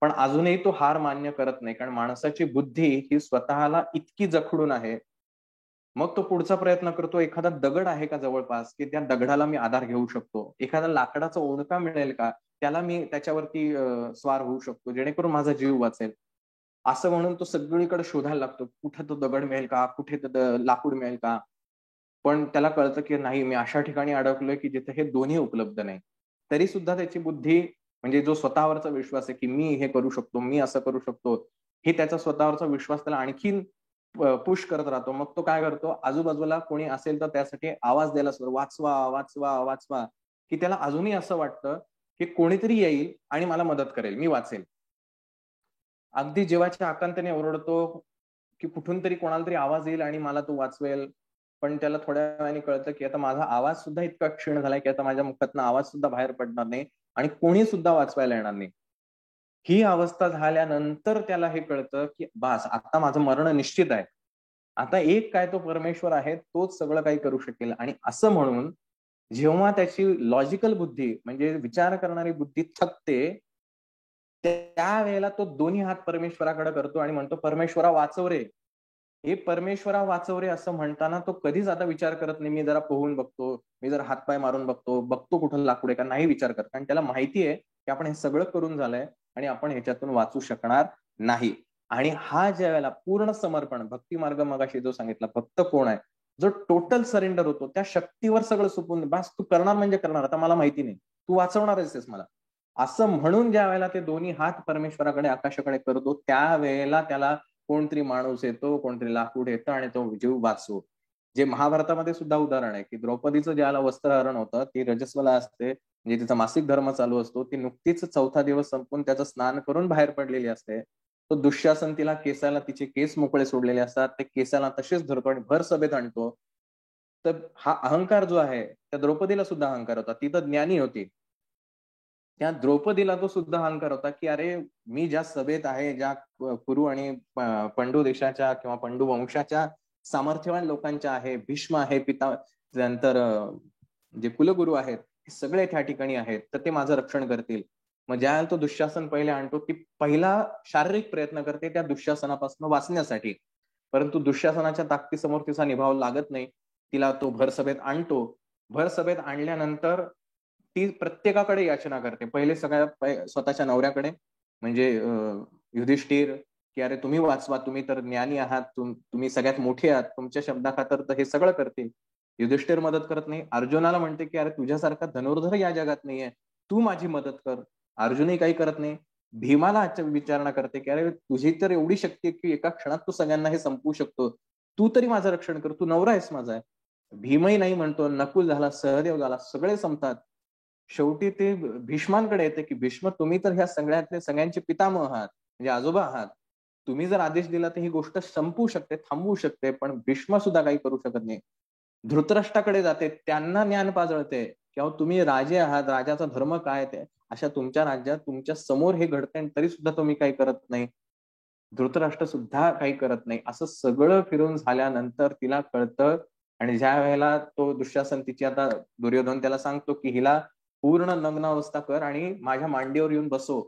पण अजूनही तो हार मान्य करत नाही, कारण माणसाची बुद्धी ही स्वतःला इतकी जखडून आहे. मग तो पुढचा प्रयत्न करतो, एखादा दगड आहे का जवळपास की त्या दगडाला मी आधार घेऊ शकतो, एखादा लाकडाचा ओंडका मिळेल का, त्याला मी त्याच्यावरती स्वार होऊ शकतो जेणेकरून माझा जीव वाचेल. असं म्हणून तो सगळीकडे शोधायला लागतो, कुठे तो दगड मिळेल का, कुठे लाकूड मिळेल का. पण त्याला कळतं की नाही, मी अशा ठिकाणी अडकलोय की जिथे हे दोन्ही उपलब्ध नाही. तरी सुद्धा त्याची बुद्धी, म्हणजे जो स्वतःवरचा विश्वास आहे की मी हे करू शकतो, मी असं करू शकतो, हे त्याचा स्वतःवरचा विश्वास त्याला आणखीन पुश करत राहतो. मग तो काय करतो, आजूबाजूला कोणी असेल तर त्यासाठी आवाज द्यायला सुरू, वाचवा वाचवा वाचवा, की त्याला अजूनही असं वाटतं की कोणीतरी येईल आणि मला मदत करेल, मी वाचेल. अगदी जीवाच्या आकांताने ओरडतो की कुठून तरी कोणाला तरी आवाज येईल आणि मला तो वाचवेल. पण त्याला थोड्या वेळाने कळतं की आता माझा आवाज सुद्धा इतका क्षीण झालाय की आता माझ्या मुखातनं आवाज सुद्धा बाहेर पडणार नाही आणि कोणी सुद्धा वाचवायला येणार नाही. ही अवस्था झाल्यानंतर त्याला हे कळतं की बास, आता माझं मरण निश्चित आहे. आता एक काय तो परमेश्वर आहे, तोच सगळं काही करू शकेल. आणि असं म्हणून जेव्हा त्याची लॉजिकल बुद्धी, म्हणजे विचार करणारी बुद्धी थकते, त्यावेळेला तो दोन्ही हात परमेश्वराकडे करतो आणि म्हणतो, परमेश्वरा वाचव रे. हे परमेश्वरा वाचव रे असं म्हणताना तो कधीच आता विचार करत नाही, मी जरा पोहून बघतो, मी जरा हातपाय मारून बघतो, बघतो कुठं लाकूड आहे का, नाही विचार करत. कारण त्याला माहिती आहे की आपण हे सगळं करून झालंय आणि आपण ह्याच्यातून वाचू शकणार नाही. आणि हा ज्या वेळेला पूर्ण समर्पण, भक्ती मार्ग मगाशी जो सांगितला, भक्त कोण आहे, जो टोटल सरेंडर होतो, त्या शक्तीवर सगळं सुपून, बस तू करणार म्हणजे करणार, आता मला माहिती नाही, तू वाचवणारच आहेस मला, असं म्हणून ज्या वेळेला ते दोन्ही हात परमेश्वराकडे, आकाशाकडे करतो, त्यावेळेला त्याला कोणतरी माणूस येतो, कोणतरी लाकूड येतं आणि तो जीव वाचतो. जे महाभारतामध्ये सुद्धा उदाहरण आहे की द्रौपदीचं ज्याला वस्त्रहरण होतं, ती रजस्वला असते, म्हणजे तिचा मासिक धर्म चालू असतो, ती नुकतीच 4था दिवस संपून त्याचं स्नान करून बाहेर पडलेली असते. तो दुःशासन तिला केसाला, तिचे केस मोकळे सोडलेले असतात, ते केसाला तसेच धरतो आणि भर सभेत आणतो. तर हा अहंकार जो आहे, त्या द्रौपदीला सुद्धा अहंकार होता, ती तर ज्ञानी होती. त्या द्रौपदीला तो सुद्धा अहंकार होता की अरे, मी ज्या सभेत आहे, ज्या कुरु आणि पंडू देशाच्या किंवा पंडू वंशाच्या सामर्थ्यवान लोकांच्या आहे, भीष्म आहे, नंतर जे कुलगुरू आहेत, हे सगळे त्या ठिकाणी आहेत, तर ते माझं रक्षण करतील. मग ज्यावेळेला तो दुःशासन पहिले आणतो, ती पहिला शारीरिक प्रयत्न करते त्या दुःशासनापासून वाचण्यासाठी. परंतु दुःशासनाच्या ताकदीसमोर तिचा निभाव लागत नाही. तिला तो भरसभेत आणतो. भरसभेत आणल्यानंतर ती प्रत्येकाकडे याचना करते. पहिले स्वतःच्या नवऱ्याकडे, म्हणजे युधिष्ठिर, की अरे तुम्ही वाचवा, तुम्ही तर ज्ञानी आहात, तुम्ही सगळ्यात मोठे आहात, तुमच्या शब्दाखातर तर हे सगळं करतील. युधिष्ठिर मदत करत नाही. अर्जुनाला म्हणते की अरे तुझ्यासारखा धनुर्धर या जगात नाहीये, तू माझी मदत कर. अर्जुनही काही करत नाही. भीमाला विचारणा करते की अरे तुझी तर एवढी शक्ती आहे की एका क्षणात तू सगळ्यांना हे संपवू शकतो, तू तरी माझं रक्षण कर, तू नवरा आहेस माझा. भीमही नाही म्हणतो, नकुल झाला, सहदेव झाला, सगळे संपतात. शेवटी ते भीष्मांकडे येते की भीष्म, तुम्ही तर ह्या सगळ्यातले सगळ्यांचे पितामह आहात, म्हणजे आजोबा आहात. तुम्ही जर आदेश दिला तर ही गोष्ट संपू शकते, थांबवू शकते, पण भीष्म सुद्धा काही करू शकत नाही. धृतराष्ट्राकडे जाते, त्यांना ज्ञान पाजळते की अहो तुम्ही राजे आहात, राजाचा धर्म काय ते, अशा तुमच्या राज्यात तुमच्या समोर हे घडतंय तरी सुद्धा तुम्ही काही करत नाही. धृतराष्ट्र सुद्धा काही करत नाही. असं सगळं फिरून झाल्यानंतर तिला कळतं आणि ज्या वेळेला तो दुःशासन, तिची आता दुर्योधन त्याला सांगतो की हिला पूर्ण नग्न अवस्था कर आणि माझ्या मांडीवर येऊन बसव,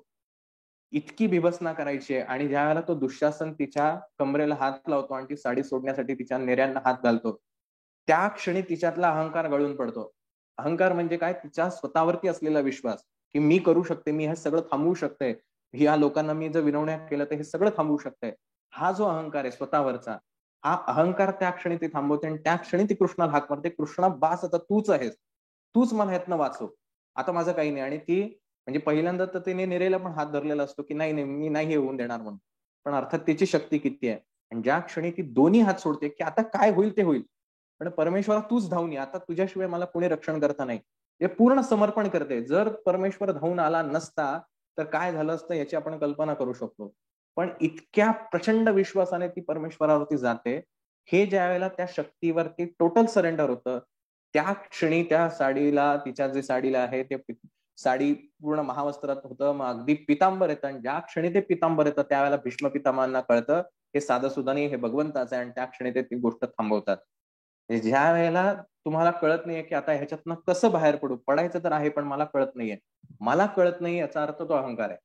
इतकी बिभत्सना करायची आहे. आणि ज्या वेळेला तो दुःशासन तिच्या कमरेला हात लावतो आणि ती साडी सोडण्यासाठी तिच्या नेऱ्यांना हात घालतो, त्या क्षणी तिच्यातला अहंकार गळून पडतो. अहंकार म्हणजे काय? तिच्या स्वतःवरती असलेला विश्वास, की मी करू शकते, मी हे सगळं थांबवू शकते, ह्या लोकांना मी जर विनवण्या केलं तर हे सगळं थांबवू शकते. हा जो अहंकार आहे स्वतःवरचा, हा अहंकार त्या क्षणी ती थांबवते आणि त्या क्षणी ती कृष्णाला हाक मारते, कृष्णा बास, आता तूच आहेस, तूच मला ह्यातनं वाचव, आता माझं काही नाही. आणि ती म्हणजे पहिल्यांदा तर तिने निरेला पण हात धरलेला असतो, की नाही नाही मी नाही येऊन देणार म्हणून. पण अर्थात तिची शक्ती किती आहे. आणि ज्या क्षणी ती दोन्ही हात सोडते, की आता काय होईल ते होईल, पण परमेश्वरा तूच धावून ये, आता तुझ्याशिवाय मला कोणी रक्षण करता नाही, हे पूर्ण समर्पण करते. जर परमेश्वर धावून आला नसता तर काय झालं असतं याची आपण कल्पना करू शकतो. पण इतक्या प्रचंड विश्वासाने ती परमेश्वरावरती जाते. हे ज्या वेळेला त्या शक्तीवरती टोटल सरेंडर होतं, त्या क्षणी त्या साडीला, तिच्या जे साडीला आहे ते साडी पूर्ण महावस्त्रात होतं, मग अगदी पितांबर येतं. आणि ज्या क्षणी ते पितांबर येतं त्यावेळेला भीष्म पितामहांना कळतं हे साधं सुद्धा नाही, हे भगवंताचं आहे. आणि त्या क्षणी ते ती गोष्ट थांबवतात. ज्या वेळेला तुम्हाला कळत नाहीये की आता ह्याच्यातनं कसं बाहेर पडू, पडायचं तर आहे पण मला कळत नाहीये, मला कळत नाही याचा अर्थ तो अहंकार आहे,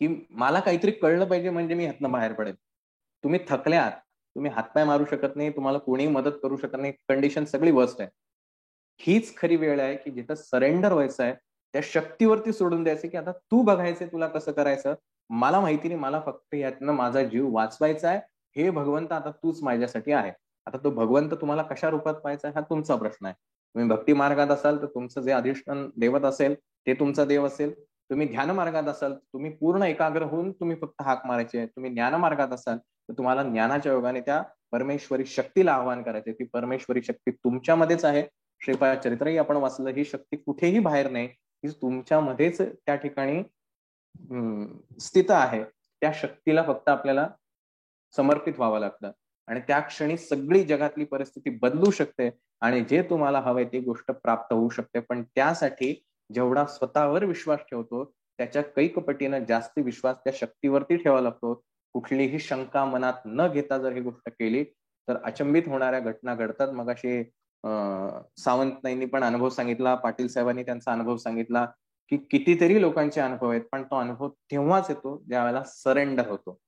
की मला काहीतरी कळलं पाहिजे म्हणजे मी ह्यातनं बाहेर पडेल. तुम्ही थकले आहात, तुम्ही हातपाय मारू शकत नाही, तुम्हाला कोणीही मदत करू शकत नाही, कंडिशन सगळी वर्स्ट आहे. हीच खरी वेळ आहे की जिथं सरेंडर व्हायचं आहे, त्या शक्तीवरती सोडून द्यायचं, की आता तू बघायचंय तुला कसं करायचं, मला माहिती नाही, मला फक्त यातनं माझा जीव वाचवायचा आहे. हे भगवंत आता तूच माझ्यासाठी आहे. आता तो भगवंत तुम्हाला कशा रूपात पाहायचा हा तुमचा प्रश्न आहे. तुम्ही भक्ती मार्गात असाल तर तुमचं जे अधिष्ठान दैवत असेल ते तुमचा देव असेल. तुम्ही ध्यान मार्गात असाल तुम्ही पूर्ण एकाग्र होऊन तुम्ही फक्त हाक मारायची आहे. तुम्ही ज्ञान मार्गात असाल तर तुम्हाला ज्ञानाच्या योगाने त्या परमेश्वरी शक्तीला आवाहन करायचे. ती परमेश्वरी शक्ती तुमच्यामध्येच आहे. श्रीपाद चरित्रही आपण वाचलं, ही शक्ती कुठेही बाहेर नाही, ही तुमच्यामध्येच त्या ठिकाणी स्थित आहे. त्या शक्तीला फक्त आपल्याला समर्पित व्हावं लागतं आणि त्या क्षणी सगळी जगातली परिस्थिती बदलू शकते आणि जे तुम्हाला हवंय ती गोष्ट प्राप्त होऊ शकते. पण त्यासाठी जेवढा स्वतःवर विश्वास ठेवतो त्याच्या कैक पटीनं जास्त विश्वास त्या शक्तीवरती ठेवावा लागतो. कुठलीही शंका मनात न घेता जर ही गोष्ट केली तर अचंबित होणाऱ्या घटना घडतात. मगाशी सावंतताईंनी पण अनुभव सांगितला, पाटील साहेबांनी त्यांचा अनुभव सांगितला की कितीतरी लोकांचे अनुभव आहेत, पण तो अनुभव तेव्हाच येतो ज्या वेळेला सरेंडर होतो.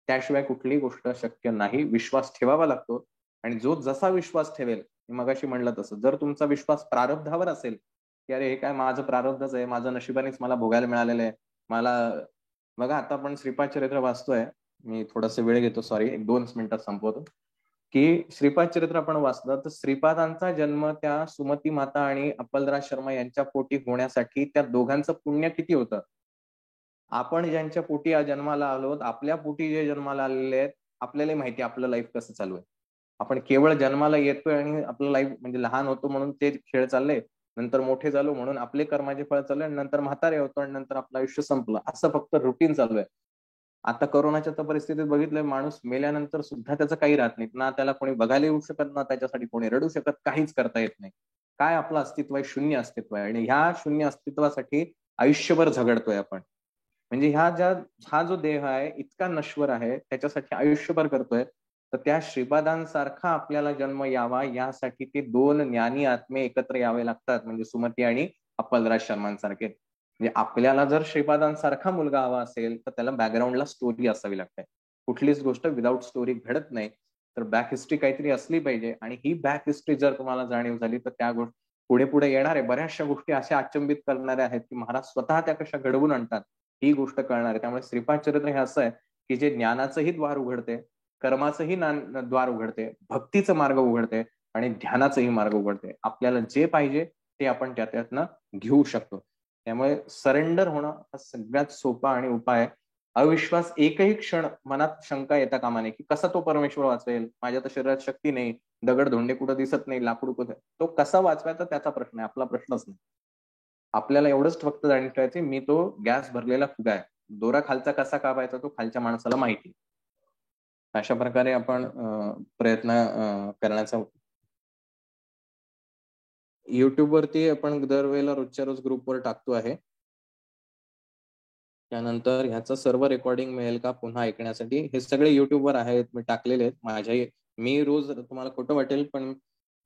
त्याशिवाय कुठलीही गोष्ट शक्य नाही. विश्वास ठेवावा लागतो आणि जो जसा विश्वास ठेवेल, मी मगाशी म्हणलं तसं, जर तुमचा विश्वास प्रारब्धावर असेल की अरे हे काय माझं प्रारब्धच आहे, माझं नशिबानेच मला भोगायला मिळालेलं आहे, मला बघा आता आपण श्रीपाद चरित्र वाचतोय, मी थोडासा वेळ घेतो, सॉरी, 1-2 मिनिटात संपवतो. की श्रीपाद चरित्र आपण वाचलं तर श्रीपादांचा जन्म त्या सुमती माता आणि अप्पलराज शर्मा यांच्या पोटी होण्यासाठी त्या दोघांचं पुण्य किती होतं. आपण ज्यांच्या पोटी जन्माला आलो, आपल्या पोटी जे जन्माला आलेले आहेत, आपल्याला माहिती आपलं लाईफ कसं चालू आहे. आपण केवळ जन्माला येतोय आणि आपलं लाईफ म्हणजे लहान होतो म्हणून ते खेळ चालले, नंतर मोठे झालो म्हणून आपले कर्माचे फळ चालले, नंतर म्हातारे होतो आणि नंतर आपलं आयुष्य संपलं, असं फक्त रुटीन चालू आहे. आता कोरोनाच्या तर परिस्थितीत बघितलंय, माणूस मेल्यानंतर सुद्धा त्याचं काही राहत नाही, ना त्याला कोणी बघायला येऊ शकत, ना त्याच्यासाठी कोणी रडू शकत, काहीच करता येत नाही. काय आपलं अस्तित्व आहे? शून्य अस्तित्व आहे. आणि ह्या शून्य अस्तित्वासाठी आयुष्यभर झगडतोय आपण. म्हणजे हा जो देह आहे इतका नश्वर आहे, त्याच्यासाठी आयुष्यभर करतोय. तर त्या श्रीपादांसारखा आपल्याला जन्म यावा यासाठी ते 2 ज्ञानी आत्मे एकत्र यावे लागतात, म्हणजे सुमती आणि अप्पलराज शर्मांसारखे. म्हणजे आपल्याला जर श्रीपादांसारखा मुलगा हवा असेल तर त्याला बॅकग्राऊंडला स्टोरी असावी लागते. कुठलीच गोष्ट विदाऊट स्टोरी घडत नाही. तर बॅक हिस्ट्री काहीतरी असली पाहिजे आणि ही बॅक हिस्ट्री जर तुम्हाला जाणीव झाली तर त्या गोष्टी पुढे पुढे येणारे बऱ्याचशा गोष्टी अशा अचंबित करणाऱ्या आहेत की महाराज स्वतः त्या कशा घडवून आणतात ही गोष्ट कळणार आहे. त्यामुळे श्रीपाद चरित्र हे असं आहे की जे ज्ञानाचंही द्वार उघडते, कर्माचंही द्वार उघडते, भक्तीचं मार्ग उघडते आणि ध्यानाचंही मार्ग उघडते. आपल्याला जे पाहिजे ते आपण त्यातनं घेऊ शकतो. त्यामुळे सरेंडर होणं हा सगळ्यात सोपा आणि उपाय आहे. अविश्वास एकही क्षण मनात शंका येता कामा नये की कसा तो परमेश्वर वाचवेल, माझ्या तर शरीरात शक्ती नाही, दगड धोंडे कुठं दिसत नाही, लाकूड कुठं, तो कसा वाचवायचा त्याचा प्रश्न आहे, आपला प्रश्नच नाही. आपल्याला एवढंच फक्त जाणून ठेवायचं, मी तो गॅस भरलेला फुगा आहे, दोरा खालचा कसा कापायचा तो खालच्या माणसाला माहिती. अशा प्रकारे आपण प्रयत्न करण्याचा. युट्यूबवरती आपण दरवेळेला रोजच्या रोज ग्रुपवर टाकतो आहे. त्यानंतर ह्याचं सर्व रेकॉर्डिंग मिळेल का पुन्हा ऐकण्यासाठी, हे सगळे युट्यूबवर आहेत, मी टाकलेले आहेत. माझ्याही मी रोज, तुम्हाला खोटं वाटेल पण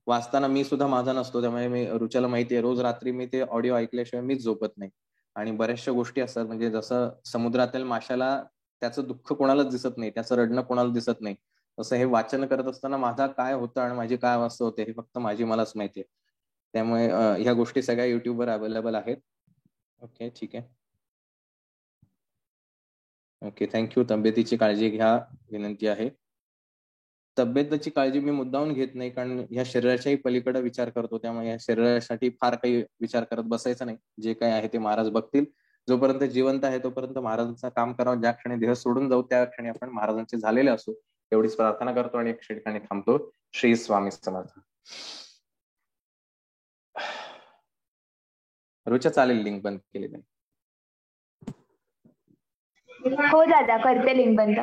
वाचताना मी सुद्धा माझा नसतो, त्यामुळे मी रुच्याला माहिती आहे रोज रात्री मी ते ऑडिओ ऐकल्याशिवाय मीच झोपत नाही. आणि बऱ्याचशा गोष्टी असतात, म्हणजे जसं समुद्रातील माशाला त्याचं दुःख कोणालाच दिसत नाही, त्याचं रडणं कोणाला दिसत नाही, तसं हे वाचन करत असताना माझा काय होतं आणि माझी काय अवस्था होते हे फक्त माझी मलाच माहिती आहे. त्यामुळे ह्या गोष्टी सगळ्या युट्यूबवर अवेलेबल आहेत. ओके, ठीक आहे. Okay, thank you. तब्येतीची काळजी घ्या, विनंती आहे. तब्येतीची काळजी मी मुद्दामून घेत नाही, कारण ह्या शरीराच्याही पलीकडे विचार करतो. त्यामुळे या शरीरासाठी फार काही विचार करत बसायचं नाही. जे काही आहे ते महाराज बघतील. जोपर्यंत जिवंत आहे तोपर्यंत महाराजांचं काम करावं. ज्या क्षणी देह सोडून जाऊ त्या क्षणी आपण महाराजांचे झालेले असू एवढीच प्रार्थना करतो आणि एक ठिकाणी थांबतो. श्री स्वामी समर्थ. रुचा, चालेल, लिंक बंद केली नाही. हो दादा, करते लिंक बंद.